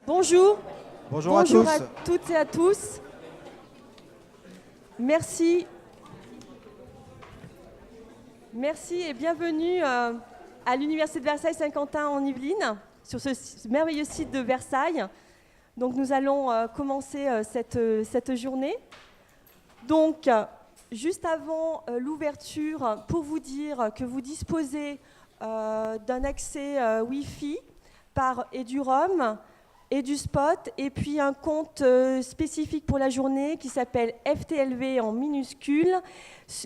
Bonjour. Bonjour à Bonjour tous. à toutes et à tous. Merci. Merci et bienvenue à l'Université de Versailles-Saint-Quentin en Yvelines, sur ce merveilleux site de Versailles. Donc nous allons commencer cette journée. Donc, juste avant l'ouverture, pour vous dire que vous disposez d'un accès Wi-Fi par Eduroam et du spot, et puis un compte spécifique pour la journée qui s'appelle FTLV en minuscule,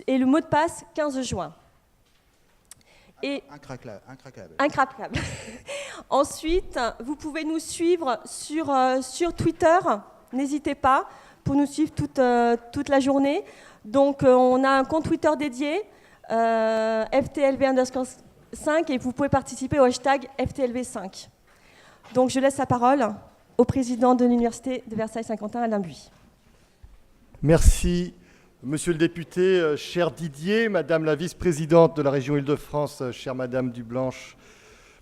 et le mot de passe 15 juin. Et incraquable. Ensuite, vous pouvez nous suivre sur Twitter, n'hésitez pas, pour nous suivre toute la journée. Donc, on a un compte Twitter dédié, FTLV_5, et vous pouvez participer au hashtag FTLV5. Donc, je laisse la parole au président de l'Université de Versailles-Saint-Quentin, Alain Buis. Merci, monsieur le député, cher Didier, madame la vice-présidente de la région Île-de-France, chère madame Dublanche,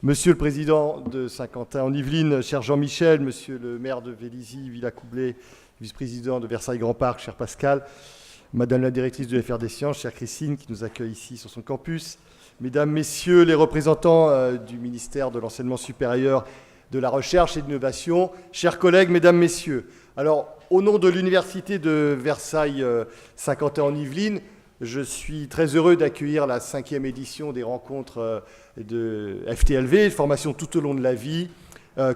monsieur le président de Saint-Quentin en Yvelines, cher Jean-Michel, monsieur le maire de Vélizy, Villacoublay, vice-président de Versailles Grand Parc, cher Pascal, madame la directrice de l'FR des Sciences, chère Christine, qui nous accueille ici sur son campus, mesdames, messieurs les représentants du ministère de l'Enseignement supérieur, de la Recherche et de l'Innovation, chers collègues, mesdames, messieurs. Alors, au nom de l'Université de Versailles-Saint-Quentin en Yvelines, je suis très heureux d'accueillir la 5e édition des rencontres de FTLV, formation tout au long de la vie,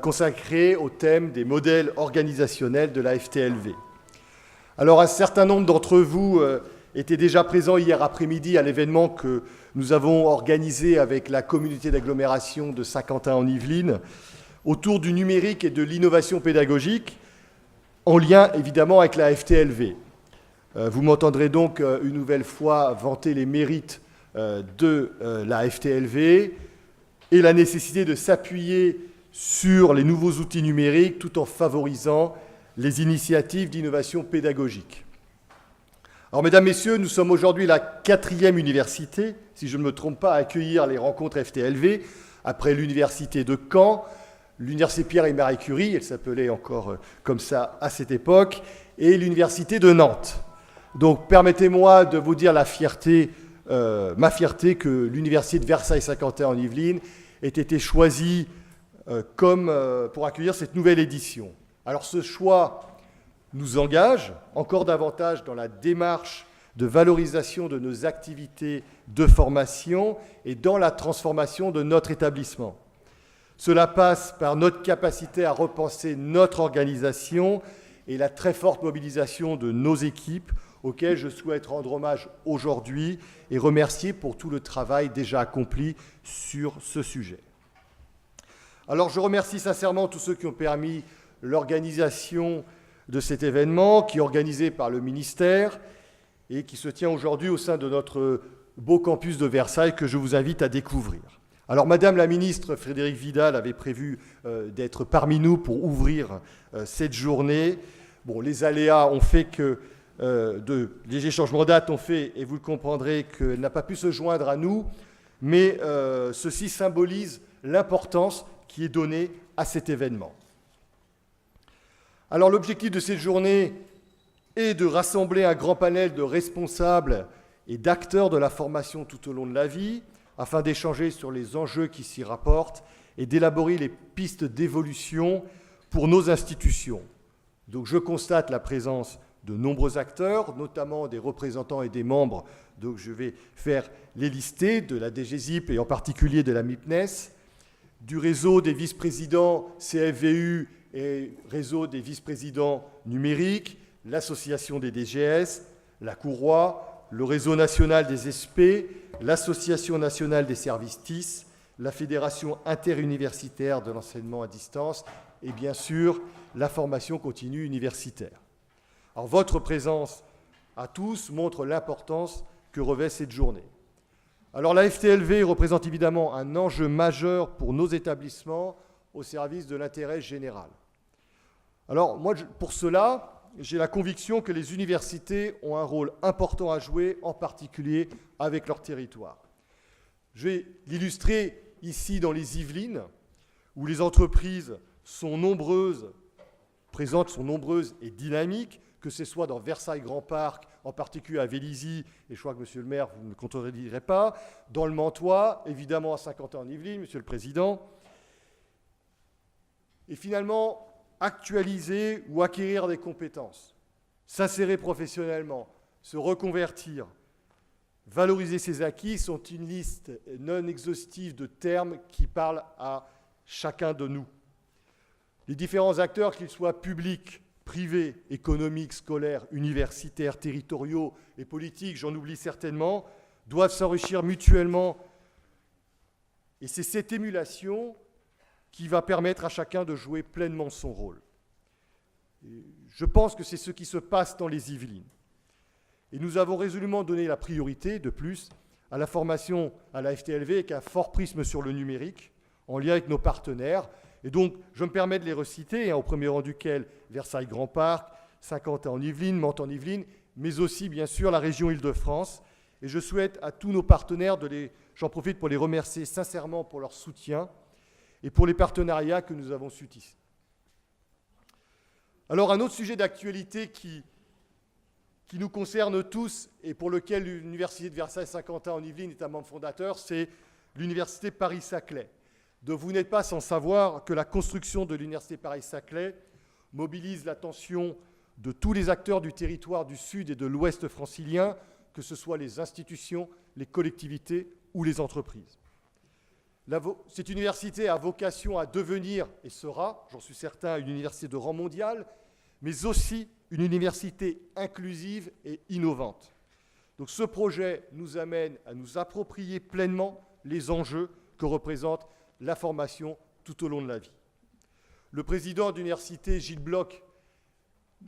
consacrée au thème des modèles organisationnels de la FTLV. Alors, un certain nombre d'entre vous étaient déjà présents hier après-midi à l'événement que nous avons organisé avec la communauté d'agglomération de Saint-Quentin en Yvelines, autour du numérique et de l'innovation pédagogique, en lien évidemment avec la FTLV. Vous m'entendrez donc une nouvelle fois vanter les mérites de la FTLV et la nécessité de s'appuyer sur les nouveaux outils numériques tout en favorisant les initiatives d'innovation pédagogique. Alors, mesdames, messieurs, nous sommes aujourd'hui la 4e université, si je ne me trompe pas, à accueillir les rencontres FTLV, après l'université de Caen, l'université Pierre et Marie Curie, elle s'appelait encore comme ça à cette époque, et l'université de Nantes. Donc, permettez-moi de vous dire ma fierté que l'université de Versailles-Saint-Quentin en Yvelines ait été choisie pour accueillir cette nouvelle édition. Alors, ce choix nous engage encore davantage dans la démarche de valorisation de nos activités de formation et dans la transformation de notre établissement. Cela passe par notre capacité à repenser notre organisation et la très forte mobilisation de nos équipes, auxquelles je souhaite rendre hommage aujourd'hui et remercier pour tout le travail déjà accompli sur ce sujet. Alors, je remercie sincèrement tous ceux qui ont permis l'organisation de cet événement, qui est organisé par le ministère et qui se tient aujourd'hui au sein de notre beau campus de Versailles que je vous invite à découvrir. Alors, madame la ministre Frédérique Vidal avait prévu d'être parmi nous pour ouvrir cette journée. Bon, les aléas ont fait que de légers changements de date ont fait, et vous le comprendrez, qu'elle n'a pas pu se joindre à nous, mais ceci symbolise l'importance qui est donnée à cet événement. Alors, l'objectif de cette journée est de rassembler un grand panel de responsables et d'acteurs de la formation tout au long de la vie, afin d'échanger sur les enjeux qui s'y rapportent et d'élaborer les pistes d'évolution pour nos institutions. Donc, je constate la présence de nombreux acteurs, notamment des représentants et des membres, donc je vais faire les lister, de la DGSIP et en particulier de la MIPNES, du réseau des vice-présidents CFVU et réseau des vice-présidents numériques, l'association des DGS, la Courroie, le réseau national des SP, l'Association nationale des services TIS, la Fédération interuniversitaire de l'enseignement à distance et bien sûr la formation continue universitaire. Alors, votre présence à tous montre l'importance que revêt cette journée. Alors, la FTLV représente évidemment un enjeu majeur pour nos établissements au service de l'intérêt général. Alors, moi, pour cela, j'ai la conviction que les universités ont un rôle important à jouer, en particulier avec leur territoire. Je vais l'illustrer ici dans les Yvelines, où les entreprises présentent sont nombreuses et dynamiques, que ce soit dans Versailles Grand Parc, en particulier à Vélizy, et je crois que monsieur le maire, vous ne me contredirez pas, dans le Mantois, évidemment à Saint-Quentin-en-Yvelines, monsieur le président, et finalement actualiser ou acquérir des compétences, s'insérer professionnellement, se reconvertir, valoriser ses acquis sont une liste non exhaustive de termes qui parlent à chacun de nous. Les différents acteurs, qu'ils soient publics, privés, économiques, scolaires, universitaires, territoriaux et politiques, j'en oublie certainement, doivent s'enrichir mutuellement. Et c'est cette émulation qui va permettre à chacun de jouer pleinement son rôle. Et je pense que c'est ce qui se passe dans les Yvelines. Et nous avons résolument donné la priorité, de plus, à la formation à la FTLV avec un fort prisme sur le numérique, en lien avec nos partenaires. Et donc, je me permets de les reciter, au premier rang duquel Versailles Grand Parc, Saint-Quentin-en-Yvelines, Mantes-en-Yvelines, mais aussi, bien sûr, la région Île-de-France. Et je souhaite à tous nos partenaires, j'en profite pour les remercier sincèrement pour leur soutien et pour les partenariats que nous avons su tisser. Alors, un autre sujet d'actualité qui nous concerne tous et pour lequel l'Université de Versailles-Saint-Quentin-en-Yvelines est un membre fondateur, c'est l'Université Paris-Saclay. Donc vous n'êtes pas sans savoir que la construction de l'Université Paris-Saclay mobilise l'attention de tous les acteurs du territoire du Sud et de l'Ouest francilien, que ce soit les institutions, les collectivités ou les entreprises. Cette université a vocation à devenir, et sera, j'en suis certain, une université de rang mondial, mais aussi une université inclusive et innovante. Donc ce projet nous amène à nous approprier pleinement les enjeux que représente la formation tout au long de la vie. Le président de l'université, Gilles Bloch,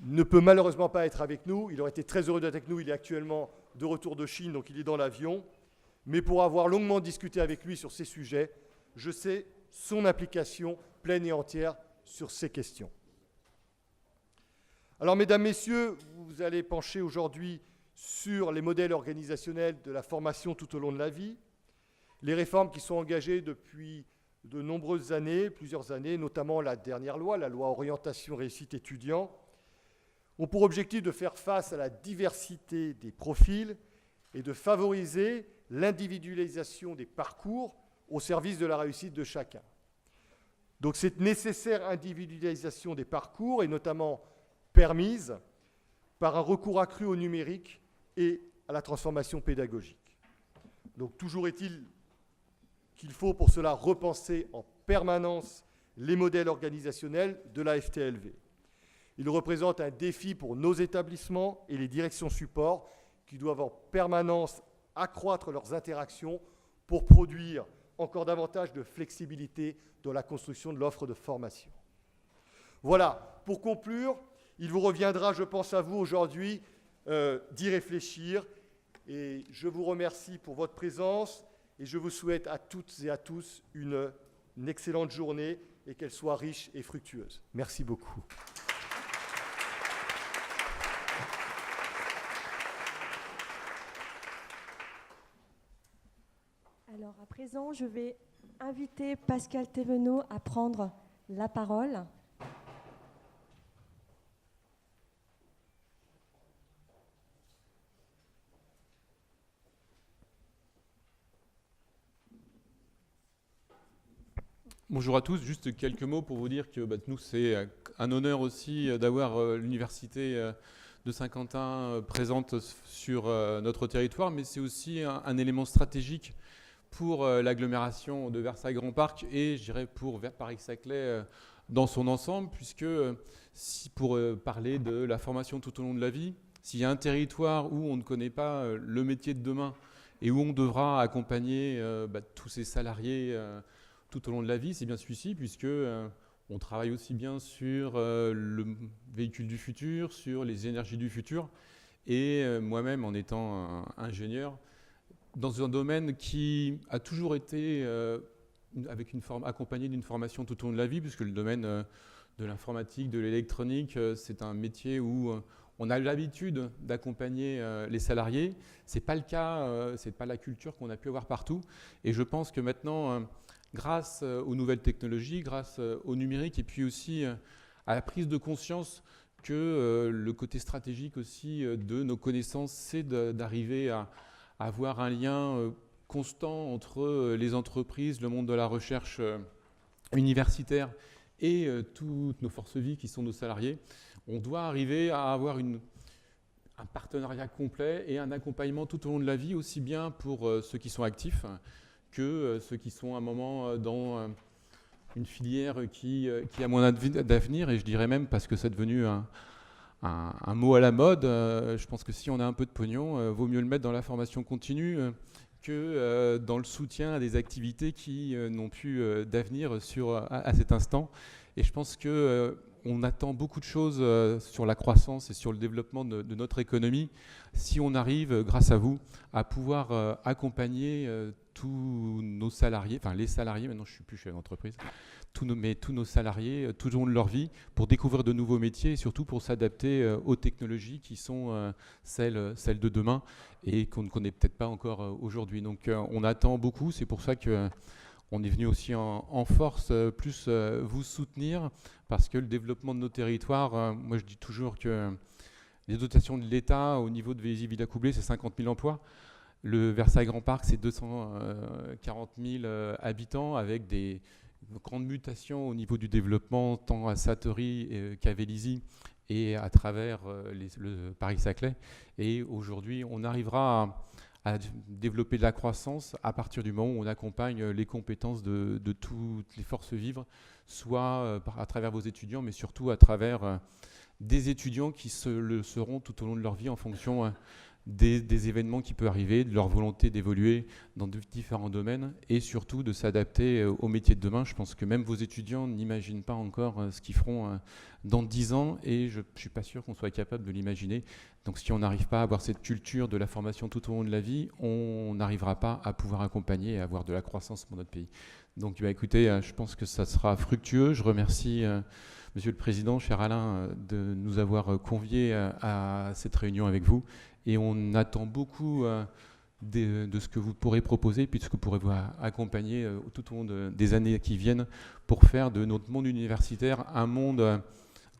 ne peut malheureusement pas être avec nous. Il aurait été très heureux d'être avec nous. Il est actuellement de retour de Chine, donc il est dans l'avion. Mais pour avoir longuement discuté avec lui sur ces sujets, je sais son implication pleine et entière sur ces questions. Alors, mesdames, messieurs, vous allez pencher aujourd'hui sur les modèles organisationnels de la formation tout au long de la vie, les réformes qui sont engagées depuis de nombreuses années, plusieurs années, notamment la dernière loi, la loi orientation réussite étudiant, ont pour objectif de faire face à la diversité des profils et de favoriser l'individualisation des parcours au service de la réussite de chacun. Donc cette nécessaire individualisation des parcours est notamment permise par un recours accru au numérique et à la transformation pédagogique. Donc toujours est-il qu'il faut pour cela repenser en permanence les modèles organisationnels de la FTLV. Il représente un défi pour nos établissements et les directions support qui doivent en permanence accroître leurs interactions pour produire encore davantage de flexibilité dans la construction de l'offre de formation. Voilà, pour conclure, il vous reviendra, je pense à vous aujourd'hui, d'y réfléchir. Et je vous remercie pour votre présence et je vous souhaite à toutes et à tous une excellente journée et qu'elle soit riche et fructueuse. Merci beaucoup. Alors à présent, je vais inviter Pascal Thévenot à prendre la parole. Bonjour à tous, juste quelques mots pour vous dire que nous, c'est un honneur aussi d'avoir l'université de Saint-Quentin présente sur notre territoire, mais c'est aussi un élément stratégique pour l'agglomération de Versailles-Grand Parc et je dirais pour Paris-Saclay dans son ensemble, puisque pour parler de la formation tout au long de la vie, s'il y a un territoire où on ne connaît pas le métier de demain et où on devra accompagner tous ces salariés tout au long de la vie, c'est bien celui-ci, puisque on travaille aussi bien sur le véhicule du futur, sur les énergies du futur, et moi-même, en étant ingénieur, dans un domaine qui a toujours été accompagné d'une formation tout au long de la vie, puisque le domaine de l'informatique, de l'électronique, c'est un métier où on a l'habitude d'accompagner les salariés. Ce n'est pas le cas, ce n'est pas la culture qu'on a pu avoir partout. Et je pense que maintenant, grâce aux nouvelles technologies, grâce au numérique, et puis aussi à la prise de conscience que le côté stratégique aussi de nos connaissances, c'est d'arriver à avoir un lien constant entre les entreprises, le monde de la recherche universitaire et toutes nos forces vives qui sont nos salariés. On doit arriver à avoir un partenariat complet et un accompagnement tout au long de la vie, aussi bien pour ceux qui sont actifs que ceux qui sont à un moment dans une filière qui a moins d'avenir, et je dirais même, parce que c'est devenu un mot à la mode, je pense que si on a un peu de pognon, vaut mieux le mettre dans la formation continue que dans le soutien à des activités qui n'ont plus d'avenir à cet instant. Et je pense qu'on attend beaucoup de choses sur la croissance et sur le développement de notre économie si on arrive, grâce à vous, à pouvoir accompagner tous nos salariés, enfin les salariés, maintenant je ne suis plus chef d'entreprise, tous nos salariés tout au long de leur vie pour découvrir de nouveaux métiers et surtout pour s'adapter aux technologies qui sont celles de demain et qu'on ne connaît peut-être pas encore aujourd'hui. Donc on attend beaucoup, c'est pour ça que on est venu aussi en force plus vous soutenir, parce que le développement de nos territoires, moi je dis toujours que les dotations de l'État au niveau de Vélizy-Villacoublay, c'est 50 000 emplois. Le Versailles Grand Parc, c'est 240 000 habitants, avec des grandes mutations au niveau du développement, tant à Satory qu'à Vélizy et à travers le Paris-Saclay. Et aujourd'hui, on arrivera à développer de la croissance à partir du moment où on accompagne les compétences de toutes les forces vives, soit à travers vos étudiants, mais surtout à travers des étudiants qui le seront tout au long de leur vie en fonction des événements qui peuvent arriver, de leur volonté d'évoluer dans différents domaines et surtout de s'adapter aux métiers de demain. Je pense que même vos étudiants n'imaginent pas encore ce qu'ils feront dans 10 ans et je ne suis pas sûr qu'on soit capable de l'imaginer. Donc si on n'arrive pas à avoir cette culture de la formation tout au long de la vie, on n'arrivera pas à pouvoir accompagner et avoir de la croissance pour notre pays. Donc écoutez, je pense que ça sera fructueux. Je remercie Monsieur le Président, cher Alain, de nous avoir conviés à cette réunion avec vous. Et on attend beaucoup de ce que vous pourrez proposer, puis de ce que vous pourrez vous accompagner tout au long des années qui viennent pour faire de notre monde universitaire un monde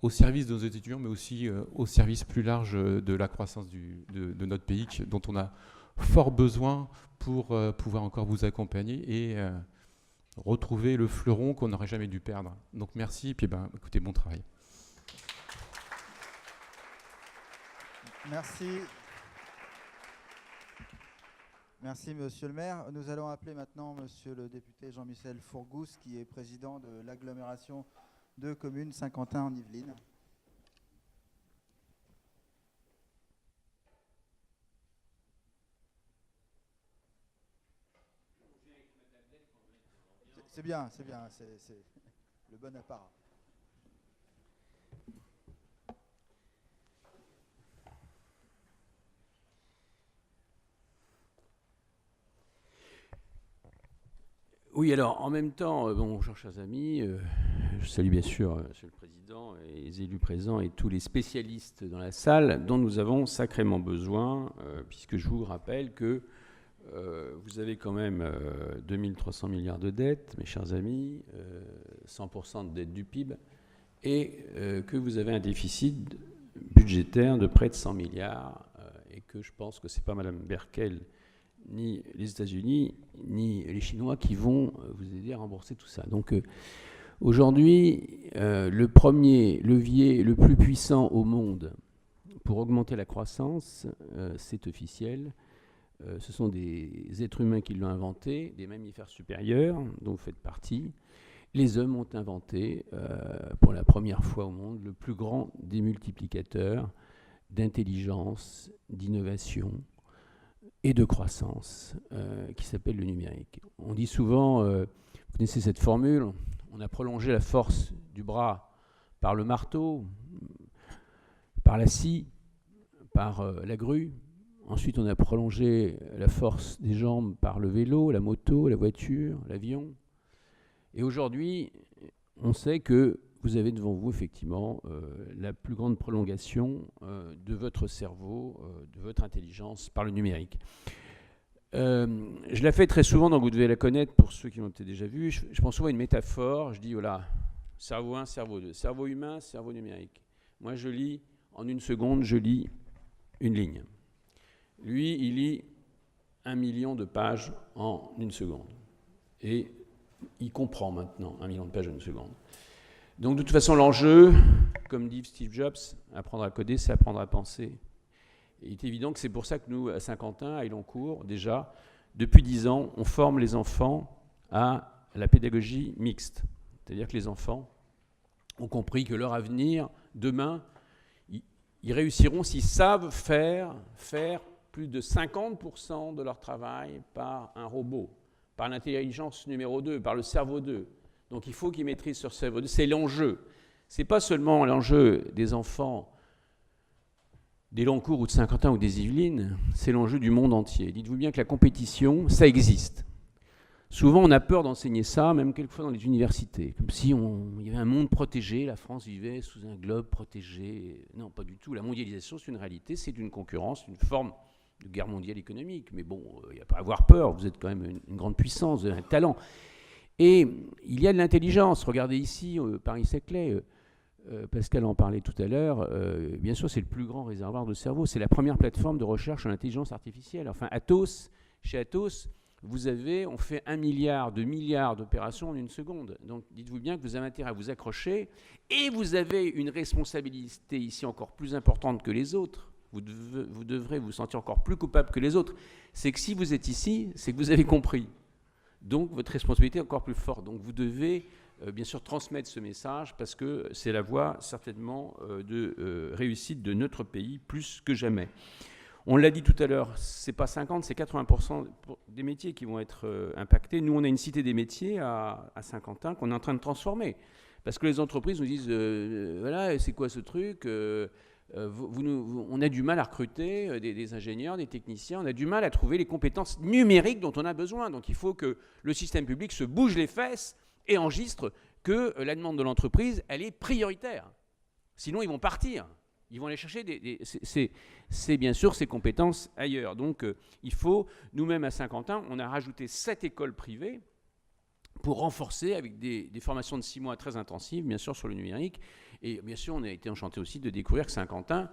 au service de nos étudiants, mais aussi au service plus large de la croissance de notre pays, dont on a fort besoin pour pouvoir encore vous accompagner et retrouver le fleuron qu'on n'aurait jamais dû perdre. Donc merci, et puis écoutez, bon travail. Merci. Merci, monsieur le maire. Nous allons appeler maintenant monsieur le député Jean-Michel Fourgousse, qui est président de l'agglomération de communes Saint-Quentin en Yvelines. C'est bien, c'est le bon apparat. Oui, alors en même temps, bonjour chers amis, je salue bien sûr Monsieur le Président et les élus présents et tous les spécialistes dans la salle dont nous avons sacrément besoin, puisque je vous rappelle que vous avez quand même 2300 milliards de dettes, mes chers amis, 100% de dette du PIB, et que vous avez un déficit budgétaire de près de 100 milliards, et que je pense que ce n'est pas Mme Merkel ni les États-Unis, ni les Chinois qui vont vous aider à rembourser tout ça. Donc aujourd'hui, le premier levier le plus puissant au monde pour augmenter la croissance, c'est officiel. Ce sont des êtres humains qui l'ont inventé, des mammifères supérieurs, dont vous faites partie. Les hommes ont inventé, pour la première fois au monde, le plus grand des multiplicateurs d'intelligence, d'innovation et de croissance, qui s'appelle le numérique. On dit souvent, vous connaissez cette formule, on a prolongé la force du bras par le marteau, par la scie, par la grue. Ensuite, on a prolongé la force des jambes par le vélo, la moto, la voiture, l'avion. Et aujourd'hui, on sait que vous avez devant vous, effectivement, la plus grande prolongation de votre cerveau, de votre intelligence par le numérique. Je la fais très souvent, donc vous devez la connaître pour ceux qui l'ont peut-être déjà vu. Je prends souvent une métaphore, je dis voilà, cerveau 1, cerveau 2, cerveau humain, cerveau numérique. Moi je lis, en 1 seconde, je lis une ligne. Lui, il lit 1 million de pages en 1 seconde. Et il comprend maintenant 1 million de pages en 1 seconde. Donc de toute façon, l'enjeu, comme dit Steve Jobs, apprendre à coder, c'est apprendre à penser. Et il est évident que c'est pour ça que nous, à Saint-Quentin, à Elancourt, déjà, depuis 10 ans, on forme les enfants à la pédagogie mixte. C'est-à-dire que les enfants ont compris que leur avenir, demain, ils réussiront s'ils savent faire plus de 50% de leur travail par un robot, par l'intelligence numéro 2, par le cerveau 2. Donc il faut qu'ils maîtrisent ce cerveau 2. C'est l'enjeu. Ce n'est pas seulement l'enjeu des enfants d'Elancourt ou de Saint-Quentin ou des Yvelines, c'est l'enjeu du monde entier. Dites-vous bien que la compétition, ça existe. Souvent, on a peur d'enseigner ça, même quelquefois dans les universités, comme si il y avait un monde protégé, la France vivait sous un globe protégé. Non, pas du tout. La mondialisation, c'est une réalité, c'est une concurrence, une forme de guerre mondiale économique. Mais bon, il n'y a pas à avoir peur, vous êtes quand même une grande puissance, vous avez un talent. Et il y a de l'intelligence. Regardez ici, Paris-Saclay, Pascal en parlait tout à l'heure, bien sûr c'est le plus grand réservoir de cerveau, c'est la première plateforme de recherche en intelligence artificielle. Enfin Atos, chez Atos, on fait 1 milliard d'opérations en 1 seconde. Donc dites-vous bien que vous avez intérêt à vous accrocher et vous avez une responsabilité ici encore plus importante que les autres. Vous devrez vous sentir encore plus coupable que les autres. C'est que si vous êtes ici, c'est que vous avez compris. Donc votre responsabilité est encore plus forte. Donc vous devez bien sûr transmettre ce message parce que c'est la voie certainement de réussite de notre pays plus que jamais. On l'a dit tout à l'heure, c'est pas 50, c'est 80% des métiers qui vont être impactés. Nous, on a une cité des métiers à Saint-Quentin qu'on est en train de transformer. Parce que les entreprises nous disent, voilà, c'est quoi ce truc on a du mal à recruter des ingénieurs, des techniciens, on a du mal à trouver les compétences numériques dont on a besoin. Donc il faut que le système public se bouge les fesses et enregistre que la demande de l'entreprise, elle est prioritaire. Sinon, ils vont partir. Ils vont aller chercher c'est bien sûr ces compétences ailleurs. Donc il faut, nous-mêmes à Saint-Quentin, on a rajouté 7 écoles privées pour renforcer avec des formations de 6 mois très intensives, bien sûr, sur le numérique. Et bien sûr, on a été enchanté aussi de découvrir que Saint-Quentin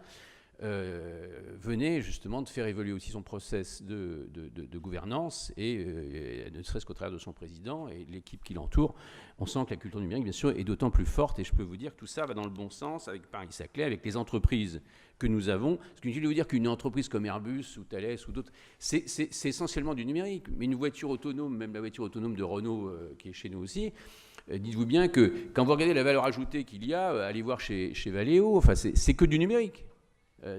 venait justement de faire évoluer aussi son process de gouvernance et ne serait-ce qu'au travers de son président et de l'équipe qui l'entoure. On sent que la culture numérique, bien sûr, est d'autant plus forte et je peux vous dire que tout ça va dans le bon sens avec Paris-Saclay, avec les entreprises que nous avons. Ce que je veux vous dire qu'une entreprise comme Airbus ou Thales ou d'autres, c'est essentiellement du numérique. Mais une voiture autonome, même la voiture autonome de Renault qui est chez nous aussi, dites-vous bien que quand vous regardez la valeur ajoutée qu'il y a, allez voir chez Valeo, enfin, c'est que du numérique.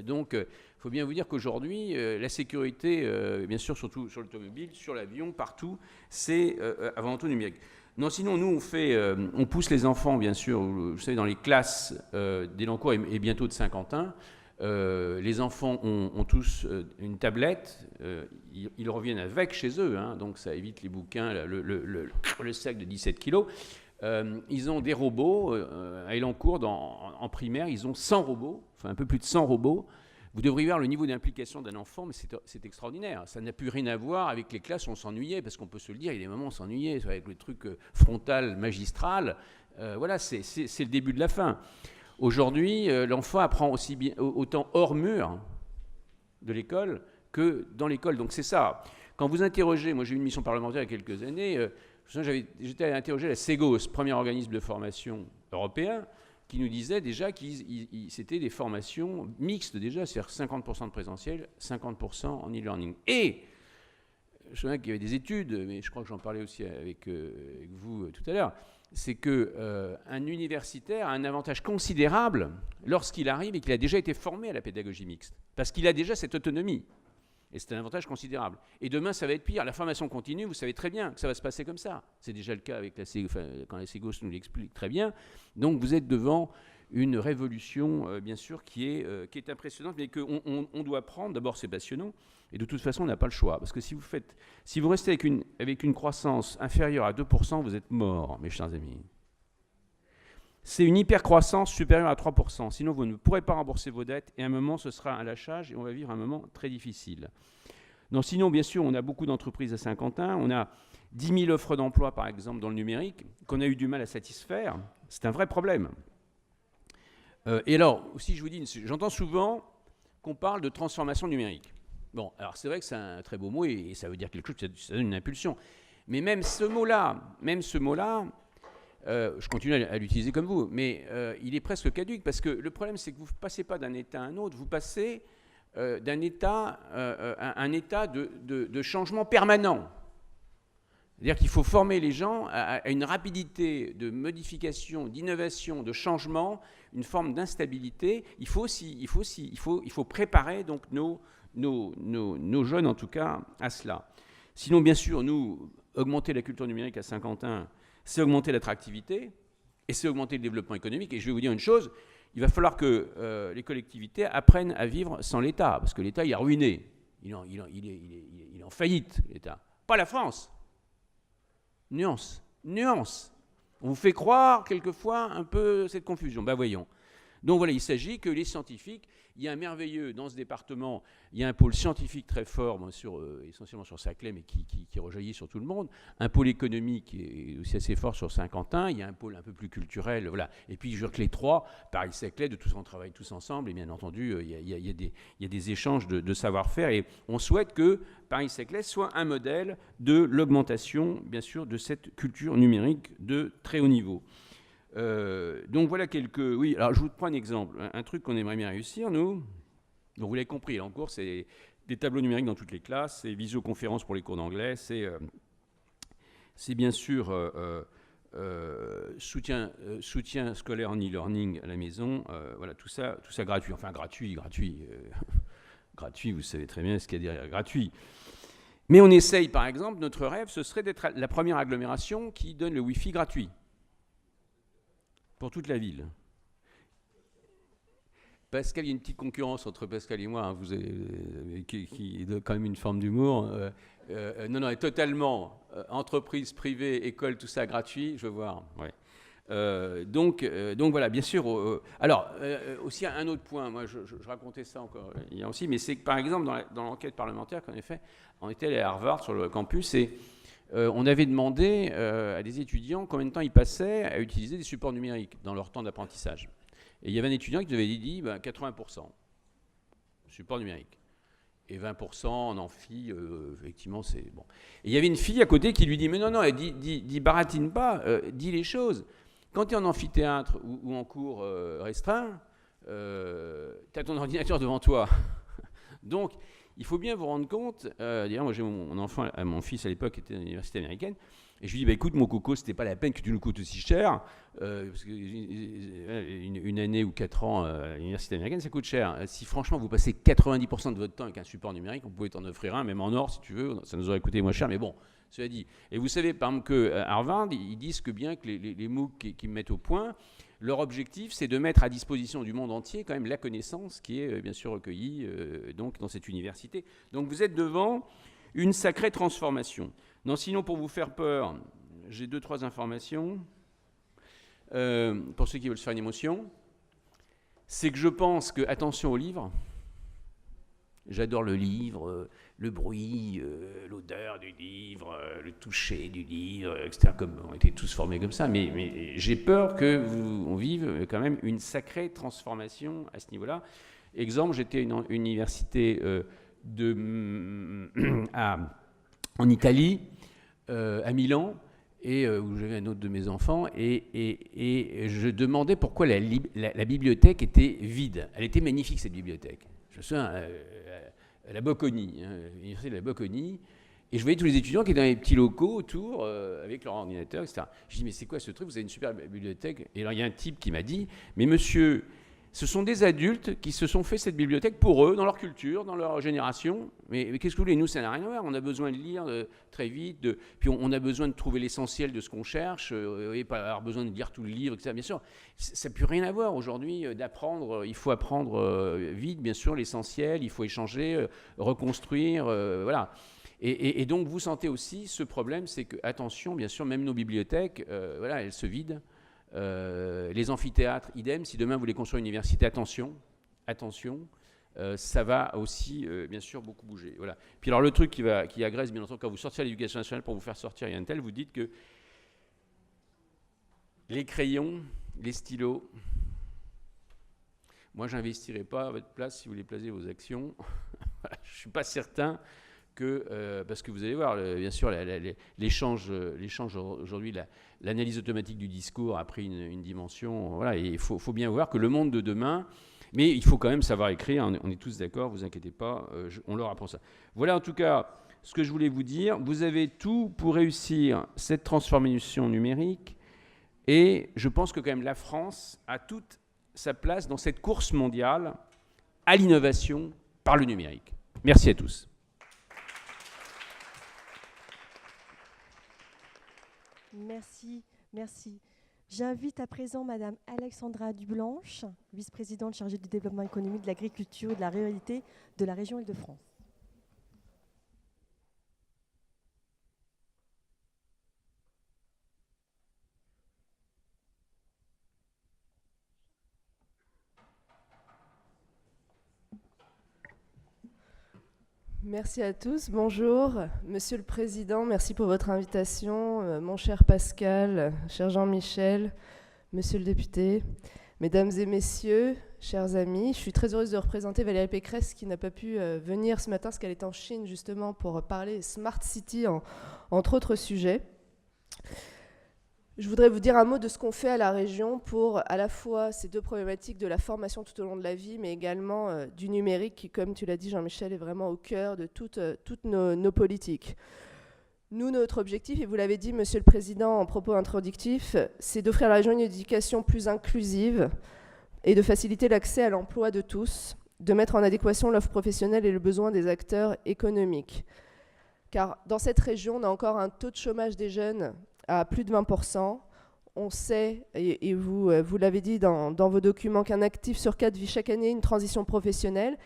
Donc, il faut bien vous dire qu'aujourd'hui, la sécurité, bien sûr, surtout sur l'automobile, sur l'avion, partout, c'est avant tout numérique. Non, sinon, nous, on pousse les enfants, bien sûr, vous savez, dans les classes d'Elancourt et bientôt de Saint-Quentin. Les enfants ont tous une tablette. Ils reviennent avec chez eux, hein, donc ça évite les bouquins, le sac de 17 kilos. Ils ont des robots. À Elancourt, en primaire, ils ont 100 robots, enfin un peu plus de 100 robots. Vous devriez voir le niveau d'implication d'un enfant, mais c'est extraordinaire. Ça n'a plus rien à voir avec les classes où on s'ennuyait, parce qu'on peut se le dire, il y a des moments où on s'ennuyait, avec le truc frontal, magistral. Voilà, c'est le début de la fin. Aujourd'hui, l'enfant apprend aussi bien, autant hors mur de l'école que dans l'école. Donc c'est ça. Quand vous interrogez, moi j'ai eu une mission parlementaire il y a quelques années, j'étais allé interroger la Ségos, premier organisme de formation européen, qui nous disait déjà que c'était des formations mixtes déjà, c'est-à-dire 50% de présentiel, 50% en e-learning. Et je me souviens qu'il y avait des études, mais je crois que j'en parlais aussi avec vous tout à l'heure, c'est qu'un universitaire a un avantage considérable lorsqu'il arrive et qu'il a déjà été formé à la pédagogie mixte, parce qu'il a déjà cette autonomie. Et c'est un avantage considérable. Et demain, ça va être pire. La formation continue, vous savez très bien que ça va se passer comme ça. C'est déjà le cas avec quand la Ségos nous l'explique très bien. Donc vous êtes devant une révolution, bien sûr, qui est impressionnante, mais qu'on doit prendre. D'abord, c'est passionnant. Et de toute façon, on n'a pas le choix. Parce que si vous restez avec une croissance inférieure à 2%, vous êtes mort, mes chers amis. C'est une hypercroissance supérieure à 3%. Sinon, vous ne pourrez pas rembourser vos dettes et à un moment, ce sera un lâchage et on va vivre un moment très difficile. Non, sinon, bien sûr, on a beaucoup d'entreprises à Saint-Quentin. On a 10 000 offres d'emploi, par exemple, dans le numérique, qu'on a eu du mal à satisfaire. C'est un vrai problème. Et alors, aussi, je vous dis, j'entends souvent qu'on parle de transformation numérique. Bon, alors c'est vrai que c'est un très beau mot et ça veut dire quelque chose, ça donne une impulsion. Mais même ce mot-là, je continue à l'utiliser comme vous, mais il est presque caduque parce que le problème, c'est que vous ne passez pas d'un état à un autre, vous passez d'un état à un état de changement permanent. C'est-à-dire qu'il faut former les gens à une rapidité de modification, d'innovation, de changement, une forme d'instabilité. Il faut préparer donc nos jeunes, en tout cas, à cela. Sinon, bien sûr, nous, augmenter la culture numérique à Saint-Quentin, c'est augmenter l'attractivité et c'est augmenter le développement économique. Et je vais vous dire une chose, il va falloir que les collectivités apprennent à vivre sans l'État, parce que l'État, il est ruiné. Il est en faillite, l'État. Pas la France. Nuance. On vous fait croire quelqueusement un peu cette confusion. Ben voyons. Donc voilà, il s'agit que les scientifiques, il y a un merveilleux, dans ce département, il y a un pôle scientifique très fort, essentiellement sur Saclay, mais qui rejaillit sur tout le monde, un pôle économique qui est aussi assez fort sur Saint-Quentin, il y a un pôle un peu plus culturel, voilà. Et puis je veux que les trois, Paris-Saclay, de tous on travaille tous ensemble, et bien entendu, il y a des échanges de savoir-faire, et on souhaite que Paris-Saclay soit un modèle de l'augmentation, bien sûr, de cette culture numérique de très haut niveau. Donc voilà quelques... Oui, alors je vous prends un exemple. Un truc qu'on aimerait bien réussir, nous, donc vous l'avez compris, là en cours, c'est des tableaux numériques dans toutes les classes, c'est visioconférence pour les cours d'anglais, c'est bien sûr soutien scolaire en e-learning à la maison, voilà, tout ça gratuit, enfin gratuit, vous savez très bien ce qu'il y a derrière gratuit. Mais on essaye, par exemple, notre rêve, ce serait d'être la première agglomération qui donne le Wi-Fi gratuit. Pour toute la ville. Pascal, il y a une petite concurrence entre Pascal et moi, hein, qui donne quand même une forme d'humour. Non, et totalement. Entreprise, privée, école, tout ça gratuit, je veux voir. Ouais. Donc voilà, bien sûr. Alors, aussi un autre point, moi je racontais ça encore hier aussi, mais c'est que par exemple, dans l'enquête parlementaire qu'on a fait, on était allé à Harvard sur le campus et on avait demandé à des étudiants combien de temps ils passaient à utiliser des supports numériques dans leur temps d'apprentissage. Et il y avait un étudiant qui nous avait dit 80%, support numérique. Et 20% en amphi, effectivement, c'est bon. Et il y avait une fille à côté qui lui dit, mais non, elle dit baratine pas, dis les choses. Quand tu es en amphithéâtre ou en cours restreint, tu as ton ordinateur devant toi. Donc, il faut bien vous rendre compte, d'ailleurs moi j'ai mon fils à l'époque qui était à l'université américaine, et je lui dis écoute mon coco, c'était pas la peine que tu nous coûtes aussi cher, parce que une année ou 4 ans à l'université américaine ça coûte cher. Si franchement vous passez 90% de votre temps avec un support numérique, on pouvait t'en offrir un, même en or si tu veux, ça nous aurait coûté moins cher, mais bon, cela dit. Et vous savez par exemple qu'à Harvard, ils disent que bien que les MOOC qu'ils mettent au point, leur objectif, c'est de mettre à disposition du monde entier quand même la connaissance qui est bien sûr recueillie donc, dans cette université. Donc vous êtes devant une sacrée transformation. Non, sinon, pour vous faire peur, j'ai 2-3 informations. Pour ceux qui veulent se faire une émotion, c'est que je pense que, attention au livre, j'adore le livre, le bruit, l'odeur du livre, le toucher du livre, etc. Comme on était tous formés comme ça, mais j'ai peur qu'on vive quand même une sacrée transformation à ce niveau-là. Exemple, j'étais à une université en Italie, à Milan, et où j'avais un autre de mes enfants, et je demandais pourquoi la bibliothèque était vide. Elle était magnifique, cette bibliothèque. Je me souviens, à la Bocconi, l'université de la Bocconi, et je voyais tous les étudiants qui étaient dans les petits locaux autour, avec leur ordinateur, etc. Je dis, mais c'est quoi ce truc? Vous avez une super bibliothèque. Et alors, il y a un type qui m'a dit, mais monsieur, ce sont des adultes qui se sont fait cette bibliothèque pour eux, dans leur culture, dans leur génération. Mais qu'est-ce que vous voulez? Nous, ça n'a rien à voir. On a besoin de lire très vite. Puis on a besoin de trouver l'essentiel de ce qu'on cherche. Et pas avoir besoin de lire tout le livre, etc. Bien sûr, ça n'a plus rien à voir aujourd'hui d'apprendre. Il faut apprendre vite, bien sûr, l'essentiel. Il faut échanger, reconstruire. Voilà. Et donc, vous sentez aussi ce problème, c'est que, attention, bien sûr, même nos bibliothèques, voilà, elles se vident. Les amphithéâtres, idem. Si demain vous voulez construire une université, attention. ça va aussi, bien sûr, beaucoup bouger. Voilà. Puis alors, le truc qui agresse, bien entendu, quand vous sortez à l'éducation nationale pour vous faire sortir un tel, vous dites que les crayons, les stylos, moi, je n'investirai pas à votre place si vous voulez placer vos actions. Je ne suis pas certain que, parce que vous allez voir, bien sûr, l'échange aujourd'hui, l'analyse automatique du discours a pris une dimension. Voilà, et il faut bien voir que le monde de demain, mais il faut quand même savoir écrire, on est tous d'accord, vous inquiétez pas, on leur apprend ça. Voilà en tout cas ce que je voulais vous dire. Vous avez tout pour réussir cette transformation numérique, et je pense que quand même la France a toute sa place dans cette course mondiale à l'innovation par le numérique. Merci à tous. Merci, merci. J'invite à présent Madame Alexandra Dublanche, vice-présidente chargée du développement économique, de l'agriculture et de la ruralité de la région Île-de-France. Merci à tous, bonjour. Monsieur le Président, merci pour votre invitation. Mon cher Pascal, cher Jean-Michel, Monsieur le député, Mesdames et Messieurs, chers amis, je suis très heureuse de représenter Valérie Pécresse qui n'a pas pu venir ce matin parce qu'elle est en Chine justement pour parler Smart City entre autres sujets. Je voudrais vous dire un mot de ce qu'on fait à la région pour à la fois ces deux problématiques de la formation tout au long de la vie, mais également du numérique qui, comme tu l'as dit Jean-Michel, est vraiment au cœur de toutes nos politiques. Nous, notre objectif, et vous l'avez dit Monsieur le Président en propos introductifs, c'est d'offrir à la région une éducation plus inclusive et de faciliter l'accès à l'emploi de tous, de mettre en adéquation l'offre professionnelle et le besoin des acteurs économiques. Car dans cette région, on a encore un taux de chômage des jeunes à plus de 20%. On sait, et vous l'avez dit dans vos documents, qu'un actif sur 4 vit chaque année une transition professionnelle.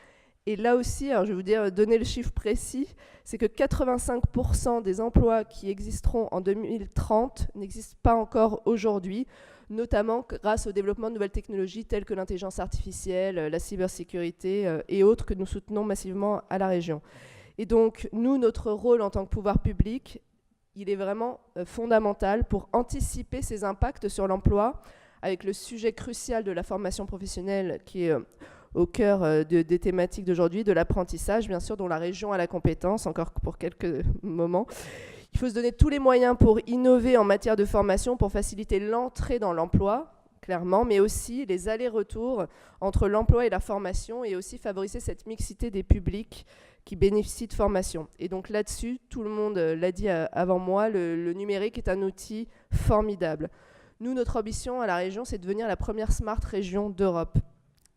Et là aussi, alors je vais vous dire, donner le chiffre précis, c'est que 85% des emplois qui existeront en 2030 n'existent pas encore aujourd'hui, notamment grâce au développement de nouvelles technologies telles que l'intelligence artificielle, la cybersécurité et autres que nous soutenons massivement à la région. Et donc, nous, notre rôle en tant que pouvoir public, il est vraiment fondamental pour anticiper ces impacts sur l'emploi, avec le sujet crucial de la formation professionnelle qui est au cœur des thématiques d'aujourd'hui, de l'apprentissage, bien sûr, dont la région a la compétence, encore pour quelques moments. Il faut se donner tous les moyens pour innover en matière de formation, pour faciliter l'entrée dans l'emploi, clairement, mais aussi les allers-retours entre l'emploi et la formation, et aussi favoriser cette mixité des publics qui bénéficient de formation. Et donc là-dessus, tout le monde l'a dit avant moi, le numérique est un outil formidable. Nous, notre ambition à la région, c'est de devenir la première smart région d'Europe.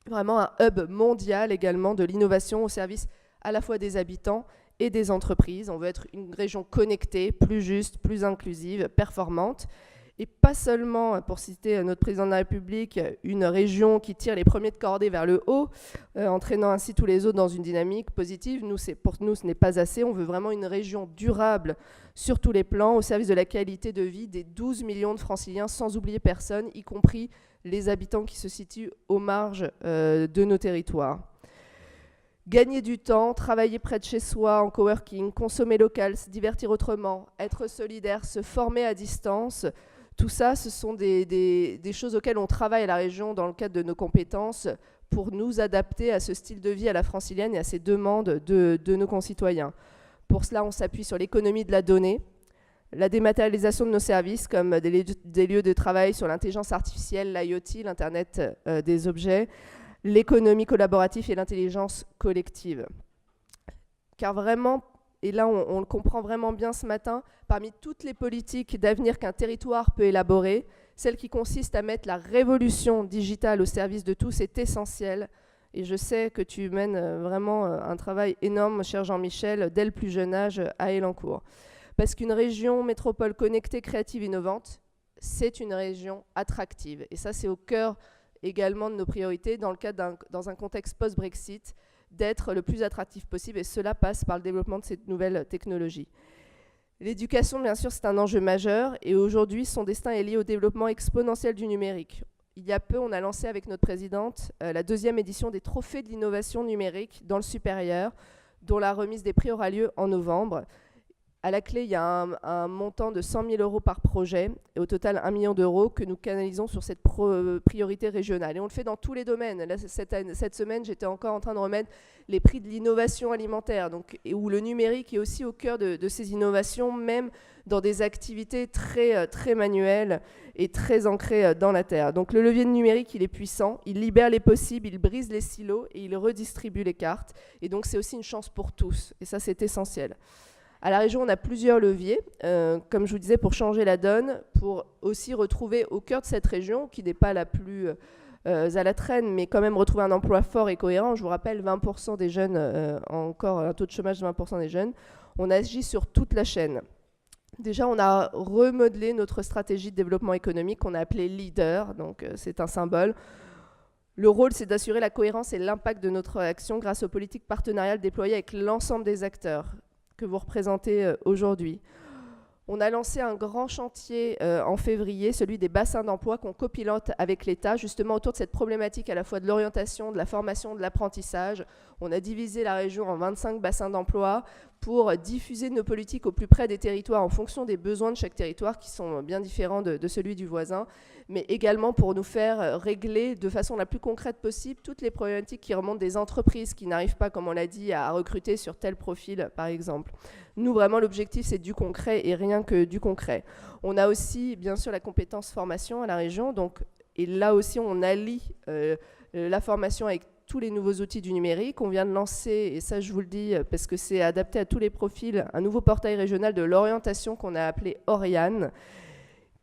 Vraiment un hub mondial également de l'innovation au service à la fois des habitants et des entreprises. On veut être une région connectée, plus juste, plus inclusive, performante. Et pas seulement, pour citer notre président de la République, une région qui tire les premiers de cordée vers le haut, entraînant ainsi tous les autres dans une dynamique positive. Pour nous, ce n'est pas assez. On veut vraiment une région durable sur tous les plans, au service de la qualité de vie des 12 millions de franciliens, sans oublier personne, y compris les habitants qui se situent aux marges de nos territoires. Gagner du temps, travailler près de chez soi, en coworking, consommer local, se divertir autrement, être solidaire, se former à distance, tout ça, ce sont des choses auxquelles on travaille à la région dans le cadre de nos compétences pour nous adapter à ce style de vie à la francilienne et à ces demandes de nos concitoyens. Pour cela, on s'appuie sur l'économie de la donnée, la dématérialisation de nos services comme des lieux de travail sur l'intelligence artificielle, l'IoT, l'Internet des objets, l'économie collaborative et l'intelligence collective. Car vraiment, et là on le comprend vraiment bien ce matin, parmi toutes les politiques d'avenir qu'un territoire peut élaborer, celle qui consiste à mettre la révolution digitale au service de tous est essentielle. Et je sais que tu mènes vraiment un travail énorme, cher Jean-Michel, dès le plus jeune âge à Élancourt. Parce qu'une région métropole connectée, créative, innovante, c'est une région attractive. Et ça, c'est au cœur également de nos priorités dans un contexte post-Brexit, d'être le plus attractif possible. Et cela passe par le développement de cette nouvelle technologie. L'éducation, bien sûr, c'est un enjeu majeur. Et aujourd'hui, son destin est lié au développement exponentiel du numérique. il y a peu, on a lancé avec notre présidente la 2e édition des Trophées de l'innovation numérique dans le supérieur, dont la remise des prix aura lieu en novembre. À la clé, il y a un montant de 100 000 € par projet, et au total 1 million d'euros que nous canalisons sur cette priorité régionale. Et on le fait dans tous les domaines. Là, cette semaine, j'étais encore en train de remettre les prix de l'innovation alimentaire, donc, où le numérique est aussi au cœur de ces innovations, même dans des activités très manuelles et très ancrées dans la terre. Donc le levier numérique, il est puissant, il libère les possibles, il brise les silos et il redistribue les cartes. Et donc c'est aussi une chance pour tous, et ça c'est essentiel. À la région, on a plusieurs leviers, comme je vous disais, pour changer la donne, pour aussi retrouver au cœur de cette région, qui n'est pas la plus à la traîne, mais quand même retrouver un emploi fort et cohérent. Je vous rappelle, 20% des jeunes, encore un taux de chômage de 20% des jeunes. On agit sur toute la chaîne. Déjà, on a remodelé notre stratégie de développement économique qu'on a appelée LEADER, donc c'est un symbole. Le rôle, c'est d'assurer la cohérence et l'impact de notre action grâce aux politiques partenariales déployées avec l'ensemble des acteurs que vous représentez aujourd'hui. On a lancé un grand chantier en février, celui des bassins d'emploi qu'on copilote avec l'État, justement autour de cette problématique à la fois de l'orientation, de la formation, de l'apprentissage. On a divisé la région en 25 bassins d'emploi pour diffuser nos politiques au plus près des territoires en fonction des besoins de chaque territoire qui sont bien différents de celui du voisin, mais également pour nous faire régler de façon la plus concrète possible toutes les problématiques qui remontent des entreprises qui n'arrivent pas, comme on l'a dit, à recruter sur tel profil, par exemple. Nous, vraiment, l'objectif, c'est du concret et rien que du concret. On a aussi, bien sûr, la compétence formation à la région, donc, et là aussi, on allie la formation avec tous les nouveaux outils du numérique. On vient de lancer, et ça je vous le dis parce que c'est adapté à tous les profils, un nouveau portail régional de l'orientation qu'on a appelé Oriane,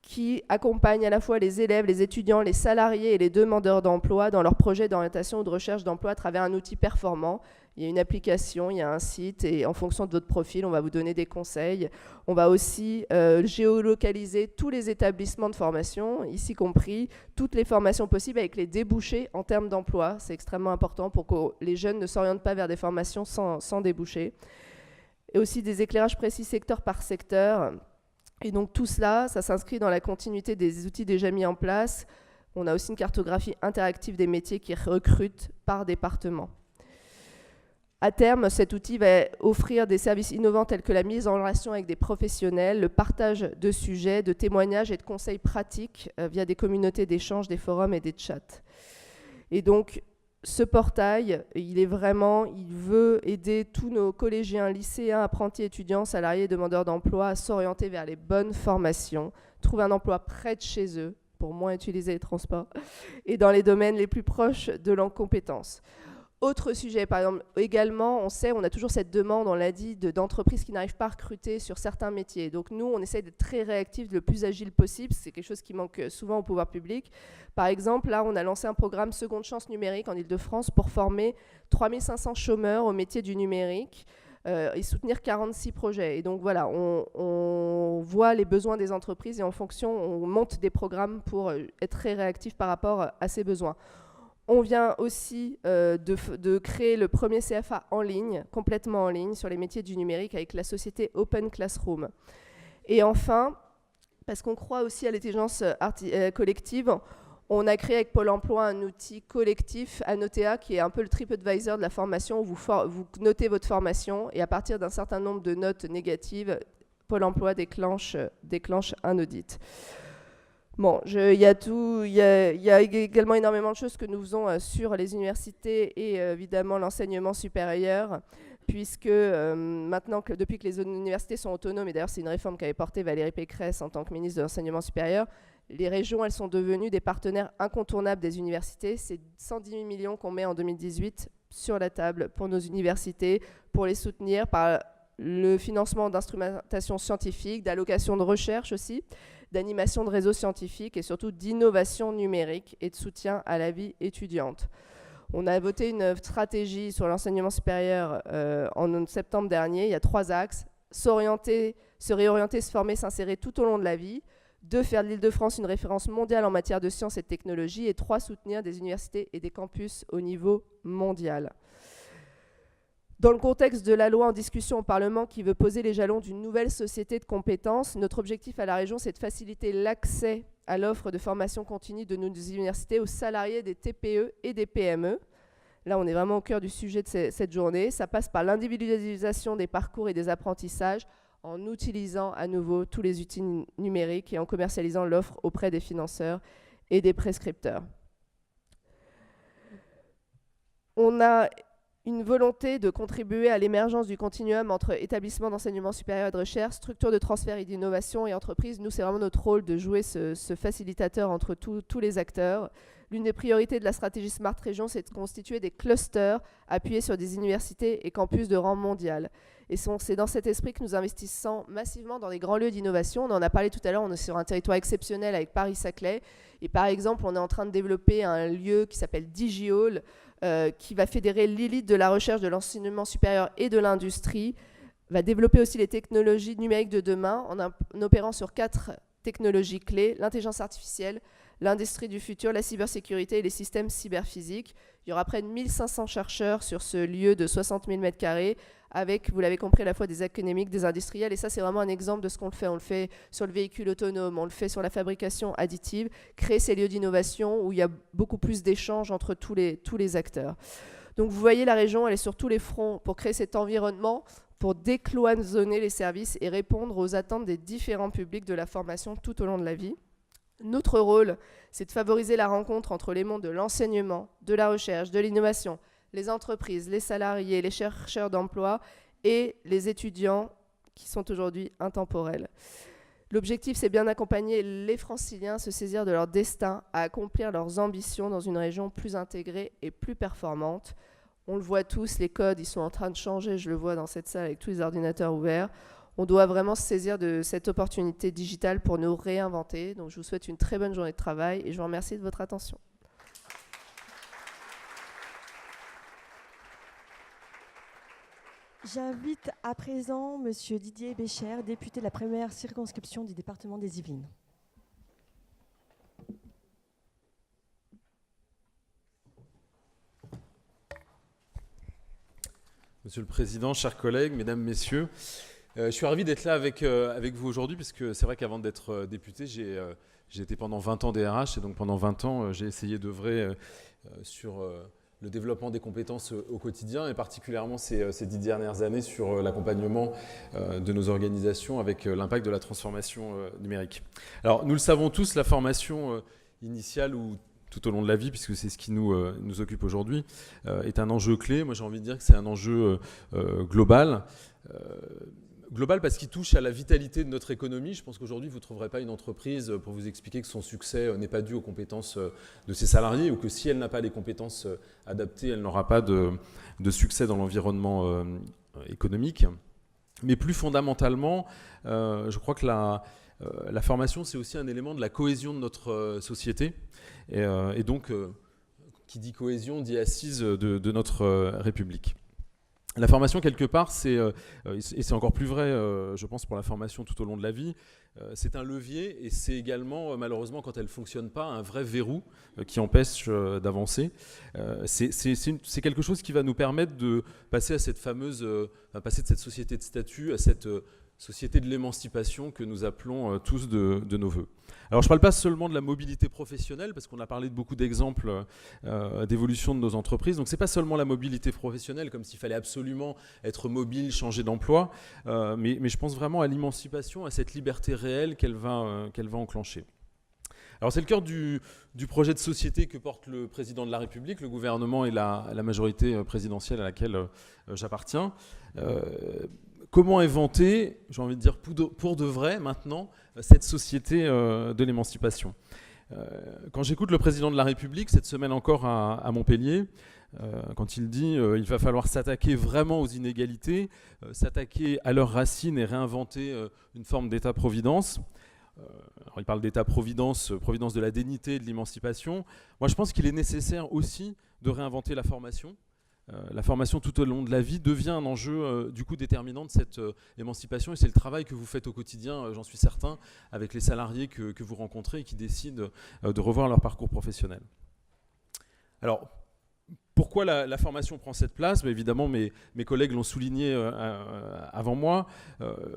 qui accompagne à la fois les élèves, les étudiants, les salariés et les demandeurs d'emploi dans leurs projets d'orientation ou de recherche d'emploi à travers un outil performant. Il y a une application, il y a un site, et en fonction de votre profil, on va vous donner des conseils. On va aussi géolocaliser tous les établissements de formation, ici compris, toutes les formations possibles avec les débouchés en termes d'emploi. C'est extrêmement important pour que les jeunes ne s'orientent pas vers des formations sans débouchés. Et aussi des éclairages précis secteur par secteur. Et donc tout cela, ça s'inscrit dans la continuité des outils déjà mis en place. On a aussi une cartographie interactive des métiers qui recrutent par département. À terme, cet outil va offrir des services innovants tels que la mise en relation avec des professionnels, le partage de sujets, de témoignages et de conseils pratiques via des communautés d'échange, des forums et des chats. Et donc, ce portail, il veut aider tous nos collégiens, lycéens, apprentis, étudiants, salariés, demandeurs d'emploi à s'orienter vers les bonnes formations, trouver un emploi près de chez eux, pour moins utiliser les transports, et dans les domaines les plus proches de leurs compétences. Autre sujet, par exemple, également, on a toujours cette demande, on l'a dit, d'entreprises qui n'arrivent pas à recruter sur certains métiers. Donc nous, on essaie d'être très réactifs, le plus agile possible. C'est quelque chose qui manque souvent au pouvoir public. Par exemple, là, on a lancé un programme Seconde Chance numérique en Ile-de-France pour former 3500 chômeurs au métier du numérique et soutenir 46 projets. Et donc voilà, on voit les besoins des entreprises et en fonction, on monte des programmes pour être très réactifs par rapport à ces besoins. On vient aussi de créer le premier CFA en ligne, complètement en ligne, sur les métiers du numérique avec la société Open Classroom. Et enfin, parce qu'on croit aussi à l'intelligence collective, on a créé avec Pôle emploi un outil collectif, Anotea, qui est un peu le TripAdvisor de la formation, où vous notez votre formation et à partir d'un certain nombre de notes négatives, Pôle emploi déclenche un audit. Bon, il y a également énormément de choses que nous faisons sur les universités et évidemment l'enseignement supérieur, puisque maintenant, depuis que les universités sont autonomes, et d'ailleurs c'est une réforme qu'avait portée Valérie Pécresse en tant que ministre de l'enseignement supérieur, les régions, elles sont devenues des partenaires incontournables des universités. C'est 118 millions qu'on met en 2018 sur la table pour nos universités, pour les soutenir par le financement d'instrumentation scientifique, d'allocations de recherche aussi, d'animation de réseaux scientifiques et surtout d'innovation numérique et de soutien à la vie étudiante. On a voté une stratégie sur l'enseignement supérieur en septembre dernier. Il y a 3 axes. Se réorienter, se former, s'insérer tout au long de la vie. 2, faire de l'Île-de-France une référence mondiale en matière de sciences et de technologie. Et 3, soutenir des universités et des campus au niveau mondial. Dans le contexte de la loi en discussion au Parlement qui veut poser les jalons d'une nouvelle société de compétences, notre objectif à la région, c'est de faciliter l'accès à l'offre de formation continue de nos universités aux salariés des TPE et des PME. Là, on est vraiment au cœur du sujet de cette journée. Ça passe par l'individualisation des parcours et des apprentissages en utilisant à nouveau tous les outils numériques et en commercialisant l'offre auprès des financeurs et des prescripteurs. On a une volonté de contribuer à l'émergence du continuum entre établissements d'enseignement supérieur et de recherche, structures de transfert et d'innovation et entreprises. Nous, c'est vraiment notre rôle de jouer ce facilitateur entre tous les acteurs. L'une des priorités de la stratégie Smart Région, c'est de constituer des clusters appuyés sur des universités et campus de rang mondial. Et c'est dans cet esprit que nous investissons massivement dans les grands lieux d'innovation. On en a parlé tout à l'heure, on est sur un territoire exceptionnel avec Paris-Saclay. Et par exemple, on est en train de développer un lieu qui s'appelle DigiHall, qui va fédérer l'élite de la recherche, de l'enseignement supérieur et de l'industrie, va développer aussi les technologies numériques de demain en opérant sur 4 technologies clés: l'intelligence artificielle, l'industrie du futur, la cybersécurité et les systèmes cyberphysiques. Il y aura près de 1500 chercheurs sur ce lieu de 60 000 m², avec, vous l'avez compris, à la fois des académiques, des industriels. Et ça, c'est vraiment un exemple de ce qu'on le fait. On le fait sur le véhicule autonome, on le fait sur la fabrication additive, créer ces lieux d'innovation où il y a beaucoup plus d'échanges entre tous les acteurs. Donc vous voyez, la région, elle est sur tous les fronts pour créer cet environnement, pour décloisonner les services et répondre aux attentes des différents publics de la formation tout au long de la vie. Notre rôle, c'est de favoriser la rencontre entre les mondes de l'enseignement, de la recherche, de l'innovation, les entreprises, les salariés, les chercheurs d'emploi et les étudiants qui sont aujourd'hui intemporels. L'objectif, c'est bien d'accompagner les Franciliens à se saisir de leur destin, à accomplir leurs ambitions dans une région plus intégrée et plus performante. On le voit tous, les codes, ils sont en train de changer, je le vois dans cette salle avec tous les ordinateurs ouverts. On doit vraiment se saisir de cette opportunité digitale pour nous réinventer. Donc je vous souhaite une très bonne journée de travail et je vous remercie de votre attention. J'invite à présent Monsieur Didier Bécher, député de la première circonscription du département des Yvelines. Monsieur le Président, chers collègues, Mesdames, Messieurs, je suis ravi d'être là avec vous aujourd'hui, parce que c'est vrai qu'avant d'être député, j'ai été pendant 20 ans DRH, et donc pendant 20 ans, j'ai essayé d'œuvrer sur le développement des compétences au quotidien, et particulièrement ces 10 dernières années sur l'accompagnement de nos organisations avec l'impact de la transformation numérique. Alors, nous le savons tous, la formation initiale ou tout au long de la vie, puisque c'est ce qui nous occupe aujourd'hui, est un enjeu clé. Moi, j'ai envie de dire que c'est un enjeu global. Global parce qu'il touche à la vitalité de notre économie. Je pense qu'aujourd'hui, vous ne trouverez pas une entreprise pour vous expliquer que son succès n'est pas dû aux compétences de ses salariés, ou que si elle n'a pas les compétences adaptées, elle n'aura pas de succès dans l'environnement économique. Mais plus fondamentalement, je crois que la formation, c'est aussi un élément de la cohésion de notre société. Et donc, qui dit cohésion, dit assise de notre République. La formation, quelque part, et c'est encore plus vrai, je pense, pour la formation tout au long de la vie, c'est un levier, et c'est également, malheureusement, quand elle ne fonctionne pas, un vrai verrou qui empêche d'avancer. C'est quelque chose qui va nous permettre de passer à cette passer de cette société de statut à cette société de l'émancipation que nous appelons tous de nos voeux. Alors je ne parle pas seulement de la mobilité professionnelle, parce qu'on a parlé de beaucoup d'exemples d'évolution de nos entreprises. Donc ce n'est pas seulement la mobilité professionnelle, comme s'il fallait absolument être mobile, changer d'emploi, mais je pense vraiment à l'émancipation, à cette liberté réelle qu'elle va enclencher. Alors c'est le cœur du projet de société que porte le président de la République, le gouvernement et la majorité présidentielle à laquelle j'appartiens. Comment inventer, j'ai envie de dire pour de vrai maintenant, cette société de l'émancipation. Quand j'écoute le président de la République, cette semaine encore à Montpellier, quand il dit il va falloir s'attaquer vraiment aux inégalités, s'attaquer à leurs racines et réinventer une forme d'État-providence. Alors il parle d'État-providence, providence de la dignité et de l'émancipation. Moi je pense qu'il est nécessaire aussi de réinventer la formation. La formation tout au long de la vie devient un enjeu du coup déterminant de cette émancipation, et c'est le travail que vous faites au quotidien, j'en suis certain, avec les salariés que vous rencontrez et qui décident de revoir leur parcours professionnel. Alors, pourquoi la formation prend cette place ? Évidemment, mes collègues l'ont souligné avant moi.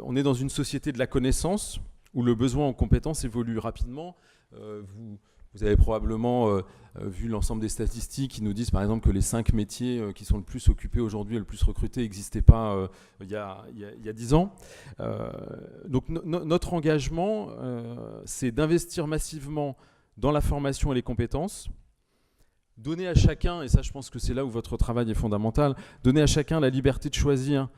On est dans une société de la connaissance où le besoin en compétences évolue rapidement. Vous avez probablement vu l'ensemble des statistiques qui nous disent par exemple que les 5 métiers qui sont le plus occupés aujourd'hui et le plus recrutés n'existaient pas il y a 10 ans. Donc notre engagement, c'est d'investir massivement dans la formation et les compétences, donner à chacun, et ça je pense que c'est là où votre travail est fondamental, donner à chacun la liberté de choisir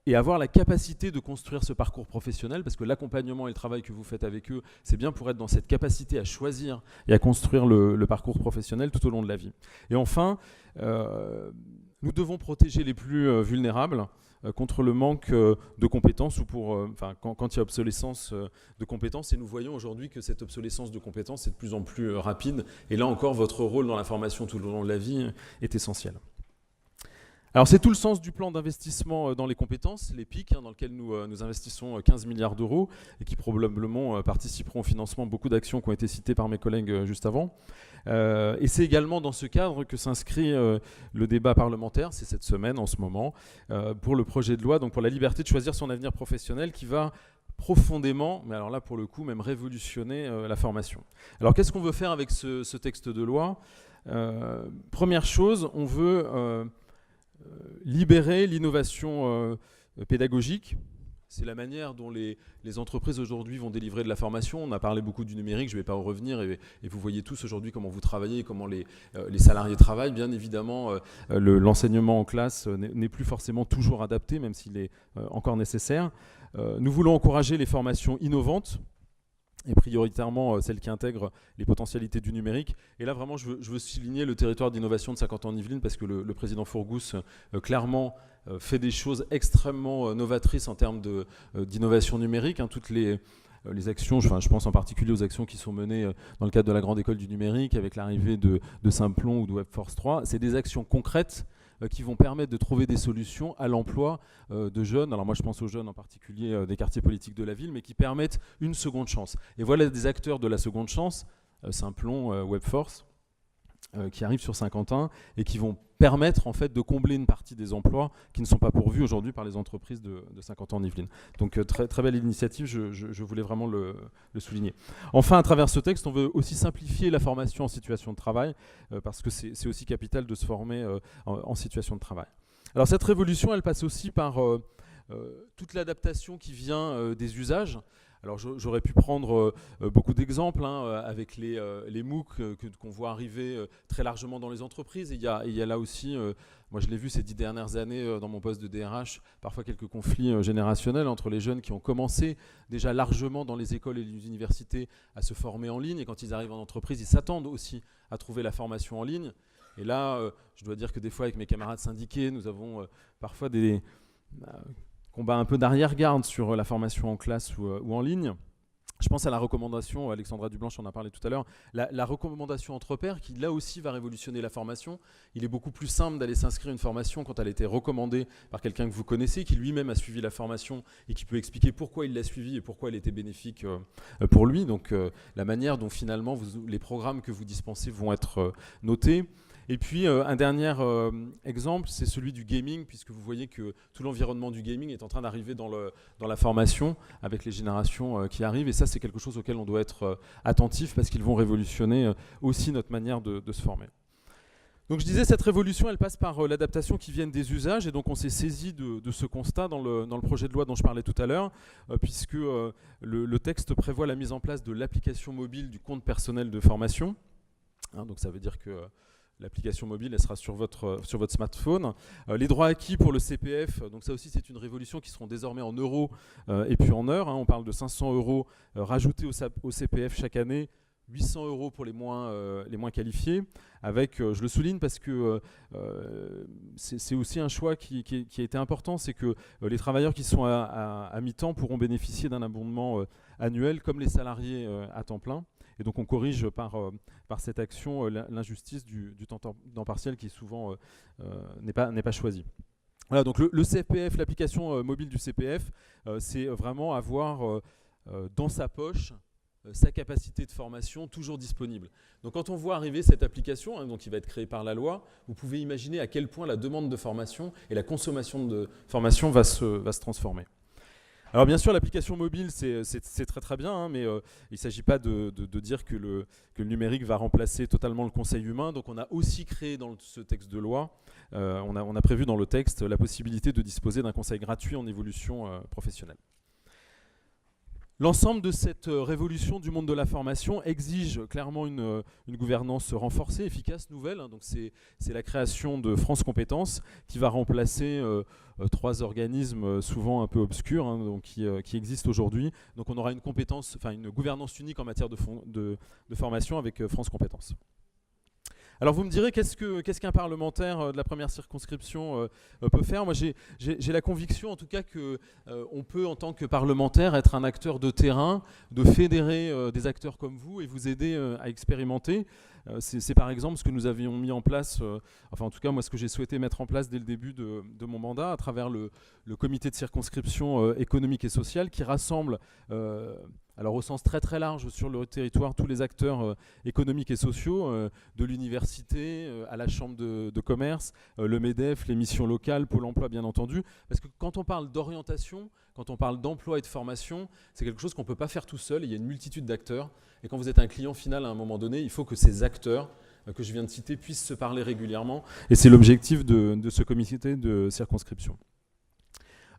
et avoir la capacité de construire ce parcours professionnel, parce que l'accompagnement et le travail que vous faites avec eux, c'est bien pour être dans cette capacité à choisir et à construire le parcours professionnel tout au long de la vie. Et enfin, nous devons protéger les plus vulnérables contre le manque de compétences ou quand il y a obsolescence de compétences. Et nous voyons aujourd'hui que cette obsolescence de compétences est de plus en plus rapide. Et là encore, votre rôle dans la formation tout au long de la vie est essentiel. Alors c'est tout le sens du plan d'investissement dans les compétences, les PIC, dans lequel nous investissons 15 milliards d'euros et qui probablement participeront au financement de beaucoup d'actions qui ont été citées par mes collègues juste avant. Et c'est également dans ce cadre que s'inscrit le débat parlementaire, c'est cette semaine en ce moment, pour le projet de loi, donc pour la liberté de choisir son avenir professionnel qui va profondément, mais alors là pour le coup même révolutionner la formation. Alors qu'est-ce qu'on veut faire avec ce texte de loi ? Première chose, on veut libérer l'innovation pédagogique. C'est la manière dont les entreprises aujourd'hui vont délivrer de la formation. On a parlé beaucoup du numérique, je ne vais pas en revenir, et vous voyez tous aujourd'hui comment vous travaillez et comment les salariés travaillent. Bien évidemment, l'enseignement en classe n'est plus forcément toujours adapté, même s'il est encore nécessaire. Nous voulons encourager les formations innovantes, et prioritairement celles qui intègrent les potentialités du numérique. Et là, vraiment, je veux souligner le territoire d'innovation de 50 ans en Yvelines, parce que le président Fourgousse, clairement, fait des choses extrêmement novatrices en termes d'innovation numérique. Toutes les actions, je pense en particulier aux actions qui sont menées dans le cadre de la Grande École du Numérique, avec l'arrivée de Simplon ou de Webforce 3. C'est des actions concrètes qui vont permettre de trouver des solutions à l'emploi de jeunes. Alors moi je pense aux jeunes en particulier des quartiers politiques de la ville, mais qui permettent une seconde chance. Et voilà des acteurs de la seconde chance, Simplon, Webforce, qui arrivent sur Saint-Quentin et qui vont permettre en fait de combler une partie des emplois qui ne sont pas pourvus aujourd'hui par les entreprises de Saint-Quentin en Yvelines. Donc très, très belle initiative, je voulais vraiment le souligner. Enfin, à travers ce texte, on veut aussi simplifier la formation en situation de travail, parce que c'est aussi capital de se former en situation de travail. Alors cette révolution, elle passe aussi par toute l'adaptation qui vient des usages. Alors j'aurais pu prendre beaucoup d'exemples avec les MOOC qu'on voit arriver très largement dans les entreprises. Et il y a là aussi, moi je l'ai vu ces 10 dernières années dans mon poste de DRH, parfois quelques conflits générationnels entre les jeunes qui ont commencé déjà largement dans les écoles et les universités à se former en ligne. Et quand ils arrivent en entreprise, ils s'attendent aussi à trouver la formation en ligne. Et là, je dois dire que des fois avec mes camarades syndiqués, nous avons parfois des combat un peu d'arrière-garde sur la formation en classe ou en ligne. Je pense à la recommandation, Alexandra Dublanche en a parlé tout à l'heure, la recommandation entre pairs qui là aussi va révolutionner la formation. Il est beaucoup plus simple d'aller s'inscrire à une formation quand elle a été recommandée par quelqu'un que vous connaissez, qui lui-même a suivi la formation et qui peut expliquer pourquoi il l'a suivi et pourquoi elle était bénéfique pour lui. Donc la manière dont finalement les programmes que vous dispensez vont être notés. Et puis un dernier exemple, c'est celui du gaming, puisque vous voyez que tout l'environnement du gaming est en train d'arriver dans la formation avec les générations qui arrivent. Et ça, c'est quelque chose auquel on doit être attentif, parce qu'ils vont révolutionner aussi notre manière de se former. Donc je disais, cette révolution, elle passe par l'adaptation qui vient des usages. Et donc on s'est saisi de ce constat dans le projet de loi dont je parlais tout à l'heure, puisque le texte prévoit la mise en place de l'application mobile du compte personnel de formation. Donc ça veut dire que l'application mobile, elle sera sur votre smartphone. Les droits acquis pour le CPF, donc ça aussi c'est une révolution, qui seront désormais en euros et puis en heures. On parle de 500 € rajoutés au CPF chaque année, 800 € pour les moins qualifiés, avec, je le souligne parce que c'est aussi un choix qui a été important, c'est que les travailleurs qui sont à mi-temps pourront bénéficier d'un abondement annuel comme les salariés à temps plein. Et donc on corrige par cette action l'injustice du temps partiel qui souvent n'est pas choisi. Voilà, donc le CPF, l'application mobile du CPF, c'est vraiment avoir dans sa poche sa capacité de formation toujours disponible. Donc quand on voit arriver cette application, donc qui va être créée par la loi, vous pouvez imaginer à quel point la demande de formation et la consommation de formation va se transformer. Alors bien sûr, l'application mobile, c'est très très bien, hein, mais il ne s'agit pas de dire que le numérique va remplacer totalement le conseil humain. Donc on a aussi créé dans ce texte de loi, on a prévu dans le texte la possibilité de disposer d'un conseil gratuit en évolution professionnelle. L'ensemble de cette révolution du monde de la formation exige clairement une gouvernance renforcée, efficace, nouvelle. Donc c'est la création de France Compétences qui va remplacer 3 organismes souvent un peu obscurs, hein, donc qui existent aujourd'hui. Donc on aura une gouvernance unique en matière de formation avec France Compétences. Alors vous me direz, qu'est-ce qu'un parlementaire de la première circonscription peut faire? Moi j'ai la conviction en tout cas qu'on peut en tant que parlementaire être un acteur de terrain, de fédérer des acteurs comme vous et vous aider à expérimenter. C'est par exemple ce que nous avions mis en place, enfin en tout cas moi ce que j'ai souhaité mettre en place dès le début de mon mandat à travers le comité de circonscription économique et sociale qui rassemble alors au sens très très large sur le territoire tous les acteurs économiques et sociaux, de l'université à la chambre de commerce, le MEDEF, les missions locales, Pôle emploi bien entendu, parce que quand on parle d'orientation, quand on parle d'emploi et de formation, c'est quelque chose qu'on ne peut pas faire tout seul, il y a une multitude d'acteurs, et quand vous êtes un client final à un moment donné, il faut que ces acteurs que je viens de citer puissent se parler régulièrement, et c'est l'objectif de ce comité de circonscription.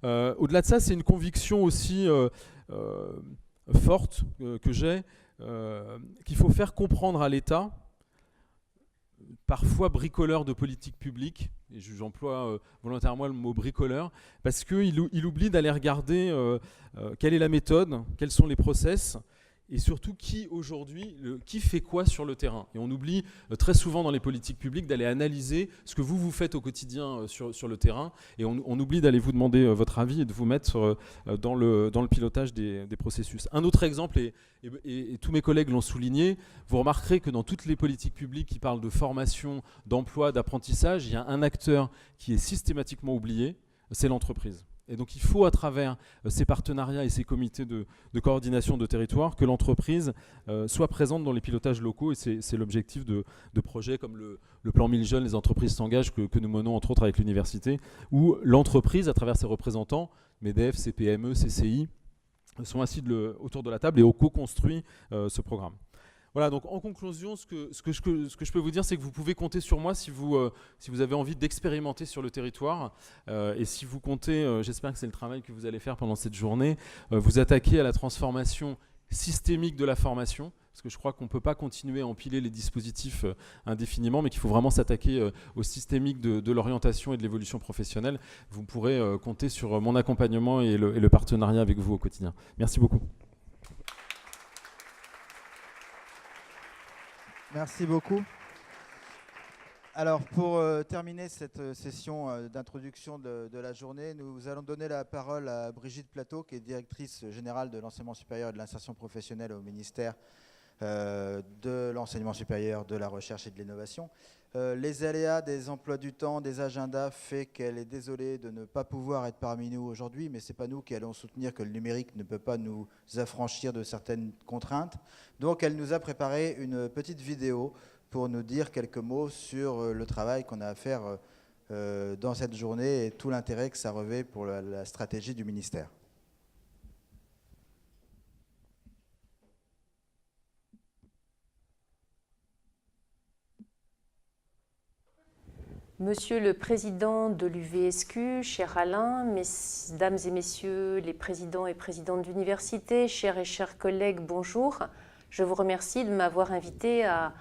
Au-delà de ça, c'est une conviction aussi forte que j'ai, qu'il faut faire comprendre à l'État, parfois bricoleur de politique publique, et j'emploie volontairement le mot bricoleur, parce qu'il oublie d'aller regarder quelle est la méthode, quels sont les process, et surtout qui aujourd'hui, qui fait quoi sur le terrain. Et on oublie très souvent dans les politiques publiques d'aller analyser ce que vous faites au quotidien sur le terrain, et on oublie d'aller vous demander votre avis et de vous mettre dans le pilotage des processus. Un autre exemple, et tous mes collègues l'ont souligné, vous remarquerez que dans toutes les politiques publiques qui parlent de formation, d'emploi, d'apprentissage, il y a un acteur qui est systématiquement oublié, c'est l'entreprise. Et donc il faut à travers ces partenariats et ces comités de coordination de territoire que l'entreprise soit présente dans les pilotages locaux, et c'est l'objectif de projets comme le plan 1000 jeunes, les entreprises s'engagent que nous menons entre autres avec l'université, où l'entreprise à travers ses représentants, MEDEF, CPME, CCI, sont assis autour de la table et ont co-construit ce programme. Voilà, donc en conclusion, ce que je peux vous dire, c'est que vous pouvez compter sur moi si vous avez envie d'expérimenter sur le territoire, et si vous comptez, j'espère que c'est le travail que vous allez faire pendant cette journée, vous attaquer à la transformation systémique de la formation, parce que je crois qu'on ne peut pas continuer à empiler les dispositifs indéfiniment, mais qu'il faut vraiment s'attaquer au systémique de l'orientation et de l'évolution professionnelle. Vous pourrez compter sur mon accompagnement et le partenariat avec vous au quotidien. Merci beaucoup. Merci beaucoup. Alors, pour terminer cette session d'introduction de la journée, nous allons donner la parole à Brigitte Plateau, qui est directrice générale de l'enseignement supérieur et de l'insertion professionnelle au ministère de l'enseignement supérieur, de la recherche et de l'innovation. Les aléas des emplois du temps, des agendas, fait qu'elle est désolée de ne pas pouvoir être parmi nous aujourd'hui, mais ce n'est pas nous qui allons soutenir que le numérique ne peut pas nous affranchir de certaines contraintes. Donc elle nous a préparé une petite vidéo pour nous dire quelques mots sur le travail qu'on a à faire dans cette journée et tout l'intérêt que ça revêt pour la stratégie du ministère. Monsieur le Président de l'UVSQ, cher Alain, Mesdames et Messieurs les présidents et présidentes d'université, chers et chers collègues, bonjour. Je vous remercie de m'avoir invité à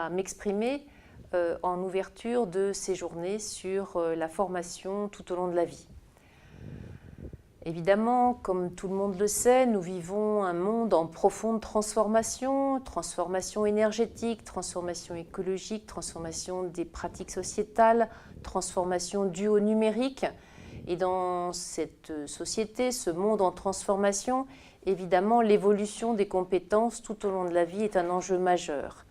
m'exprimer en ouverture de ces journées sur la formation tout au long de la vie. Évidemment, comme tout le monde le sait, nous vivons un monde en profonde transformation, transformation énergétique, transformation écologique, transformation des pratiques sociétales, transformation due au numérique. Et dans cette société, ce monde en transformation, évidemment, l'évolution des compétences tout au long de la vie est un enjeu majeur.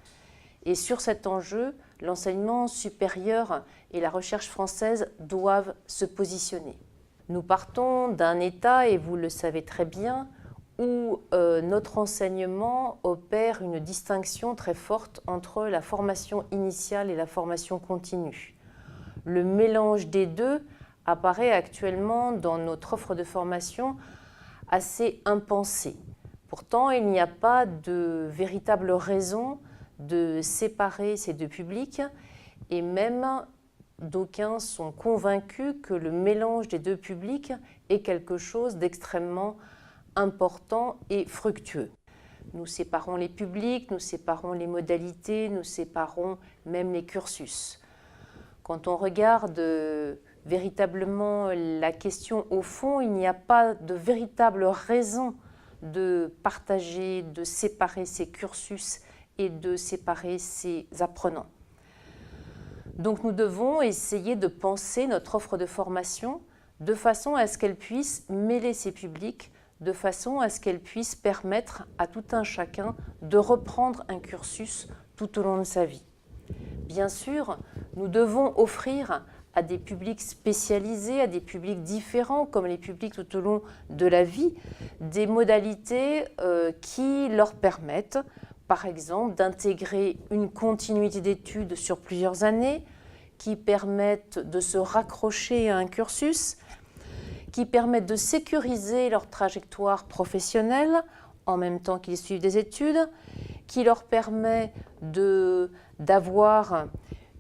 Et sur cet enjeu, l'enseignement supérieur et la recherche française doivent se positionner. Nous partons d'un État, et vous le savez très bien, où notre enseignement opère une distinction très forte entre la formation initiale et la formation continue. Le mélange des deux apparaît actuellement dans notre offre de formation assez impensé. Pourtant, il n'y a pas de véritable raison de séparer ces deux publics, et même d'aucuns sont convaincus que le mélange des deux publics est quelque chose d'extrêmement important et fructueux. Nous séparons les publics, nous séparons les modalités, nous séparons même les cursus. Quand on regarde véritablement la question au fond, il n'y a pas de véritable raison de partager, de séparer ces cursus et de séparer ces apprenants. Donc nous devons essayer de penser notre offre de formation de façon à ce qu'elle puisse mêler ces publics, de façon à ce qu'elle puisse permettre à tout un chacun de reprendre un cursus tout au long de sa vie. Bien sûr, nous devons offrir à des publics spécialisés, à des publics différents, comme les publics tout au long de la vie, des modalités qui leur permettent, par exemple, d'intégrer une continuité d'études sur plusieurs années, qui permettent de se raccrocher à un cursus, qui permettent de sécuriser leur trajectoire professionnelle en même temps qu'ils suivent des études, qui leur permet d'avoir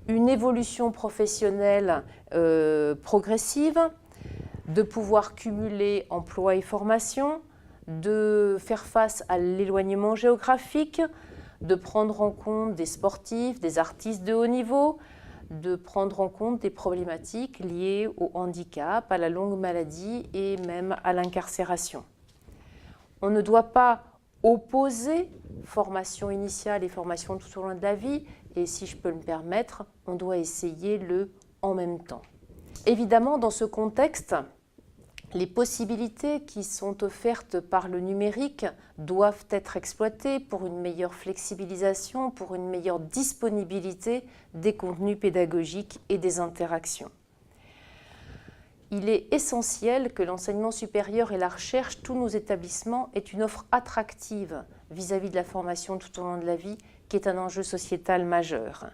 une évolution professionnelle progressive, de pouvoir cumuler emploi et formation, de faire face à l'éloignement géographique, de prendre en compte des sportifs, des artistes de haut niveau, de prendre en compte des problématiques liées au handicap, à la longue maladie et même à l'incarcération. On ne doit pas opposer formation initiale et formation tout au long de la vie, et si je peux me permettre, on doit essayer le en même temps. Évidemment, dans ce contexte, les possibilités qui sont offertes par le numérique doivent être exploitées pour une meilleure flexibilisation, pour une meilleure disponibilité des contenus pédagogiques et des interactions. Il est essentiel que l'enseignement supérieur et la recherche, tous nos établissements, aient une offre attractive vis-à-vis de la formation tout au long de la vie, qui est un enjeu sociétal majeur.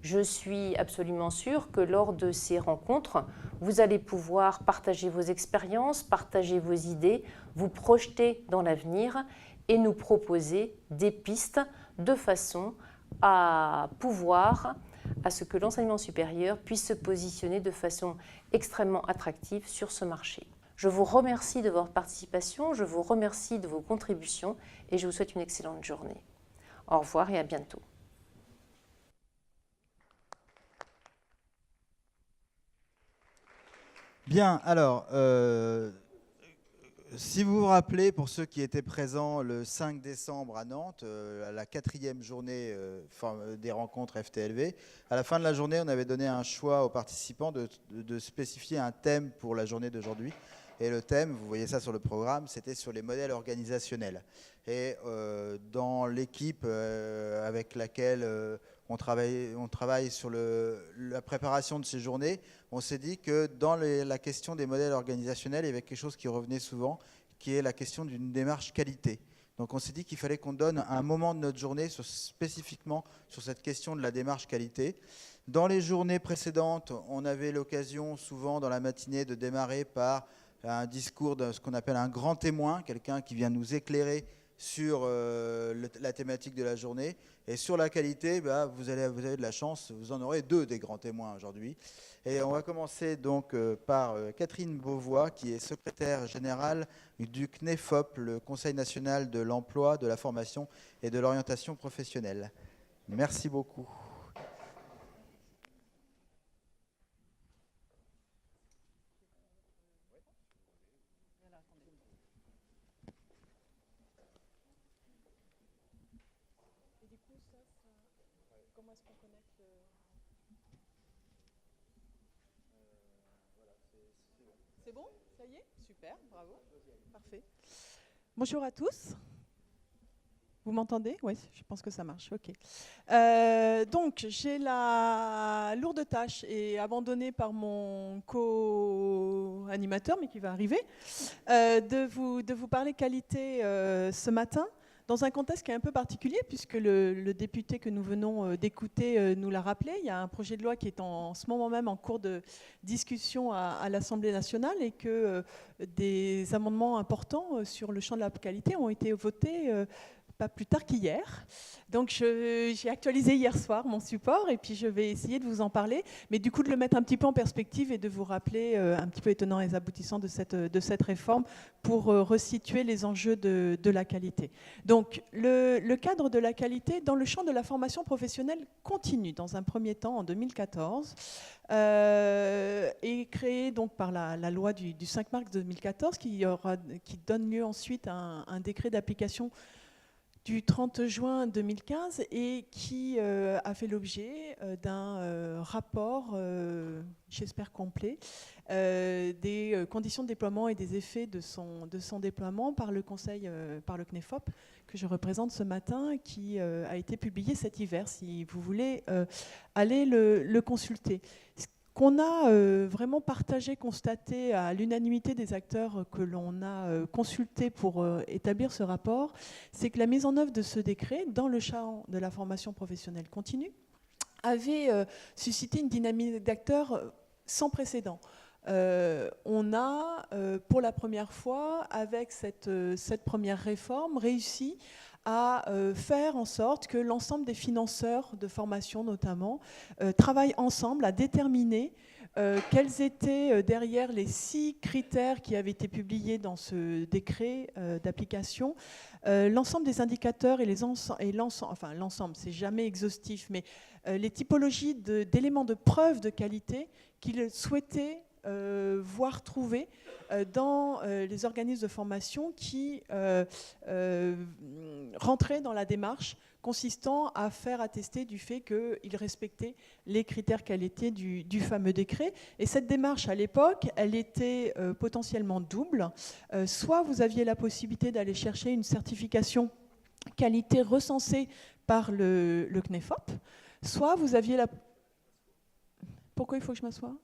Je suis absolument sûre que lors de ces rencontres, vous allez pouvoir partager vos expériences, partager vos idées, vous projeter dans l'avenir et nous proposer des pistes de façon à ce que l'enseignement supérieur puisse se positionner de façon extrêmement attractive sur ce marché. Je vous remercie de votre participation, je vous remercie de vos contributions et je vous souhaite une excellente journée. Au revoir et à bientôt. Bien, alors, si vous vous rappelez, pour ceux qui étaient présents le 5 décembre à Nantes, à la 4e journée des rencontres FTLV, à la fin de la journée, on avait donné un choix aux participants de spécifier un thème pour la journée d'aujourd'hui. Et le thème, vous voyez ça sur le programme, c'était sur les modèles organisationnels. Et dans l'équipe avec laquelle on travaille sur la préparation de ces journées, on s'est dit que dans la question des modèles organisationnels, il y avait quelque chose qui revenait souvent, qui est la question d'une démarche qualité. Donc on s'est dit qu'il fallait qu'on donne un moment de notre journée spécifiquement sur cette question de la démarche qualité. Dans les journées précédentes, on avait l'occasion souvent dans la matinée de démarrer par un discours de ce qu'on appelle un grand témoin, quelqu'un qui vient nous éclairer sur la thématique de la journée. Et sur la qualité, vous avez de la chance, vous en aurez 2 des grands témoins aujourd'hui. Et on va commencer donc par Catherine Beauvois, qui est secrétaire générale du CNEFOP, le Conseil national de l'emploi, de la formation et de l'orientation professionnelle. Merci beaucoup. Comment est-ce qu'on connecte C'est bon? Ça y est? Super, bravo. Parfait. Bonjour à tous. Vous m'entendez? Oui, je pense que ça marche. Ok. Donc, j'ai la lourde tâche, et abandonnée par mon co-animateur, mais qui va arriver, de vous parler qualité ce matin. dans un contexte qui est un peu particulier, puisque le député que nous venons d'écouter nous l'a rappelé. Il y a un projet de loi qui est en ce moment même en cours de discussion à l'Assemblée nationale et que des amendements importants sur le champ de la qualité ont été votés pas plus tard qu'hier. Donc j'ai actualisé hier soir mon support et puis je vais essayer de vous en parler, mais du coup de le mettre un petit peu en perspective et de vous rappeler un petit peu les tenants et les aboutissants de cette réforme pour resituer les enjeux de la qualité. Donc le cadre de la qualité dans le champ de la formation professionnelle continue dans un premier temps en 2014 et créé donc par la loi du 5 mars 2014 qui donne lieu ensuite à un décret d'application du 30 juin 2015 et qui a fait l'objet d'un rapport, j'espère complet, des conditions de déploiement et des effets de son déploiement par le Conseil, par le CNEFOP, que je représente ce matin, qui a été publié cet hiver, si vous voulez aller le consulter. Qu'on a vraiment partagé, constaté à l'unanimité des acteurs que l'on a consultés pour établir ce rapport, c'est que la mise en œuvre de ce décret dans le champ de la formation professionnelle continue avait suscité une dynamique d'acteurs sans précédent. On a, pour la première fois, avec cette première réforme, réussi à faire en sorte que l'ensemble des financeurs de formation notamment travaillent ensemble à déterminer quels étaient derrière les 6 critères qui avaient été publiés dans ce décret d'application, l'ensemble des indicateurs et l'ensemble, c'est jamais exhaustif, mais les typologies d'éléments de preuve de qualité qu'ils souhaitaient voir trouver dans les organismes de formation qui rentraient dans la démarche consistant à faire attester du fait qu'ils respectaient les critères qualité du fameux décret. Et cette démarche, à l'époque, elle était potentiellement double. Soit vous aviez la possibilité d'aller chercher une certification qualité recensée par le CNEFOP, soit vous aviez la... Pourquoi il faut que je m'assoie ?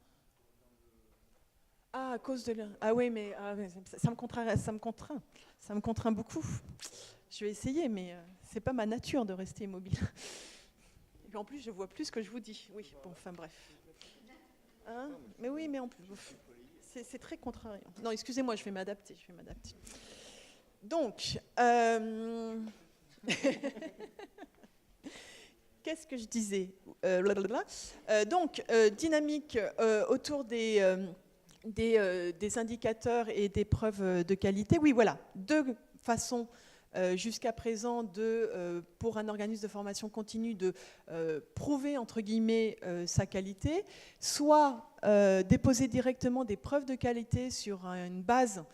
Ah, à cause de... Ah oui, mais ça me contraint beaucoup. Je vais essayer, mais c'est pas ma nature de rester immobile. Et puis en plus, je vois plus ce que je vous dis. Oui, bon, enfin bref. Hein ? Mais oui, mais en plus, c'est très contrariant. Non, excusez-moi, je vais m'adapter. Donc, qu'est-ce que je disais ? Donc, dynamique autour des indicateurs et des preuves de qualité. Oui, voilà, 2 façons jusqu'à présent pour un organisme de formation continue de prouver, entre guillemets, sa qualité, soit déposer directement des preuves de qualité sur une base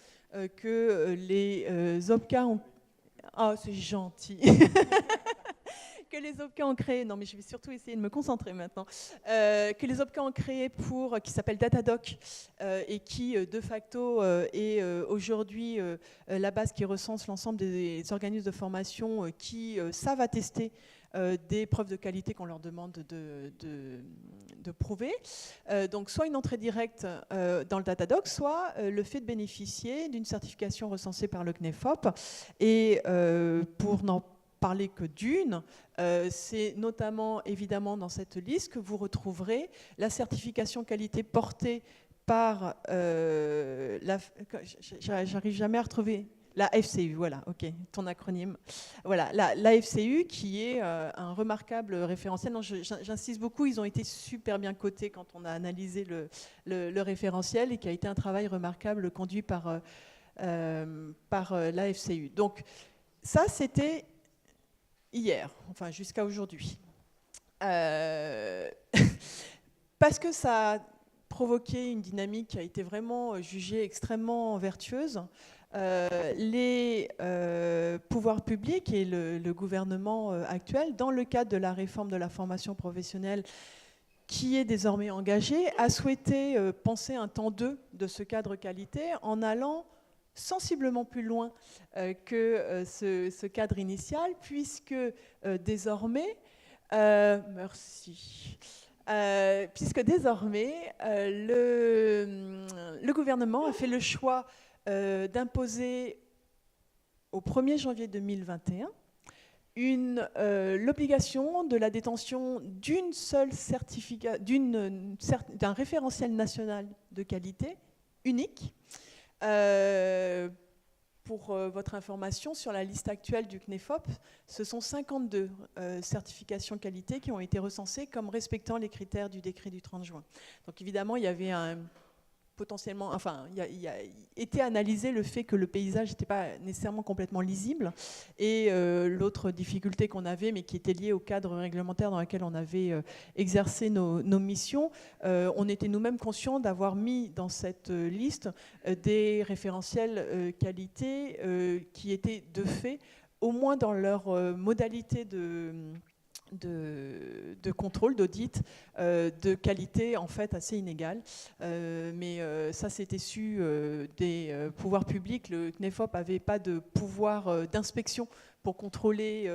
que les OPCA ont... Ah, c'est gentil que les OPCA ont créé, non mais je vais surtout essayer de me concentrer maintenant, que les OPCA ont créé qui s'appelle Datadoc et qui de facto est aujourd'hui la base qui recense l'ensemble des organismes de formation qui savent attester des preuves de qualité qu'on leur demande de prouver. Donc soit une entrée directe dans le Datadoc, soit le fait de bénéficier d'une certification recensée par le CNEFOP. Et pour n'en parler que d'une, c'est notamment évidemment dans cette liste que vous retrouverez la certification qualité portée par j'arrive jamais à retrouver la FCU, voilà, ok, ton acronyme. Voilà, la FCU qui est un remarquable référentiel. Non, j'insiste beaucoup, ils ont été super bien cotés quand on a analysé le référentiel et qui a été un travail remarquable conduit par la FCU. Donc ça, c'était hier, enfin jusqu'à aujourd'hui. Parce que ça a provoqué une dynamique qui a été vraiment jugée extrêmement vertueuse, les pouvoirs publics et le gouvernement actuel, dans le cadre de la réforme de la formation professionnelle qui est désormais engagée, a souhaité penser un temps 2 de ce cadre qualité en allant sensiblement plus loin que ce cadre initial, puisque désormais, puisque désormais le gouvernement a fait le choix d'imposer au 1er janvier 2021 l'obligation de la détention d'un référentiel national de qualité unique. Pour votre information, sur la liste actuelle du CNEFOP, ce sont 52 certifications qualité qui ont été recensées comme respectant les critères du décret du 30 juin. Donc évidemment, il y avait potentiellement, il y a été analysé le fait que le paysage n'était pas nécessairement complètement lisible. Et l'autre difficulté qu'on avait, mais qui était liée au cadre réglementaire dans lequel on avait exercé nos missions, on était nous-mêmes conscients d'avoir mis dans cette liste des référentiels qualité qui étaient de fait, au moins dans leur modalité de contrôle, d'audit, de qualité en fait assez inégale. Mais ça c'était su des pouvoirs publics. Le CNEFOP n'avait pas de pouvoir d'inspection pour contrôler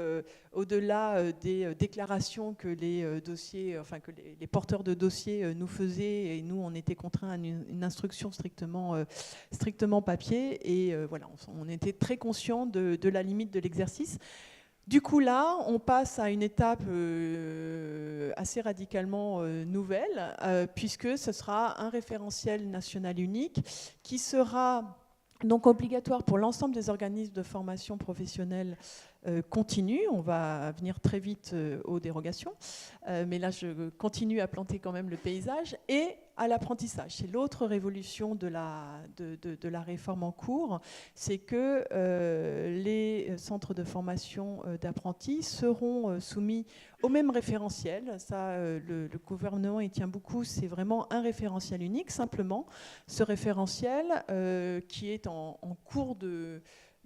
au-delà des déclarations que les dossiers, que les porteurs de dossiers nous faisaient, et nous on était contraints à une instruction strictement papier, et voilà, on était très conscients de la limite de l'exercice. Du coup, là, on passe à une étape assez radicalement nouvelle, puisque ce sera un référentiel national unique qui sera donc obligatoire pour l'ensemble des organismes de formation professionnelle continue. On va venir très vite aux dérogations, mais là, je continue à planter quand même le paysage, et à l'apprentissage. C'est l'autre révolution de la réforme en cours, c'est que les centres de formation d'apprentis seront soumis au même référentiel. Ça, le gouvernement y tient beaucoup, c'est vraiment un référentiel unique. Simplement, ce référentiel qui est en cours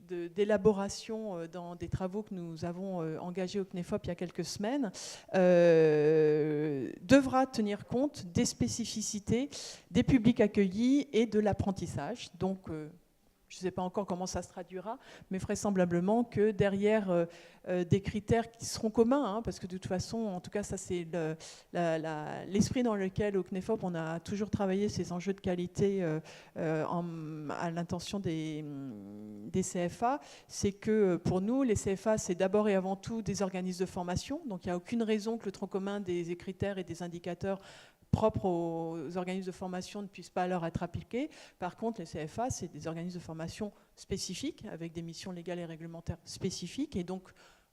d'élaboration dans des travaux que nous avons engagés au CNEFOP il y a quelques semaines, devra tenir compte des spécificités des publics accueillis et de l'apprentissage. Donc, je ne sais pas encore comment ça se traduira, mais vraisemblablement que derrière des critères qui seront communs, parce que de toute façon, en tout cas, ça c'est l'esprit dans lequel au CNEFOP on a toujours travaillé ces enjeux de qualité à l'intention des CFA, c'est que pour nous, les CFA, c'est d'abord et avant tout des organismes de formation, donc il n'y a aucune raison que le tronc commun des critères et des indicateurs propres aux organismes de formation ne puissent pas leur être appliqués. Par contre, les CFA, c'est des organismes de formation spécifiques, avec des missions légales et réglementaires spécifiques, et donc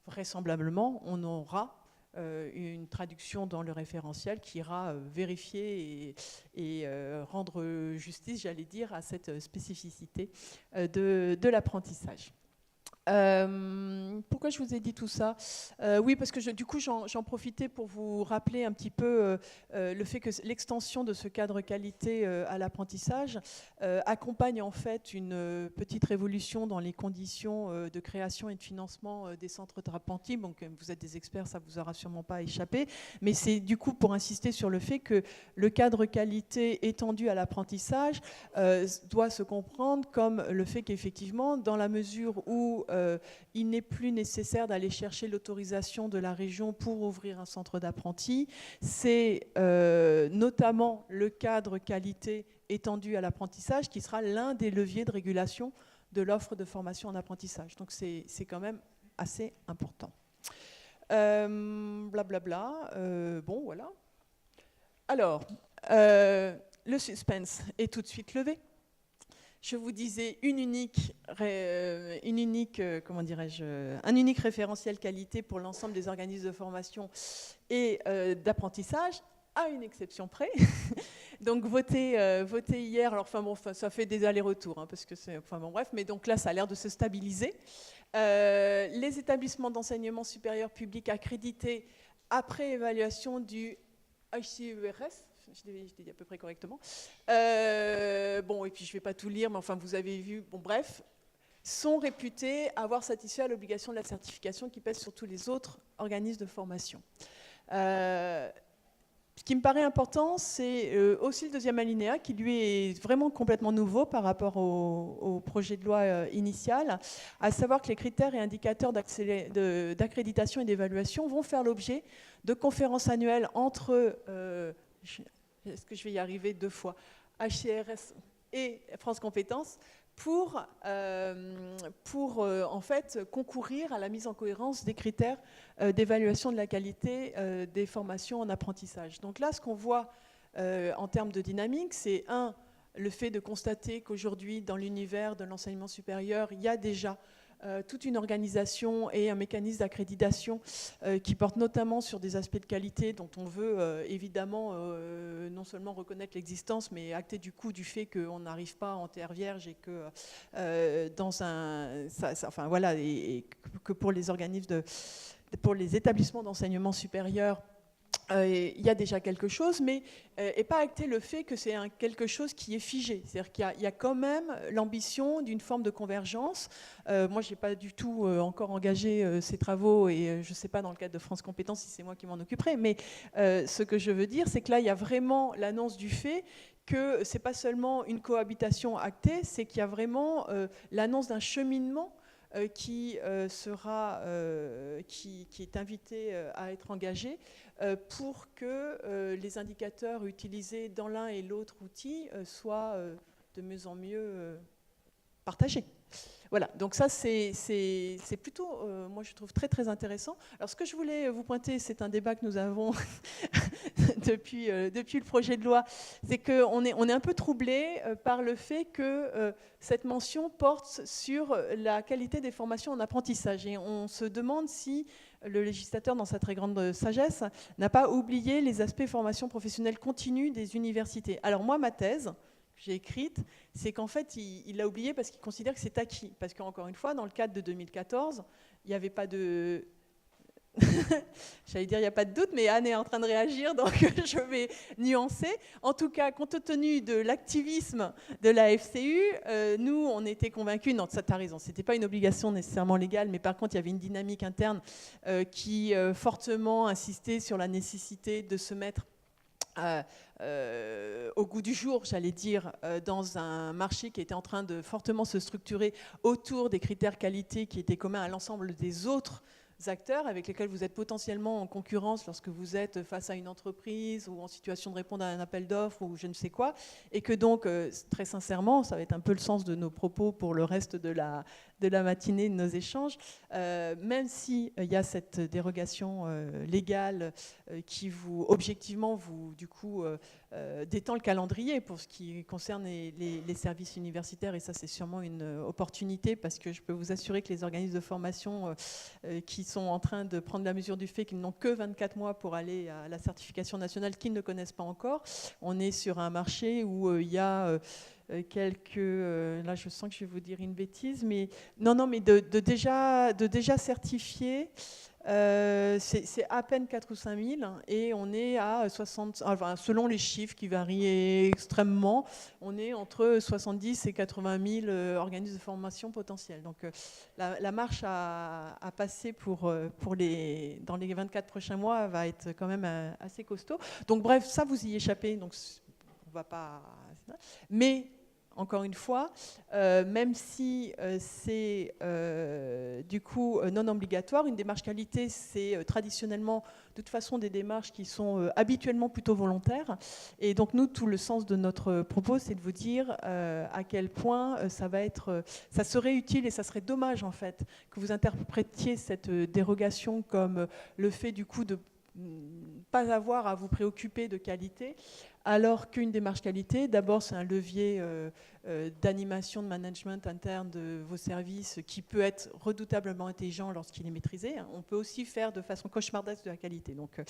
vraisemblablement, on aura une traduction dans le référentiel qui ira vérifier et rendre justice, j'allais dire, à cette spécificité de l'apprentissage. Pourquoi je vous ai dit tout ça? Oui, parce que du coup, j'en profitais pour vous rappeler un petit peu le fait que l'extension de ce cadre qualité à l'apprentissage accompagne en fait une petite révolution dans les conditions de création et de financement des centres d'apprentis. Bon, vous êtes des experts, ça vous aura sûrement pas échappé, mais c'est du coup pour insister sur le fait que le cadre qualité étendu à l'apprentissage doit se comprendre comme le fait qu'effectivement, dans la mesure où il n'est plus nécessaire d'aller chercher l'autorisation de la région pour ouvrir un centre d'apprentis. C'est notamment le cadre qualité étendu à l'apprentissage qui sera l'un des leviers de régulation de l'offre de formation en apprentissage. Donc c'est quand même assez important. Blablabla. Bon, voilà. Alors, le suspense est tout de suite levé. Je vous disais un unique référentiel qualité pour l'ensemble des organismes de formation et d'apprentissage, à une exception près. Donc voté hier, alors ça fait des allers-retours, parce que c'est, bref, mais donc là ça a l'air de se stabiliser. Les établissements d'enseignement supérieur public accrédités après évaluation du HCERS, je l'ai dit à peu près correctement. Bon, et puis je ne vais pas tout lire, mais enfin vous avez vu, bon bref, sont réputés avoir satisfait à l'obligation de la certification qui pèse sur tous les autres organismes de formation. Ce qui me paraît important, c'est aussi le deuxième alinéa, qui lui est vraiment complètement nouveau par rapport au projet de loi initial, à savoir que les critères et indicateurs d'accréditation et d'évaluation vont faire l'objet de conférences annuelles entre... est-ce que je vais y arriver deux fois, HCRS et France Compétences, pour en fait concourir à la mise en cohérence des critères d'évaluation de la qualité des formations en apprentissage. Donc là, ce qu'on voit en termes de dynamique, c'est le fait de constater qu'aujourd'hui, dans l'univers de l'enseignement supérieur, il y a déjà toute une organisation et un mécanisme d'accréditation qui porte notamment sur des aspects de qualité dont on veut évidemment non seulement reconnaître l'existence, mais acter du coup du fait qu'on n'arrive pas en terre vierge et que enfin voilà, et que pour les organismes pour les établissements d'enseignement supérieur, il y a déjà quelque chose, mais et pas acter le fait que c'est quelque chose qui est figé. C'est-à-dire qu'il y a quand même l'ambition d'une forme de convergence. Moi, je n'ai pas du tout encore engagé ces travaux et je ne sais pas dans le cadre de France Compétences si c'est moi qui m'en occuperai, mais ce que je veux dire, c'est que là, il y a vraiment l'annonce du fait que ce n'est pas seulement une cohabitation actée, c'est qu'il y a vraiment l'annonce d'un cheminement qui est invité à être engagé pour que les indicateurs utilisés dans l'un et l'autre outil soient de mieux en mieux partagés. Voilà, donc ça c'est plutôt, moi je trouve très très intéressant. Alors ce que je voulais vous pointer, c'est un débat que nous avons depuis le projet de loi, c'est qu'on est un peu troublé par le fait que cette mention porte sur la qualité des formations en apprentissage. Et on se demande si le législateur, dans sa très grande sagesse, n'a pas oublié les aspects formation professionnelle continue des universités. Alors moi, ma thèse que j'ai écrite, c'est qu'en fait, il l'a oublié parce qu'il considère que c'est acquis. Parce qu'encore une fois, dans le cadre de 2014, il n'y avait pas de... J'allais dire, il n'y a pas de doute, mais Anne est en train de réagir, donc je vais nuancer. En tout cas, compte tenu de l'activisme de la FCU, nous, on était convaincus, non, ça t'as raison, ce n'était pas une obligation nécessairement légale, mais par contre, il y avait une dynamique interne qui fortement insistait sur la nécessité de se mettre au goût du jour, j'allais dire, dans un marché qui était en train de fortement se structurer autour des critères qualité qui étaient communs à l'ensemble des autres acteurs avec lesquels vous êtes potentiellement en concurrence lorsque vous êtes face à une entreprise ou en situation de répondre à un appel d'offres ou je ne sais quoi, et que donc, très sincèrement, ça va être un peu le sens de nos propos pour le reste de la matinée, de nos échanges, même s'il y a cette dérogation légale qui objectivement, du coup, détend le calendrier pour ce qui concerne les services universitaires, et ça c'est sûrement une opportunité parce que je peux vous assurer que les organismes de formation qui sont en train de prendre la mesure du fait qu'ils n'ont que 24 mois pour aller à la certification nationale qu'ils ne connaissent pas encore, on est sur un marché où il y a quelques... là je sens que je vais vous dire une bêtise, mais non, mais de déjà certifier... c'est à peine 4 ou 5 000 et on est à 60, enfin, selon les chiffres qui varient extrêmement, on est entre 70 et 80 000 organismes de formation potentiels. Donc la marche à passer dans les 24 prochains mois va être quand même assez costaud. Donc bref, ça vous y échappez, donc on va pas... Mais... Encore une fois, même si c'est du coup non obligatoire, une démarche qualité, c'est traditionnellement de toute façon des démarches qui sont habituellement plutôt volontaires. Et donc nous, tout le sens de notre propos, c'est de vous dire à quel point ça serait utile et ça serait dommage en fait que vous interprétiez cette dérogation comme le fait du coup de pas avoir à vous préoccuper de qualité, alors qu'une démarche qualité, d'abord c'est un levier d'animation, de management interne de vos services qui peut être redoutablement intelligent lorsqu'il est maîtrisé. On peut aussi faire de façon cauchemardesque de la qualité. Donc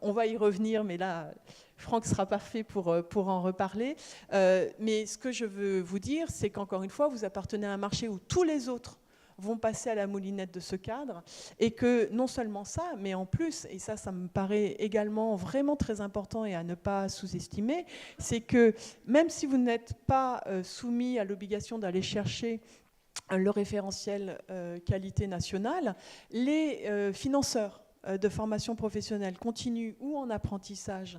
on va y revenir, mais là Franck sera parfait pour en reparler. Mais ce que je veux vous dire, c'est qu'encore une fois, vous appartenez à un marché où tous les autres vont passer à la moulinette de ce cadre, et que non seulement ça, mais en plus, et ça me paraît également vraiment très important et à ne pas sous-estimer, c'est que même si vous n'êtes pas soumis à l'obligation d'aller chercher le référentiel qualité nationale, les financeurs de formation professionnelle continue ou en apprentissage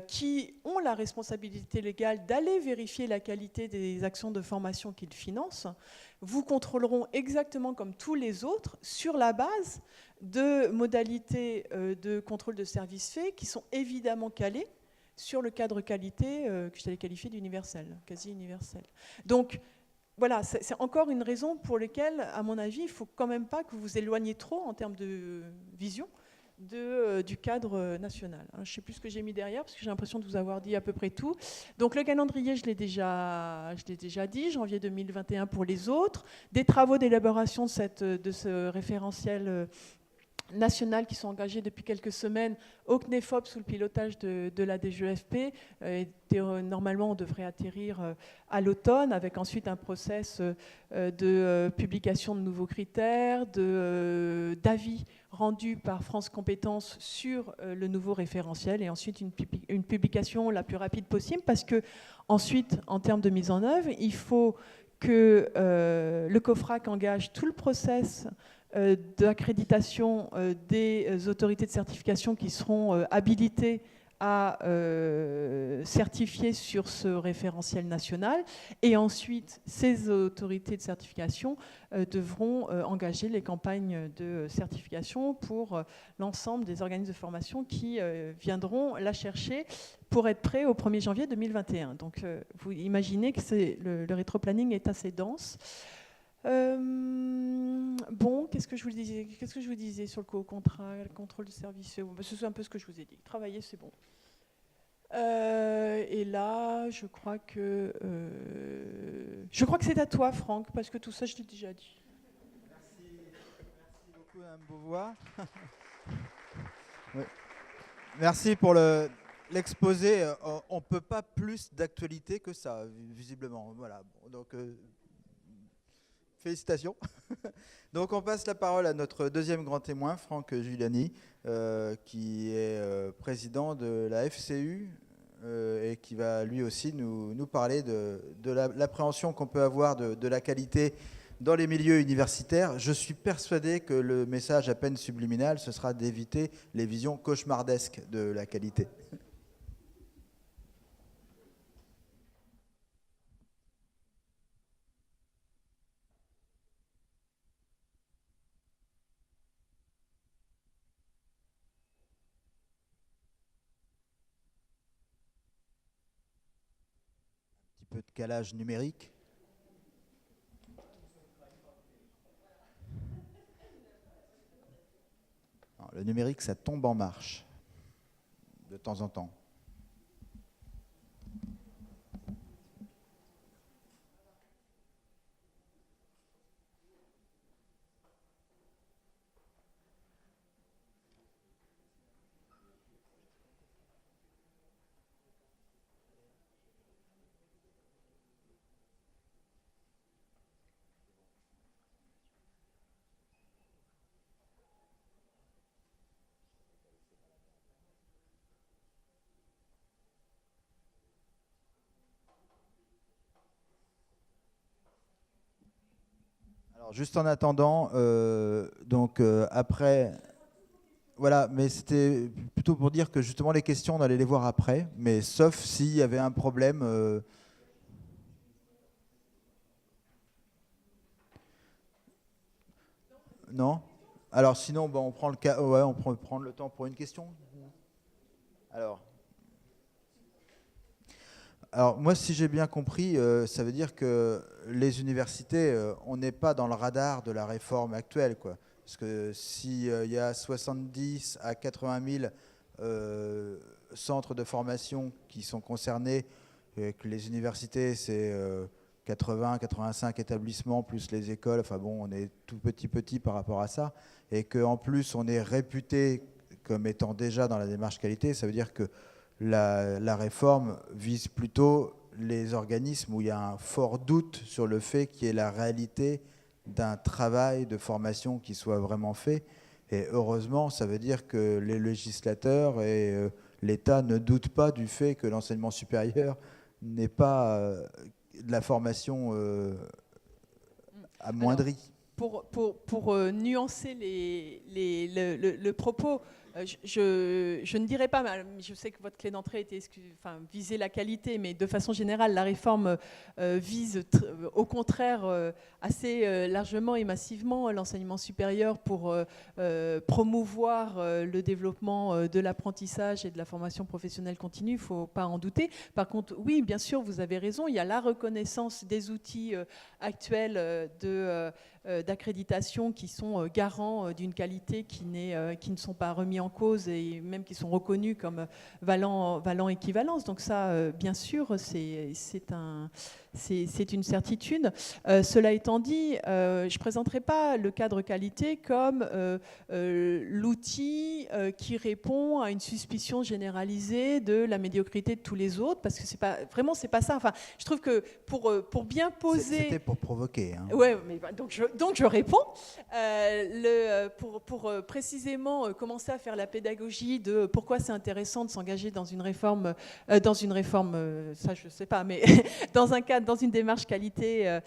qui ont la responsabilité légale d'aller vérifier la qualité des actions de formation qu'ils financent, vous contrôleront exactement comme tous les autres sur la base de modalités de contrôle de services faits qui sont évidemment calées sur le cadre qualité que je t'allais qualifier d'universel, quasi universel. Donc, voilà, c'est encore une raison pour laquelle, à mon avis, il ne faut quand même pas que vous vous éloignez trop en termes de vision du cadre national. Je ne sais plus ce que j'ai mis derrière, parce que j'ai l'impression de vous avoir dit à peu près tout. Donc le calendrier, je l'ai déjà dit, janvier 2021 pour les autres. Des travaux d'élaboration de ce référentiel national qui sont engagés depuis quelques semaines au CNEFOP sous le pilotage de la DGEFP. Normalement, on devrait atterrir à l'automne avec ensuite un process de publication de nouveaux critères, d'avis rendus par France Compétences sur le nouveau référentiel et ensuite une publication la plus rapide possible parce que ensuite, en termes de mise en œuvre, il faut que le COFRAC engage tout le process d'accréditation des autorités de certification qui seront habilitées à certifier sur ce référentiel national. Et ensuite, ces autorités de certification devront engager les campagnes de certification pour l'ensemble des organismes de formation qui viendront la chercher pour être prêts au 1er janvier 2021. Donc, vous imaginez que le rétroplanning est assez dense. Bon, qu'est-ce que je vous disais sur le contrat, le contrôle de service. C'est un peu ce que je vous ai dit. Travailler, c'est bon. Et là, je crois que c'est à toi, Franck, parce que tout ça, je l'ai déjà dit. Merci beaucoup, Mme Beauvois. Oui. Merci pour l'exposé. On ne peut pas plus d'actualité que ça, visiblement. Voilà. Bon, donc. Félicitations. Donc on passe la parole à notre deuxième grand témoin, Franck Giuliani, qui est président de la FCU et qui va lui aussi nous parler de l'appréhension qu'on peut avoir de la qualité dans les milieux universitaires. Je suis persuadé que le message à peine subliminal, ce sera d'éviter les visions cauchemardesques de la qualité. Peu de calage numérique. Non, le numérique, ça tombe en marche de temps en temps. Alors, juste en attendant, après, voilà, mais c'était plutôt pour dire que justement les questions, on allait les voir après, mais sauf s'il y avait un problème. Non? Alors sinon, on prend le cas, ouais, on peut prendre le temps pour une question. Alors moi, si j'ai bien compris, ça veut dire que les universités, on n'est pas dans le radar de la réforme actuelle, quoi. Parce que s'il y a 70 à 80 000 centres de formation qui sont concernés, et que les universités, c'est 80, 85 établissements, plus les écoles, enfin bon, on est tout petit par rapport à ça, et qu'en plus, on est réputé comme étant déjà dans la démarche qualité, ça veut dire que la réforme vise plutôt les organismes où il y a un fort doute sur le fait qu'il y ait la réalité d'un travail de formation qui soit vraiment fait. Et heureusement, ça veut dire que les législateurs et l'État ne doutent pas du fait que l'enseignement supérieur n'est pas de la formation amoindrie. Alors, pour nuancer le propos, je ne dirais pas, je sais que votre clé d'entrée était viser la qualité, mais de façon générale, la réforme vise au contraire assez largement et massivement l'enseignement supérieur pour promouvoir le développement de l'apprentissage et de la formation professionnelle continue, il ne faut pas en douter. Par contre, oui, bien sûr, vous avez raison, il y a la reconnaissance des outils actuels d'accréditation qui sont garants d'une qualité qui ne sont pas remis en cause et même qui sont reconnus comme valant équivalence. Donc ça, bien sûr, c'est une certitude. Cela étant dit, je ne présenterai pas le cadre qualité comme l'outil qui répond à une suspicion généralisée de la médiocrité de tous les autres, parce que c'est pas ça. Enfin, je trouve que pour bien poser... C'était pour provoquer. Hein. Ouais, mais donc je réponds. Pour précisément commencer à faire la pédagogie de pourquoi c'est intéressant de s'engager dans une réforme, ça je sais pas, mais dans une démarche qualité,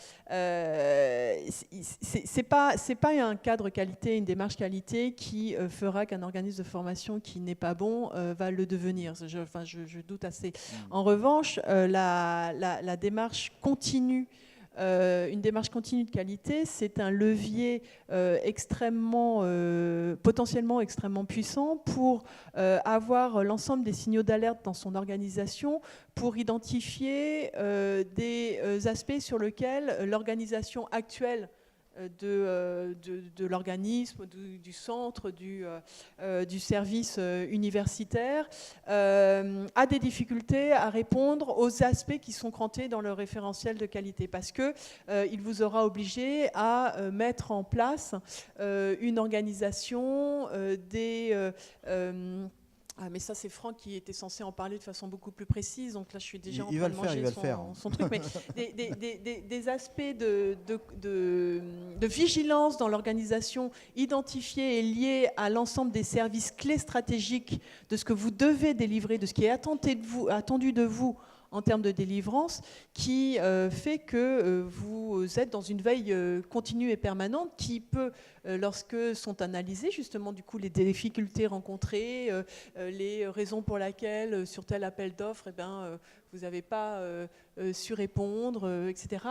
c'est pas un cadre qualité, une démarche qualité qui fera qu'un organisme de formation qui n'est pas bon va le devenir. Je doute assez. En revanche, la démarche continue. Une démarche continue de qualité, c'est un levier potentiellement extrêmement puissant pour avoir l'ensemble des signaux d'alerte dans son organisation, pour identifier des aspects sur lesquels l'organisation actuelle de l'organisme, du centre, du service universitaire, a des difficultés à répondre aux aspects qui sont crantés dans le référentiel de qualité, parce que il vous aura obligé à mettre en place une organisation mais ça, c'est Franck qui était censé en parler de façon beaucoup plus précise. Donc là, je suis déjà en train de manger son truc. Mais des aspects de vigilance dans l'organisation identifiés et liés à l'ensemble des services clés stratégiques de ce que vous devez délivrer, de ce qui est attendu de vous en termes de délivrance, qui fait que vous êtes dans une veille continue et permanente qui peut, lorsque sont analysées justement du coup les difficultés rencontrées, les raisons pour lesquelles sur tel appel d'offres, vous n'avez pas su répondre, etc.,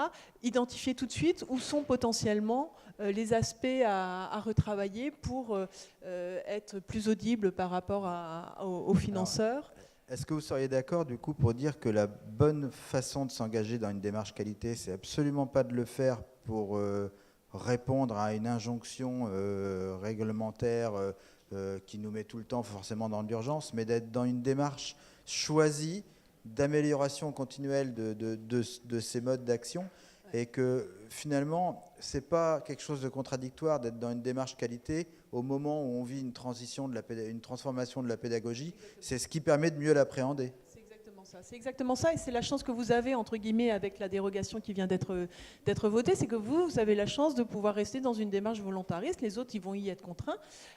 identifier tout de suite où sont potentiellement les aspects à retravailler pour être plus audible par rapport aux financeurs. Est-ce que vous seriez d'accord, du coup, pour dire que la bonne façon de s'engager dans une démarche qualité, c'est absolument pas de le faire pour répondre à une injonction réglementaire qui nous met tout le temps forcément dans l'urgence, mais d'être dans une démarche choisie d'amélioration continuelle de ces modes d'action, et que finalement, c'est pas quelque chose de contradictoire d'être dans une démarche qualité au moment où on vit une transition, une transformation de la pédagogie. C'est ce qui permet de mieux l'appréhender. C'est exactement ça, et c'est la chance que vous avez, entre guillemets, avec la dérogation qui vient d'être votée, c'est que vous avez la chance de pouvoir rester dans une démarche volontariste. Les autres, ils vont y être contraints,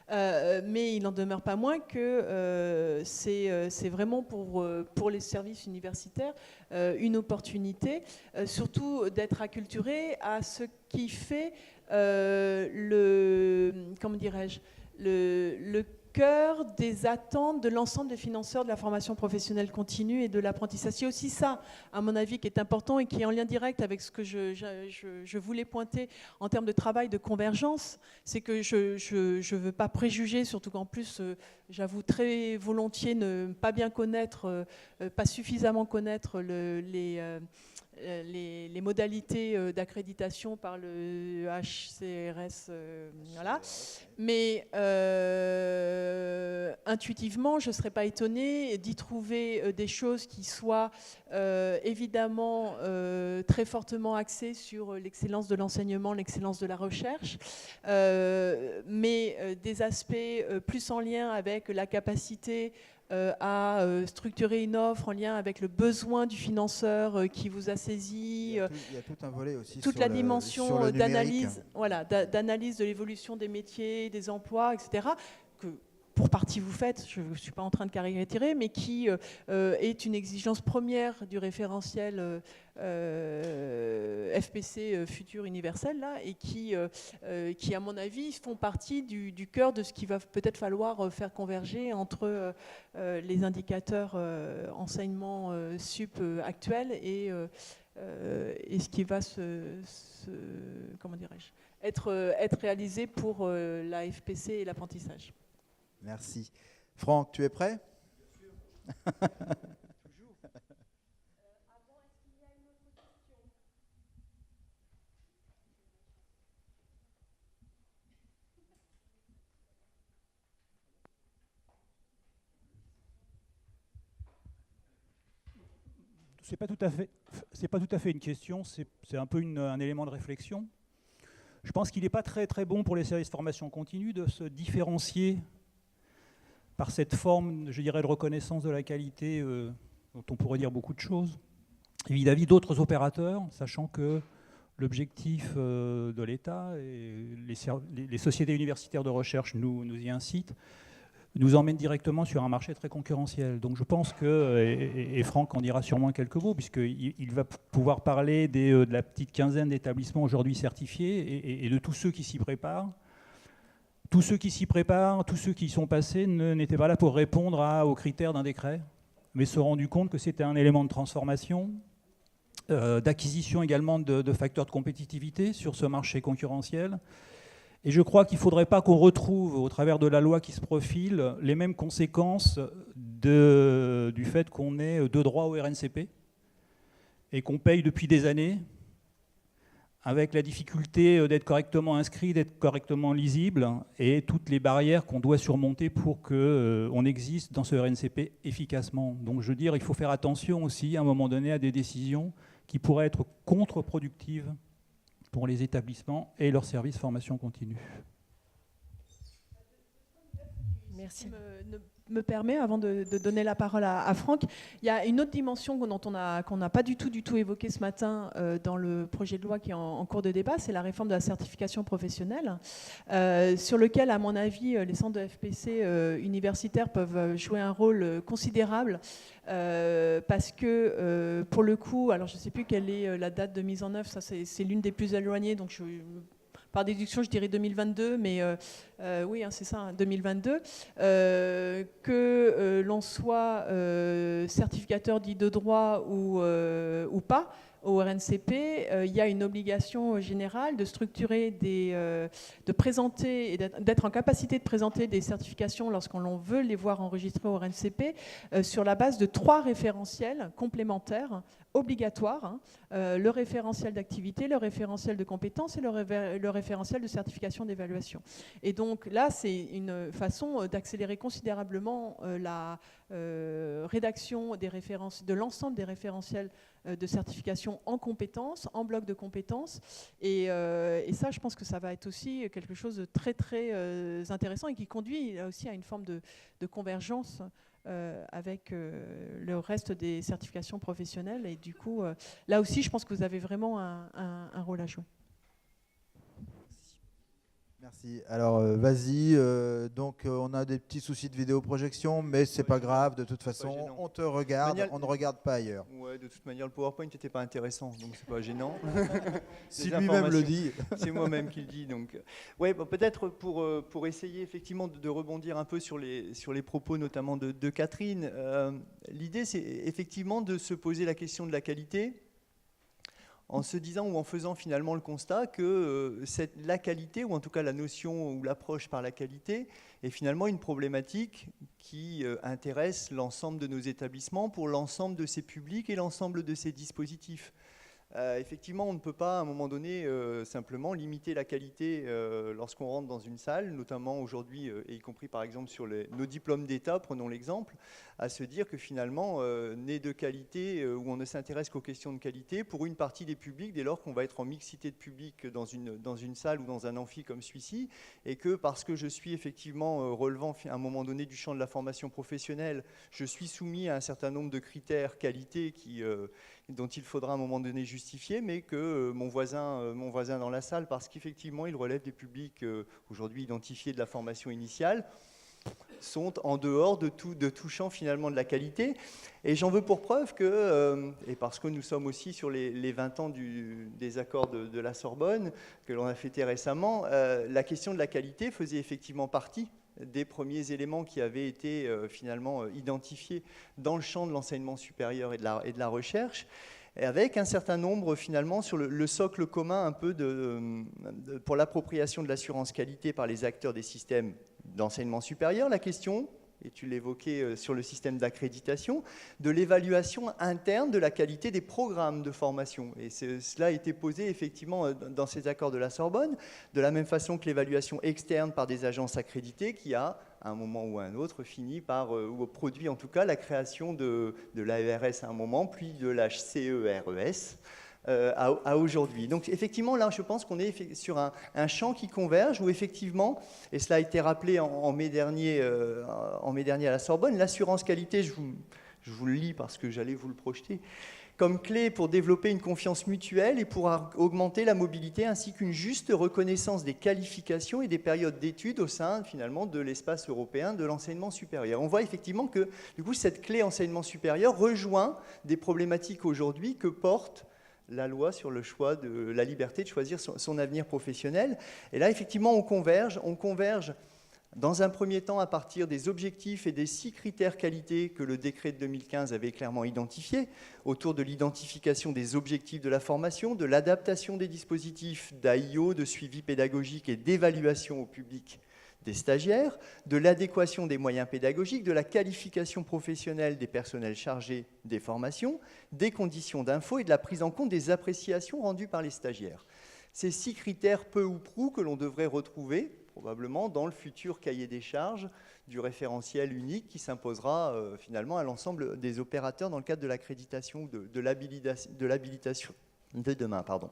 mais il n'en demeure pas moins que c'est vraiment pour les services universitaires une opportunité, surtout d'être acculturé à ce qui fait le cœur des attentes de l'ensemble des financeurs de la formation professionnelle continue et de l'apprentissage. C'est aussi ça, à mon avis, qui est important et qui est en lien direct avec ce que je voulais pointer en termes de travail de convergence. C'est que je ne veux pas préjuger, surtout qu'en plus, j'avoue très volontiers ne pas bien connaître, pas suffisamment connaître les modalités d'accréditation par le HCRS, voilà. Mais intuitivement, je ne serais pas étonnée d'y trouver des choses qui soient évidemment très fortement axées sur l'excellence de l'enseignement, l'excellence de la recherche, mais des aspects plus en lien avec la capacité à structurer une offre en lien avec le besoin du financeur qui vous a saisi. Il y a tout un volet aussi toute sur la dimension d'analyse, d'analyse de l'évolution des métiers, des emplois, etc., que pour partie vous faites, je ne suis pas en train de caricaturer, mais qui est une exigence première du référentiel FPC futur universel, là, et qui, à mon avis, font partie du cœur de ce qu'il va peut-être falloir faire converger entre les indicateurs enseignement sup actuels et ce qui va comment dirais-je, être réalisé pour la FPC et l'apprentissage. Merci. Franck, tu es prêt? C'est pas tout à fait une question, c'est un peu un élément de réflexion. Je pense qu'il n'est pas très bon pour les services de formation continue de se différencier par cette forme, je dirais, de reconnaissance de la qualité dont on pourrait dire beaucoup de choses, vis-à-vis d'autres opérateurs, sachant que l'objectif de l'État et les sociétés universitaires de recherche nous y incitent, nous emmène directement sur un marché très concurrentiel. Donc je pense que, et Franck en dira sûrement quelques mots, puisqu'il va pouvoir parler de la petite quinzaine d'établissements aujourd'hui certifiés et de tous ceux qui s'y préparent. Tous ceux qui s'y préparent, tous ceux qui y sont passés n'étaient pas là pour répondre aux critères d'un décret, mais se sont rendus compte que c'était un élément de transformation, d'acquisition également de facteurs de compétitivité sur ce marché concurrentiel. Et je crois qu'il ne faudrait pas qu'on retrouve, au travers de la loi qui se profile, les mêmes conséquences du fait qu'on ait deux droits au RNCP et qu'on paye depuis des années, avec la difficulté d'être correctement inscrit, d'être correctement lisible, et toutes les barrières qu'on doit surmonter pour qu'on existe dans ce RNCP efficacement. Donc je veux dire, il faut faire attention aussi, à un moment donné, à des décisions qui pourraient être contre-productives pour les établissements et leurs services formation continue. Merci. Me permet, avant de donner la parole à Franck, il y a une autre dimension qu'on n'a pas du tout évoquée ce matin dans le projet de loi qui est en cours de débat, c'est la réforme de la certification professionnelle, sur lequel, à mon avis, les centres de FPC universitaires peuvent jouer un rôle considérable, parce que, pour le coup, alors je ne sais plus quelle est la date de mise en œuvre, ça c'est l'une des plus éloignées, donc par déduction, je dirais 2022, mais oui, hein, c'est ça, 2022, que l'on soit certificateur dit de droit ou pas, au RNCP, il y a une obligation générale de structurer de présenter et d'être en capacité de présenter des certifications lorsqu'on veut les voir enregistrées au RNCP sur la base de 3 référentiels complémentaires obligatoires, hein, le référentiel d'activité, le référentiel de compétences et le référentiel de certification d'évaluation. Et donc là, c'est une façon d'accélérer considérablement la rédaction des références, de l'ensemble des référentiels de certification en compétences, en bloc de compétences. Et ça, je pense que ça va être aussi quelque chose de très, très intéressant et qui conduit aussi à une forme de convergence avec le reste des certifications professionnelles. Et du coup, là aussi, je pense que vous avez vraiment un rôle à jouer. Merci. Alors, vas-y. Donc, on a des petits soucis de vidéoprojection, mais c'est pas grave. De toute façon, on te regarde, on ne regarde pas ailleurs. Ouais, de toute manière, le PowerPoint n'était pas intéressant, donc c'est pas gênant. Si lui-même le dit. C'est moi-même qui le dis. Donc, ouais, bah, peut-être pour essayer effectivement de rebondir un peu sur les propos, notamment de Catherine. L'idée, c'est effectivement de se poser la question de la qualité, en se disant ou en faisant finalement le constat que la qualité, ou en tout cas la notion ou l'approche par la qualité, est finalement une problématique qui intéresse l'ensemble de nos établissements pour l'ensemble de ces publics et l'ensemble de ces dispositifs. Effectivement, on ne peut pas à un moment donné simplement limiter la qualité lorsqu'on rentre dans une salle, notamment aujourd'hui, et y compris par exemple sur nos diplômes d'État, prenons l'exemple, à se dire que finalement, né de qualité, où on ne s'intéresse qu'aux questions de qualité, pour une partie des publics, dès lors qu'on va être en mixité de public dans une salle ou dans un amphi comme celui-ci, et que parce que je suis effectivement relevant à un moment donné du champ de la formation professionnelle, je suis soumis à un certain nombre de critères qualité dont il faudra à un moment donné justifier, mais que mon voisin dans la salle, parce qu'effectivement il relève des publics aujourd'hui identifiés de la formation initiale, sont en dehors de tout champ finalement de la qualité. Et j'en veux pour preuve que, et parce que nous sommes aussi sur les 20 ans des accords de la Sorbonne, que l'on a fêté récemment, la question de la qualité faisait effectivement partie des premiers éléments qui avaient été finalement identifiés dans le champ de l'enseignement supérieur et de la recherche, et avec un certain nombre finalement sur le socle commun un peu pour l'appropriation de l'assurance qualité par les acteurs des systèmes d'enseignement supérieur, la question, et tu l'évoquais sur le système d'accréditation, de l'évaluation interne de la qualité des programmes de formation. Et cela a été posé effectivement dans ces accords de la Sorbonne, de la même façon que l'évaluation externe par des agences accréditées qui a, à un moment ou à un autre, fini par, ou produit en tout cas, la création de l'AERS à un moment, puis de la CERES. À aujourd'hui. Donc effectivement, là, je pense qu'on est sur un champ qui converge où effectivement, et cela a été rappelé en mai dernier à la Sorbonne, l'assurance qualité, je vous le lis parce que j'allais vous le projeter, comme clé pour développer une confiance mutuelle et pour augmenter la mobilité ainsi qu'une juste reconnaissance des qualifications et des périodes d'études au sein finalement de l'espace européen de l'enseignement supérieur. On voit effectivement que du coup cette clé enseignement supérieur rejoint des problématiques aujourd'hui que porte la loi sur le choix de la liberté de choisir son avenir professionnel. Et là, effectivement, on converge dans un premier temps à partir des objectifs et des 6 critères qualité que le décret de 2015 avait clairement identifiés, autour de l'identification des objectifs de la formation, de l'adaptation des dispositifs d'AIO, de suivi pédagogique et d'évaluation au public des stagiaires, de l'adéquation des moyens pédagogiques, de la qualification professionnelle des personnels chargés des formations, des conditions d'info et de la prise en compte des appréciations rendues par les stagiaires. Ces 6 critères peu ou prou que l'on devrait retrouver probablement dans le futur cahier des charges du référentiel unique qui s'imposera finalement à l'ensemble des opérateurs dans le cadre de l'accréditation ou de l'habilitation de demain. Pardon.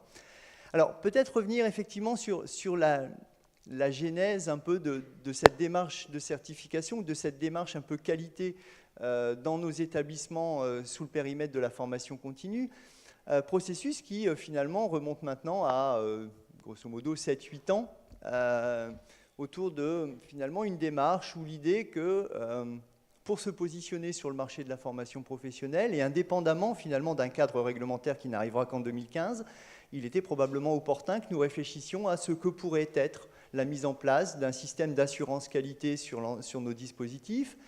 Alors peut-être revenir effectivement sur la genèse un peu de cette démarche de certification ou de cette démarche un peu qualité dans nos établissements sous le périmètre de la formation continue, processus qui finalement remonte maintenant à grosso modo 7-8 ans autour de finalement une démarche où l'idée que pour se positionner sur le marché de la formation professionnelle et indépendamment finalement d'un cadre réglementaire qui n'arrivera qu'en 2015, il était probablement opportun que nous réfléchissions à ce que pourrait être la mise en place d'un système d'assurance qualité sur nos dispositifs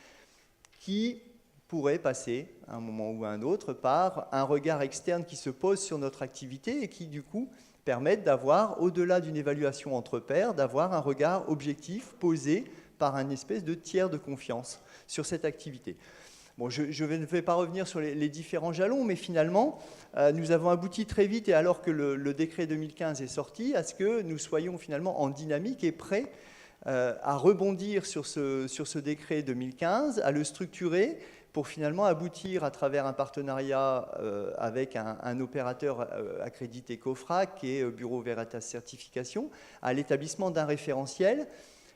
qui pourrait passer, à un moment ou à un autre, par un regard externe qui se pose sur notre activité et qui, du coup, permettent d'avoir, au-delà d'une évaluation entre pairs, d'avoir un regard objectif posé par un espèce de tiers de confiance sur cette activité. Bon, je ne vais pas revenir sur les différents jalons, mais finalement, nous avons abouti très vite, et alors que le décret 2015 est sorti, à ce que nous soyons finalement en dynamique et prêts à rebondir sur ce décret 2015, à le structurer pour finalement aboutir à travers un partenariat avec un opérateur accrédité COFRAC, qui est Bureau Veritas Certification, à l'établissement d'un référentiel.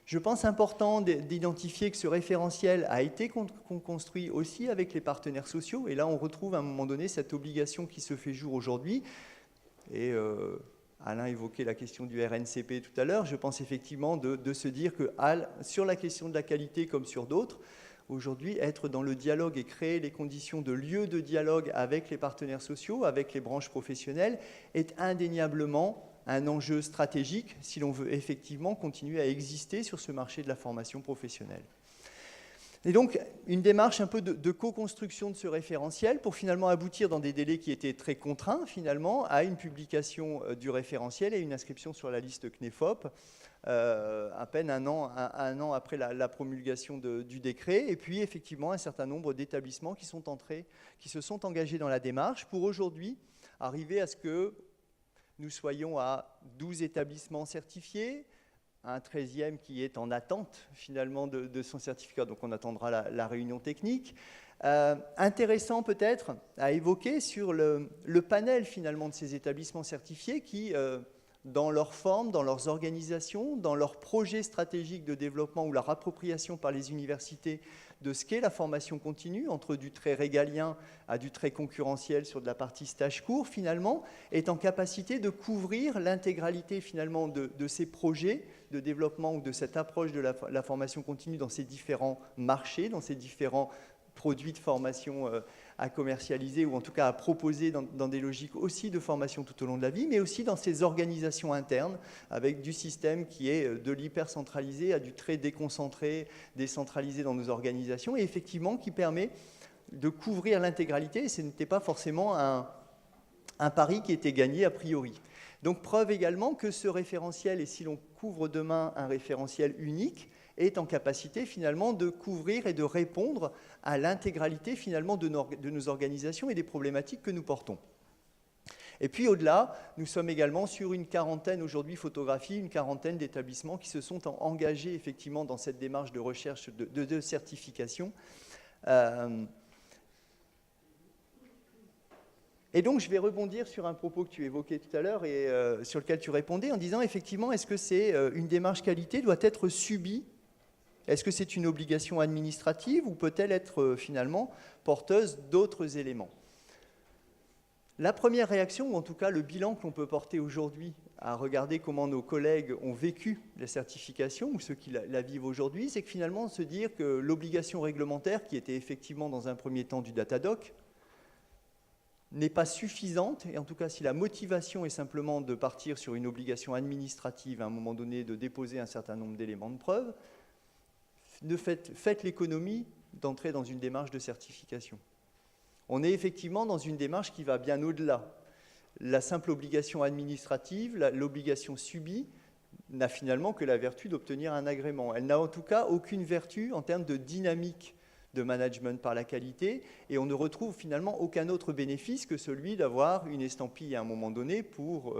Je pense important d'identifier que ce référentiel a été construit aussi avec les partenaires sociaux. Et là, on retrouve à un moment donné cette obligation qui se fait jour aujourd'hui. Et Alain évoquait la question du RNCP tout à l'heure. Je pense effectivement de se dire que sur la question de la qualité comme sur d'autres, aujourd'hui, être dans le dialogue et créer les conditions de lieu de dialogue avec les partenaires sociaux, avec les branches professionnelles, est indéniablement un enjeu stratégique si l'on veut effectivement continuer à exister sur ce marché de la formation professionnelle. Et donc, une démarche un peu de co-construction de ce référentiel pour finalement aboutir dans des délais qui étaient très contraints, finalement, à une publication du référentiel et une inscription sur la liste CNEFOP, à peine un an après la promulgation du décret, et puis effectivement un certain nombre d'établissements qui se sont engagés dans la démarche pour aujourd'hui arriver à ce que nous soyons à 12 établissements certifiés, un 13e qui est en attente finalement de son certificat, donc on attendra la réunion technique. Intéressant peut-être à évoquer sur le panel finalement de ces établissements certifiés qui, dans leur forme, dans leurs organisations, dans leurs projets stratégiques de développement ou leur appropriation par les universités de ce qu'est la formation continue, entre du très régalien à du très concurrentiel sur de la partie stage court, finalement, est en capacité de couvrir l'intégralité finalement de ces projets de développement ou de cette approche de la formation continue dans ces différents marchés, dans ces différents produits de formation à commercialiser ou en tout cas à proposer dans des logiques aussi de formation tout au long de la vie, mais aussi dans ces organisations internes avec du système qui est de l'hyper-centralisé à du très déconcentré, décentralisé dans nos organisations et effectivement qui permet de couvrir l'intégralité et ce n'était pas forcément un pari qui était gagné a priori. Donc preuve également que ce référentiel, et si l'on couvre demain un référentiel unique, est en capacité finalement de couvrir et de répondre à l'intégralité finalement de nos organisations et des problématiques que nous portons. Et puis au-delà, nous sommes également sur une quarantaine aujourd'hui photographies, une quarantaine d'établissements qui se sont engagés effectivement dans cette démarche de recherche de certification. Et donc, je vais rebondir sur un propos que tu évoquais tout à l'heure et sur lequel tu répondais en disant, effectivement, est-ce que c'est une démarche qualité doit être subie? Est-ce que c'est une obligation administrative ou peut-elle être finalement porteuse d'autres éléments? La première réaction, ou en tout cas le bilan que l'on peut porter aujourd'hui à regarder comment nos collègues ont vécu la certification ou ceux qui la vivent aujourd'hui, c'est que finalement se dire que l'obligation réglementaire, qui était effectivement dans un premier temps du Datadoc, n'est pas suffisante, et en tout cas si la motivation est simplement de partir sur une obligation administrative à un moment donné de déposer un certain nombre d'éléments de preuve, faites l'économie d'entrer dans une démarche de certification. On est effectivement dans une démarche qui va bien au-delà. La simple obligation administrative, l'obligation subie, n'a finalement que la vertu d'obtenir un agrément. Elle n'a en tout cas aucune vertu en termes de dynamique de management par la qualité, et on ne retrouve finalement aucun autre bénéfice que celui d'avoir une estampille à un moment donné pour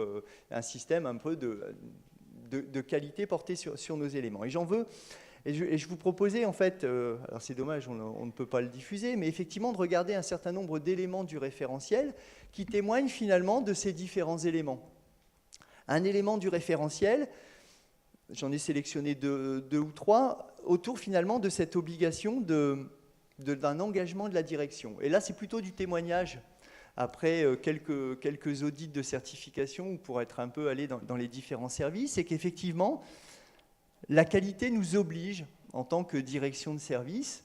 un système un peu de qualité porté sur nos éléments. Et j'en veux, et je vous proposais en fait, alors c'est dommage, on ne peut pas le diffuser, mais effectivement de regarder un certain nombre d'éléments du référentiel qui témoignent finalement de ces différents éléments. Un élément du référentiel, j'en ai sélectionné deux ou trois, autour finalement de cette obligation d'un engagement de la direction. Et là, c'est plutôt du témoignage, après quelques audits de certification, ou pour être un peu allé dans les différents services, c'est qu'effectivement, la qualité nous oblige, en tant que direction de service,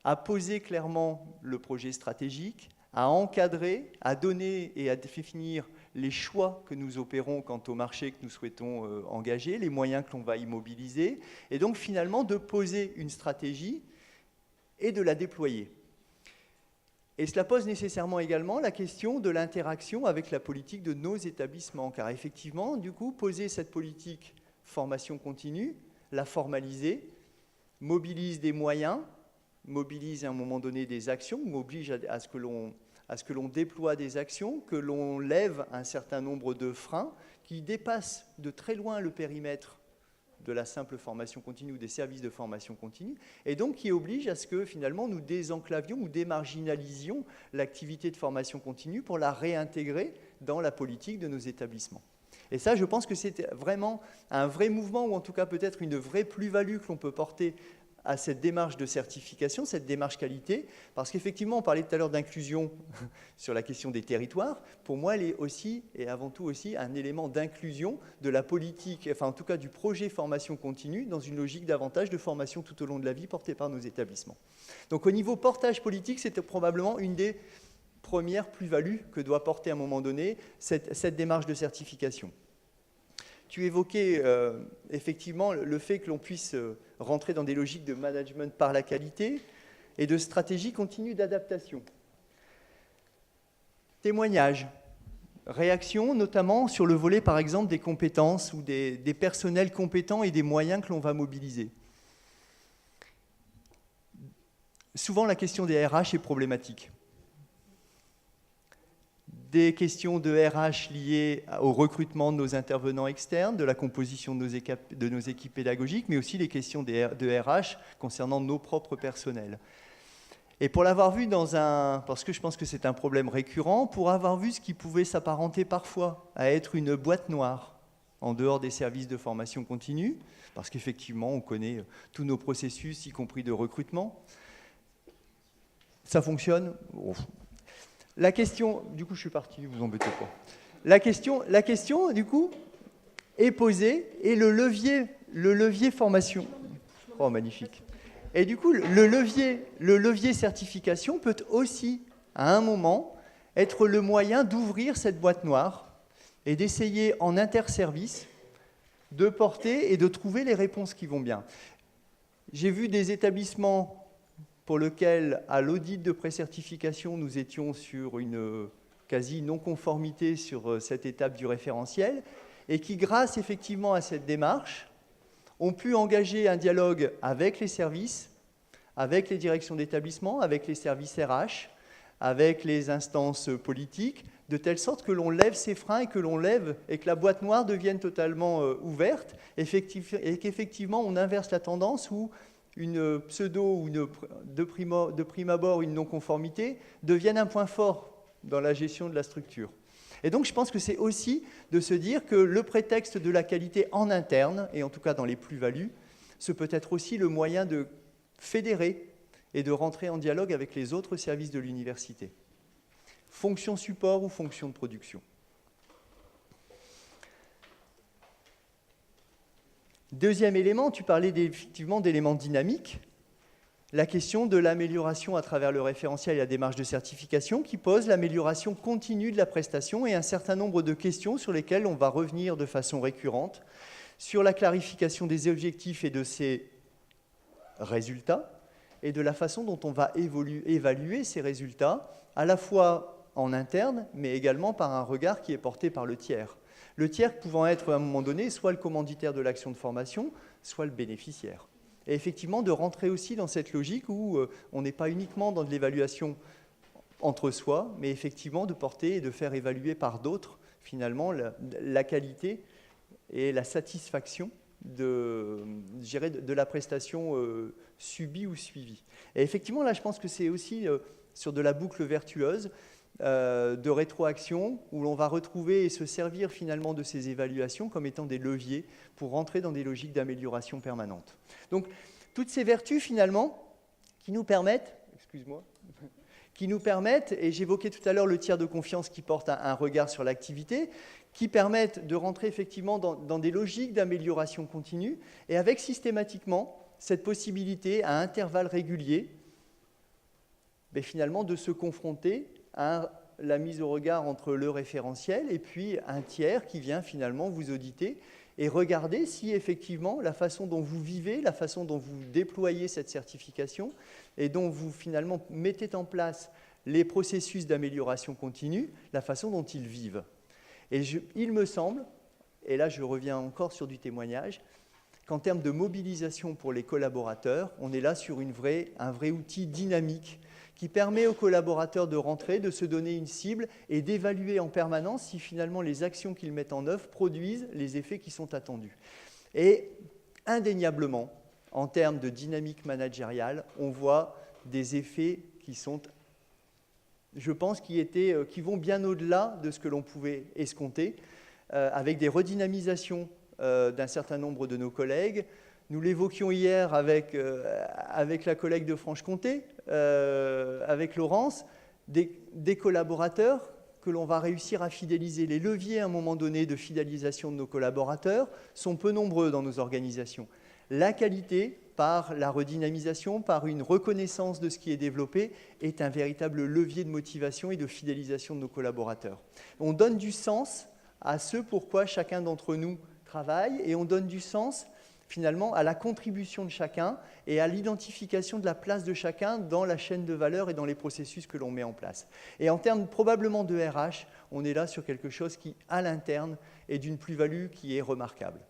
à poser clairement le projet stratégique, à encadrer, à donner et à définir les choix que nous opérons quant au marché que nous souhaitons engager, les moyens que l'on va immobiliser, et donc finalement de poser une stratégie et de la déployer. Et cela pose nécessairement également la question de l'interaction avec la politique de nos établissements, car effectivement, du coup, poser cette politique formation continue, la formaliser, mobilise des moyens, mobilise à un moment donné des actions, ou oblige à ce que l'on déploie des actions, que l'on lève un certain nombre de freins qui dépassent de très loin le périmètre de la simple formation continue ou des services de formation continue, et donc qui oblige à ce que finalement nous désenclavions ou démarginalisions l'activité de formation continue pour la réintégrer dans la politique de nos établissements. Et ça, je pense que c'est vraiment un vrai mouvement, ou en tout cas peut-être une vraie plus-value que l'on peut porter à cette démarche de certification, cette démarche qualité, parce qu'effectivement, on parlait tout à l'heure d'inclusion sur la question des territoires. Pour moi, elle est aussi, et avant tout aussi, un élément d'inclusion de la politique, enfin en tout cas du projet formation continue, dans une logique davantage de formation tout au long de la vie portée par nos établissements. Donc au niveau portage politique, c'était probablement une des premières plus-values que doit porter à un moment donné cette démarche de certification. Tu évoquais effectivement le fait que l'on puisse rentrer dans des logiques de management par la qualité et de stratégie continue d'adaptation. Témoignages, réactions, notamment sur le volet, par exemple, des compétences ou des personnels compétents et des moyens que l'on va mobiliser. Souvent, la question des RH est problématique. Des questions de RH liées au recrutement de nos intervenants externes, de la composition de nos équipes pédagogiques, mais aussi les questions de RH concernant nos propres personnels. Et pour l'avoir vu parce que je pense que c'est un problème récurrent, pour avoir vu ce qui pouvait s'apparenter parfois à être une boîte noire, en dehors des services de formation continue, parce qu'effectivement, on connaît tous nos processus, y compris de recrutement. Ça fonctionne. La question, du coup, je suis parti, vous embêtez pas. La question, du coup, est posée, et le levier formation. Oh, magnifique. Et du coup, le levier certification peut aussi, à un moment, être le moyen d'ouvrir cette boîte noire et d'essayer en interservice de porter et de trouver les réponses qui vont bien. J'ai vu des établissements pour lesquels, à l'audit de pré-certification, nous étions sur une quasi-non-conformité sur cette étape du référentiel, et qui, grâce effectivement à cette démarche, ont pu engager un dialogue avec les services, avec les directions d'établissement, avec les services RH, avec les instances politiques, de telle sorte que l'on lève ces freins et que la boîte noire devienne totalement ouverte, et qu'effectivement on inverse la tendance où une pseudo ou de prime abord une non-conformité devienne un point fort dans la gestion de la structure. Et donc je pense que c'est aussi de se dire que le prétexte de la qualité en interne, et en tout cas dans les plus-values, ce peut être aussi le moyen de fédérer et de rentrer en dialogue avec les autres services de l'université. Fonction support ou fonction de production. Deuxième élément, tu parlais effectivement d'éléments dynamiques. La question de l'amélioration à travers le référentiel et la démarche de certification qui pose l'amélioration continue de la prestation et un certain nombre de questions sur lesquelles on va revenir de façon récurrente, sur la clarification des objectifs et de ses résultats, et de la façon dont on va évaluer ces résultats, à la fois en interne, mais également par un regard qui est porté par le tiers. Le tiers pouvant être à un moment donné soit le commanditaire de l'action de formation, soit le bénéficiaire. Et effectivement, de rentrer aussi dans cette logique où on n'est pas uniquement dans de l'évaluation entre soi, mais effectivement de porter et de faire évaluer par d'autres, finalement, la qualité et la satisfaction de la prestation subie ou suivie. Et effectivement, là, je pense que c'est aussi sur de la boucle vertueuse, de rétroaction, où l'on va retrouver et se servir finalement de ces évaluations comme étant des leviers pour rentrer dans des logiques d'amélioration permanente. Donc, toutes ces vertus finalement qui nous permettent, et j'évoquais tout à l'heure le tiers de confiance qui porte un regard sur l'activité, qui permettent de rentrer effectivement dans des logiques d'amélioration continue, et avec systématiquement cette possibilité à intervalles réguliers, finalement de se confronter à la mise au regard entre le référentiel et puis un tiers qui vient finalement vous auditer et regarder si effectivement la façon dont vous vivez, la façon dont vous déployez cette certification et dont vous finalement mettez en place les processus d'amélioration continue, la façon dont ils vivent. Et il me semble, et là je reviens encore sur du témoignage, qu'en termes de mobilisation pour les collaborateurs, on est là sur un vrai outil dynamique qui permet aux collaborateurs de rentrer, de se donner une cible et d'évaluer en permanence si finalement les actions qu'ils mettent en œuvre produisent les effets qui sont attendus. Et indéniablement, en termes de dynamique managériale, on voit des effets qui sont, je pense, qui vont bien au-delà de ce que l'on pouvait escompter, avec des redynamisations d'un certain nombre de nos collègues. Nous l'évoquions hier avec la collègue de Franche-Comté, avec Laurence, des collaborateurs que l'on va réussir à fidéliser. Les leviers, à un moment donné, de fidélisation de nos collaborateurs sont peu nombreux dans nos organisations. La qualité, par la redynamisation, par une reconnaissance de ce qui est développé, est un véritable levier de motivation et de fidélisation de nos collaborateurs. On donne du sens à ce pourquoi chacun d'entre nous travaille et on donne du sens finalement à la contribution de chacun et à l'identification de la place de chacun dans la chaîne de valeur et dans les processus que l'on met en place. Et en termes probablement de RH, on est là sur quelque chose qui, à l'interne, est d'une plus-value qui est remarquable.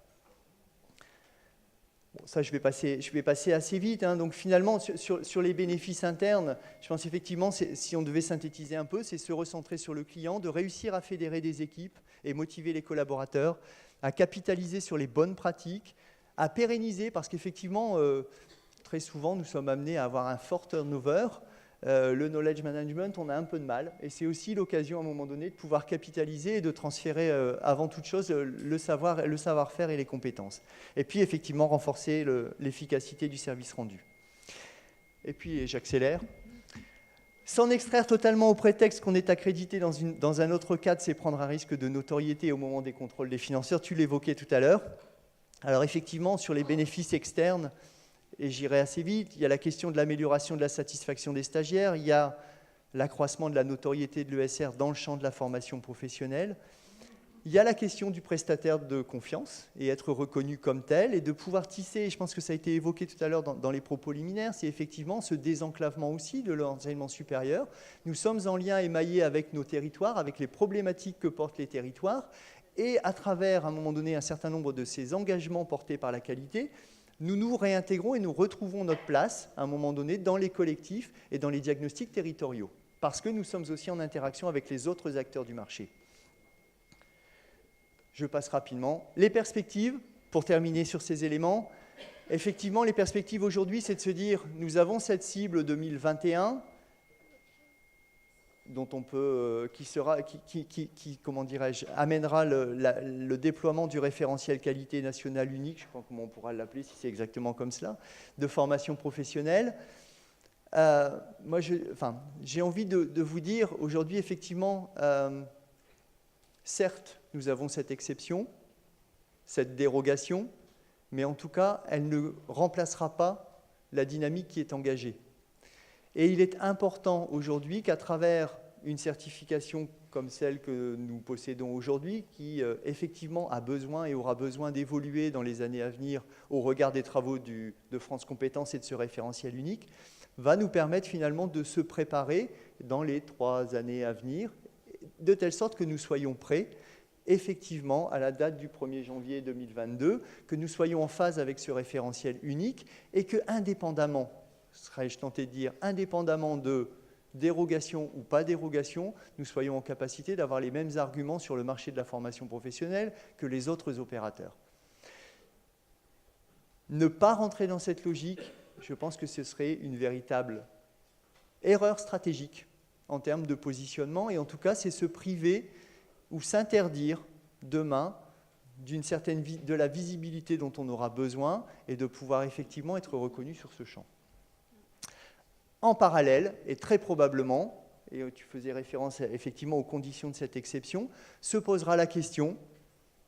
Bon, ça, je vais passer assez vite. Donc finalement, sur les bénéfices internes, je pense effectivement, si on devait synthétiser un peu, c'est se recentrer sur le client, de réussir à fédérer des équipes et motiver les collaborateurs, à capitaliser sur les bonnes pratiques, à pérenniser, parce qu'effectivement, très souvent, nous sommes amenés à avoir un fort turnover, le knowledge management, on a un peu de mal. Et c'est aussi l'occasion, à un moment donné, de pouvoir capitaliser et de transférer, avant toute chose, le savoir-faire et les compétences. Et puis, effectivement, renforcer l'efficacité du service rendu. Et puis, j'accélère. S'en extraire totalement au prétexte qu'on est accrédité dans un autre cadre, c'est prendre un risque de notoriété au moment des contrôles des financeurs. Tu l'évoquais tout à l'heure. Alors effectivement, sur les bénéfices externes, et j'irai assez vite, il y a la question de l'amélioration de la satisfaction des stagiaires, il y a l'accroissement de la notoriété de l'ESR dans le champ de la formation professionnelle. Il y a la question du prestataire de confiance et être reconnu comme tel et de pouvoir tisser, je pense que ça a été évoqué tout à l'heure dans les propos liminaires, c'est effectivement ce désenclavement aussi de l'enseignement supérieur. Nous sommes en lien émaillé avec nos territoires, avec les problématiques que portent les territoires et à travers, à un moment donné, un certain nombre de ces engagements portés par la qualité, nous nous réintégrons et nous retrouvons notre place, à un moment donné, dans les collectifs et dans les diagnostics territoriaux, parce que nous sommes aussi en interaction avec les autres acteurs du marché. Je passe rapidement. Les perspectives, pour terminer sur ces éléments. Effectivement, les perspectives aujourd'hui, c'est de se dire, nous avons cette cible 2021, dont on peut, comment dirais-je, amènera le déploiement du référentiel qualité nationale unique, je ne sais pas comment on pourra l'appeler, si c'est exactement comme cela, de formation professionnelle. Moi, j'ai envie de vous dire, aujourd'hui, effectivement, certes, nous avons cette exception, cette dérogation, mais en tout cas, elle ne remplacera pas la dynamique qui est engagée. Et il est important aujourd'hui qu'à travers une certification comme celle que nous possédons aujourd'hui, qui effectivement a besoin et aura besoin d'évoluer dans les années à venir au regard des travaux de France Compétences et de ce référentiel unique, va nous permettre finalement de se préparer dans les 3 années à venir, de telle sorte que nous soyons prêts effectivement à la date du 1er janvier 2022, que nous soyons en phase avec ce référentiel unique et que indépendamment, serais-je tenté de dire, indépendamment de dérogation ou pas dérogation, nous soyons en capacité d'avoir les mêmes arguments sur le marché de la formation professionnelle que les autres opérateurs. Ne pas rentrer dans cette logique, je pense que ce serait une véritable erreur stratégique en termes de positionnement, et en tout cas, c'est se priver ou s'interdire demain de la visibilité dont on aura besoin et de pouvoir effectivement être reconnu sur ce champ. En parallèle, et très probablement, et tu faisais référence effectivement aux conditions de cette exception, se posera la question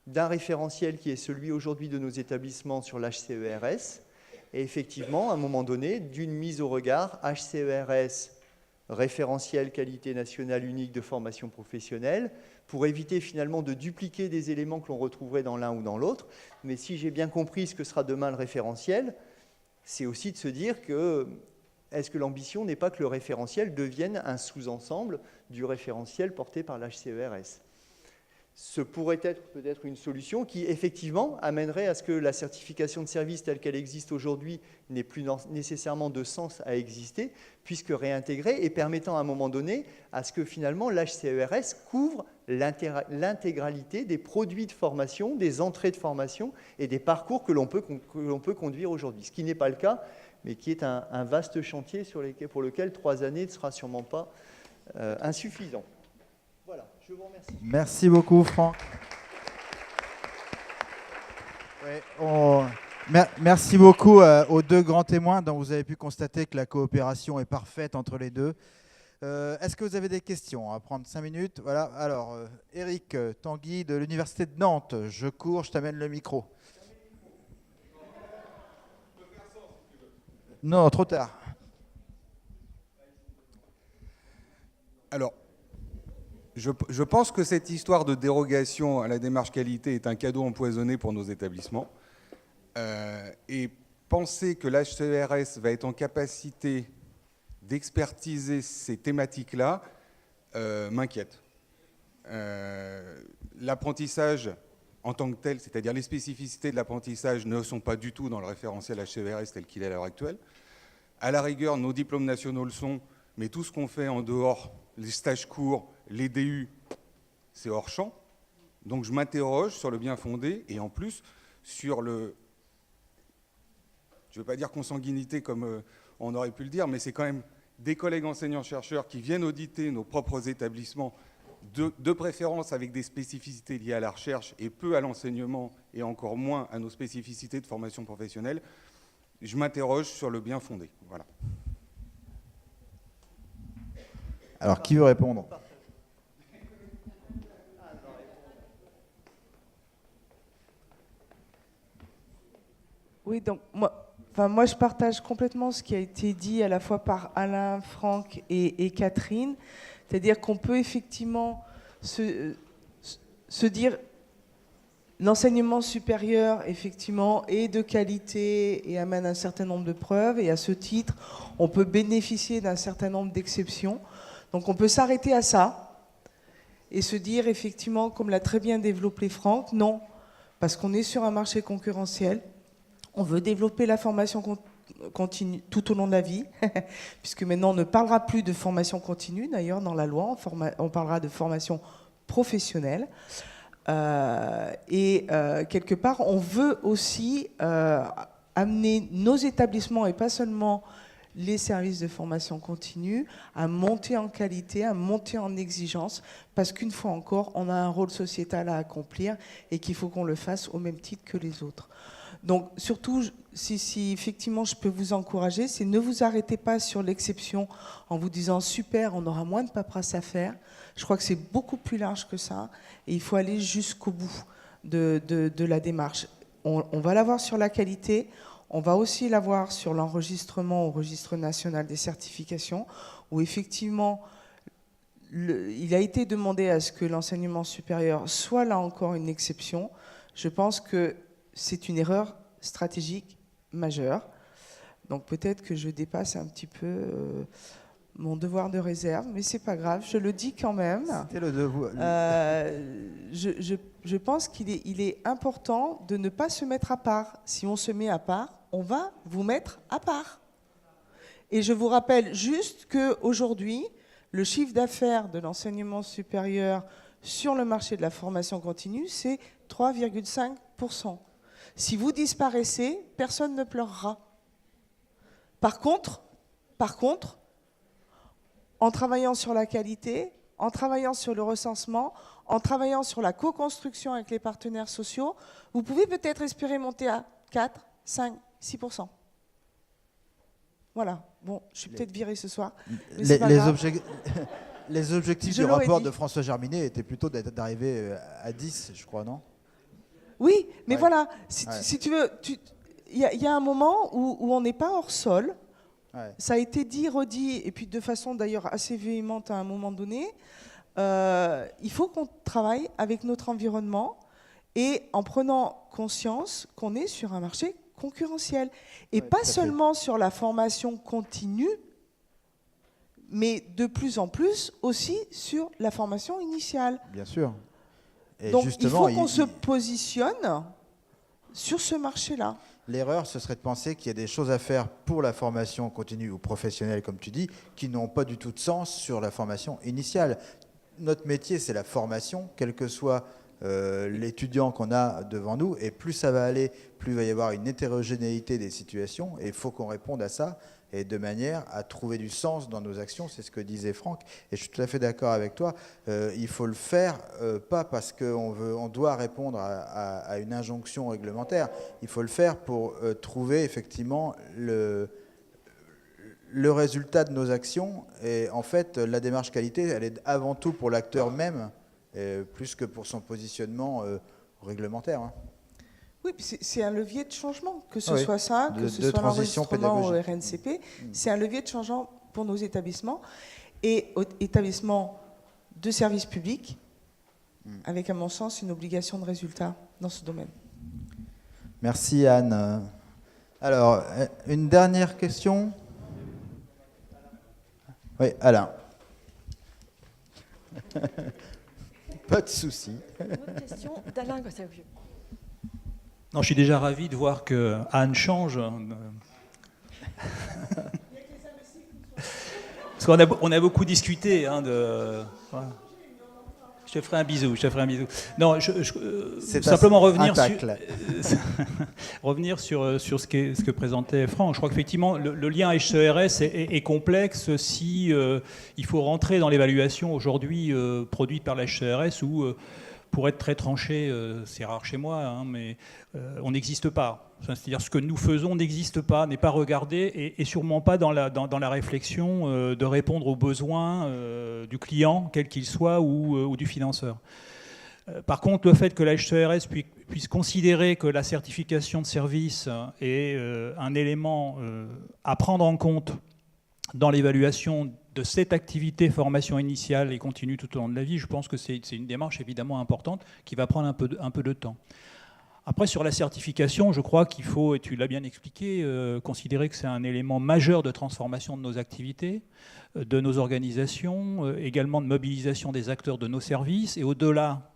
d'un référentiel qui est celui aujourd'hui de nos établissements sur l'HCERS, et effectivement, à un moment donné, d'une mise au regard HCERS, référentiel qualité nationale unique de formation professionnelle, pour éviter finalement de dupliquer des éléments que l'on retrouverait dans l'un ou dans l'autre. Mais si j'ai bien compris ce que sera demain le référentiel, c'est aussi de se dire que est-ce que l'ambition n'est pas que le référentiel devienne un sous-ensemble du référentiel porté par l'HCERS ? Ce pourrait être peut-être une solution qui, effectivement, amènerait à ce que la certification de service telle qu'elle existe aujourd'hui n'ait plus nécessairement de sens à exister, puisque réintégrée et permettant à un moment donné à ce que finalement l'HCERS couvre l'intégralité des produits de formation, des entrées de formation et des parcours que l'on peut conduire aujourd'hui. Ce qui n'est pas le cas, mais qui est un vaste chantier pour lequel 3 années ne sera sûrement pas insuffisant. Voilà, je vous remercie. Merci beaucoup, Franck. Merci beaucoup aux 2 grands témoins dont vous avez pu constater que la coopération est parfaite entre les deux. Est-ce que vous avez des questions? On va prendre 5 minutes. Voilà. Alors, Éric Tanguy de l'Université de Nantes. Je cours, je t'amène le micro. Non, trop tard. Alors, je pense que cette histoire de dérogation à la démarche qualité est un cadeau empoisonné pour nos établissements. Et penser que l'HCERS va être en capacité d'expertiser ces thématiques-là m'inquiète. L'apprentissage en tant que tel, c'est-à-dire les spécificités de l'apprentissage, ne sont pas du tout dans le référentiel HCERS tel qu'il est à l'heure actuelle. À la rigueur, nos diplômes nationaux le sont, mais tout ce qu'on fait en dehors, les stages courts, les DU, c'est hors champ. Donc je m'interroge sur le bien fondé et en plus sur le... Je ne veux pas dire consanguinité comme on aurait pu le dire, mais c'est quand même des collègues enseignants-chercheurs qui viennent auditer nos propres établissements, de préférence avec des spécificités liées à la recherche et peu à l'enseignement et encore moins à nos spécificités de formation professionnelle, je m'interroge sur le bien fondé. Voilà. Alors, qui veut répondre? Oui, donc moi, je partage complètement ce qui a été dit à la fois par Alain, Franck et Catherine. C'est-à-dire qu'on peut effectivement se dire l'enseignement supérieur, effectivement, est de qualité et amène un certain nombre de preuves. Et à ce titre, on peut bénéficier d'un certain nombre d'exceptions. Donc on peut s'arrêter à ça et se dire, effectivement, comme l'a très bien développé Franck, non, parce qu'on est sur un marché concurrentiel. On veut développer la formation continue tout au long de la vie, puisque maintenant on ne parlera plus de formation continue, d'ailleurs dans la loi, on parlera de formation professionnelle. Quelque part, on veut aussi amener nos établissements, et pas seulement les services de formation continue, à monter en qualité, à monter en exigence, parce qu'une fois encore, on a un rôle sociétal à accomplir et qu'il faut qu'on le fasse au même titre que les autres. Donc surtout, si effectivement je peux vous encourager, c'est ne vous arrêtez pas sur l'exception en vous disant super, on aura moins de paperasse à faire. Je crois que c'est beaucoup plus large que ça et il faut aller jusqu'au bout de la démarche. On va l'avoir sur la qualité, on va aussi l'avoir sur l'enregistrement au registre national des certifications, où effectivement il a été demandé à ce que l'enseignement supérieur soit là encore une exception. Je pense que c'est une erreur stratégique majeure. Donc peut-être que je dépasse un petit peu mon devoir de réserve, mais c'est pas grave, je le dis quand même. C'était le devoir. Je pense qu'il est important de ne pas se mettre à part. Si on se met à part, on va vous mettre à part. Et je vous rappelle juste qu'aujourd'hui, le chiffre d'affaires de l'enseignement supérieur sur le marché de la formation continue, c'est 3,5%. Si vous disparaissez, personne ne pleurera. Par contre, en travaillant sur la qualité, en travaillant sur le recensement, en travaillant sur la co-construction avec les partenaires sociaux, vous pouvez peut-être espérer monter à 4, 5, 6%. Voilà. Bon, je suis peut-être virée ce soir. Les objectifs du rapport de François Germinet étaient plutôt d'arriver à 10, je crois, non? Oui, mais voilà, si tu veux, il y a un moment où on n'est pas hors sol. Ouais. Ça a été dit, redit, et puis de façon d'ailleurs assez véhémente à un moment donné. Il faut qu'on travaille avec notre environnement et en prenant conscience qu'on est sur un marché concurrentiel. Et pas seulement sur la formation continue, mais de plus en plus aussi sur la formation initiale. Bien sûr. Et donc il faut qu'on se positionne sur ce marché-là. L'erreur, ce serait de penser qu'il y a des choses à faire pour la formation continue ou professionnelle, comme tu dis, qui n'ont pas du tout de sens sur la formation initiale. Notre métier, c'est la formation, quel que soit l'étudiant qu'on a devant nous, et plus ça va aller, plus il va y avoir une hétérogénéité des situations, et il faut qu'on réponde à ça, et de manière à trouver du sens dans nos actions, c'est ce que disait Franck, et je suis tout à fait d'accord avec toi, il faut le faire, pas parce qu'on doit répondre à une injonction réglementaire, il faut le faire pour trouver effectivement le résultat de nos actions, et en fait la démarche qualité, elle est avant tout pour l'acteur même, plus que pour son positionnement réglementaire. Hein. Oui, c'est un levier de changement, que ce soit ça, que ce soit l'enregistrement au RNCP. C'est un levier de changement pour nos établissements et établissements de services publics, avec à mon sens une obligation de résultat dans ce domaine. Merci Anne. Alors, une dernière question. Oui, Alain. Pas de souci. Une autre question d'Alain Gossavieux. Non, je suis déjà ravi de voir que Anne change. Parce qu'on a beaucoup discuté. Voilà. Je te ferai un bisou, Non, simplement revenir sur ce que présentait Franck. Je crois qu'effectivement, le lien HCERS est complexe si il faut rentrer dans l'évaluation aujourd'hui produite par la HCERS où, pour être très tranché, c'est rare chez moi, hein, mais on n'existe pas. C'est-à-dire ce que nous faisons n'existe pas, n'est pas regardé et sûrement pas dans la réflexion de répondre aux besoins du client, quel qu'il soit, ou du financeur. Par contre, le fait que la HCERS puisse considérer que la certification de service est un élément à prendre en compte dans l'évaluation de cette activité formation initiale et continue tout au long de la vie, je pense que c'est une démarche évidemment importante qui va prendre un peu de temps. Après, sur la certification, je crois qu'il faut, et tu l'as bien expliqué, considérer que c'est un élément majeur de transformation de nos activités, de nos organisations, également de mobilisation des acteurs de nos services, et au-delà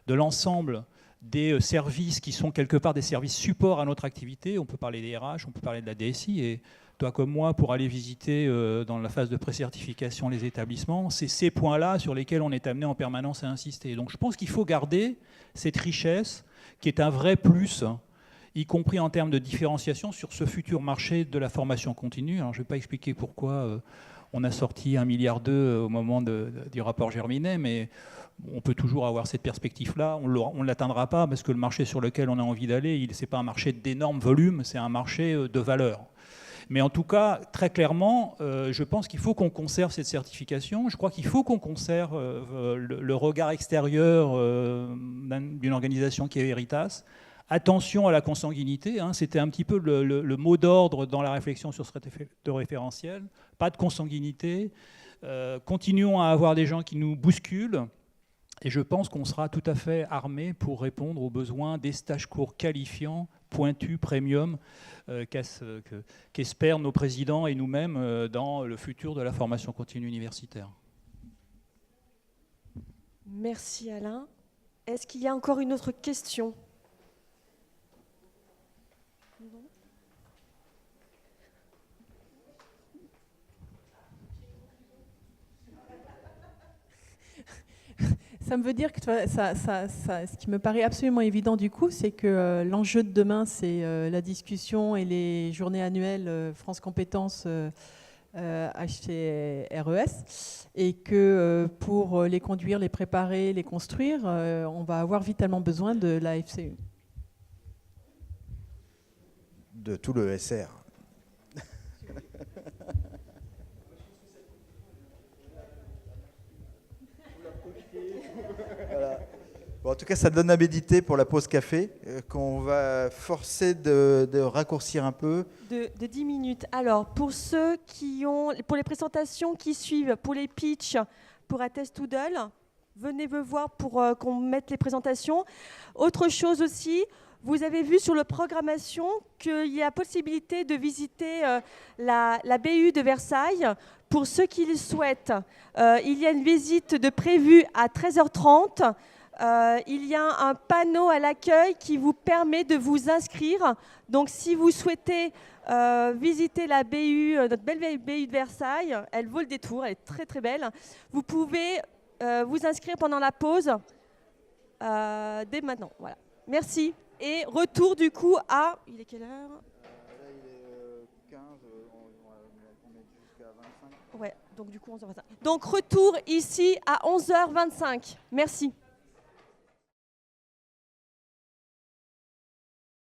de l'ensemble des services qui sont quelque part des services supports à notre activité. On peut parler des RH, on peut parler de la DSI, et toi comme moi, pour aller visiter dans la phase de pré-certification les établissements, c'est ces points-là sur lesquels on est amené en permanence à insister. Donc je pense qu'il faut garder cette richesse qui est un vrai plus, y compris en termes de différenciation sur ce futur marché de la formation continue. Alors je ne vais pas expliquer pourquoi on a sorti 1,2 milliard au moment du rapport Germinet, mais on peut toujours avoir cette perspective-là. On ne l'atteindra pas parce que le marché sur lequel on a envie d'aller, ce n'est pas un marché d'énorme volume, c'est un marché de valeur. Mais en tout cas, très clairement, je pense qu'il faut qu'on conserve cette certification. Je crois qu'il faut qu'on conserve le regard extérieur d'une organisation qui est Veritas. Attention à la consanguinité, hein, c'était un petit peu le mot d'ordre dans la réflexion sur ce référentiel. Pas de consanguinité. Continuons à avoir des gens qui nous bousculent. Et je pense qu'on sera tout à fait armé pour répondre aux besoins des stages courts qualifiants, pointus, premium, qu'espèrent nos présidents et nous-mêmes dans le futur de la formation continue universitaire. Merci Alain. Est-ce qu'il y a encore une autre question ? Ça me veut dire que ce qui me paraît absolument évident du coup, c'est que l'enjeu de demain, c'est la discussion et les journées annuelles France Compétences HCRES, et que pour les conduire, les préparer, les construire, on va avoir vitalement besoin de la FCE. De tout le SR. Voilà. Bon, en tout cas, ça donne à méditer pour la pause café, qu'on va forcer de raccourcir un peu. De 10 minutes. Alors, pour les présentations qui suivent, pour les pitchs, pour Attest Doodle, venez me voir pour qu'on mette les présentations. Autre chose aussi, vous avez vu sur la programmation qu'il y a possibilité de visiter la BU de Versailles. Pour ceux qui le souhaitent, il y a une visite de prévue à 13h30. Il y a un panneau à l'accueil qui vous permet de vous inscrire. Donc si vous souhaitez visiter la BU, notre belle BU de Versailles, elle vaut le détour, elle est très très belle. Vous pouvez vous inscrire pendant la pause dès maintenant. Voilà. Merci. Et retour du coup à... Il est quelle heure ? Là, il est 15, on met jusqu'à 25. Ouais, donc du coup 11h25. Donc retour ici à 11h25. Merci.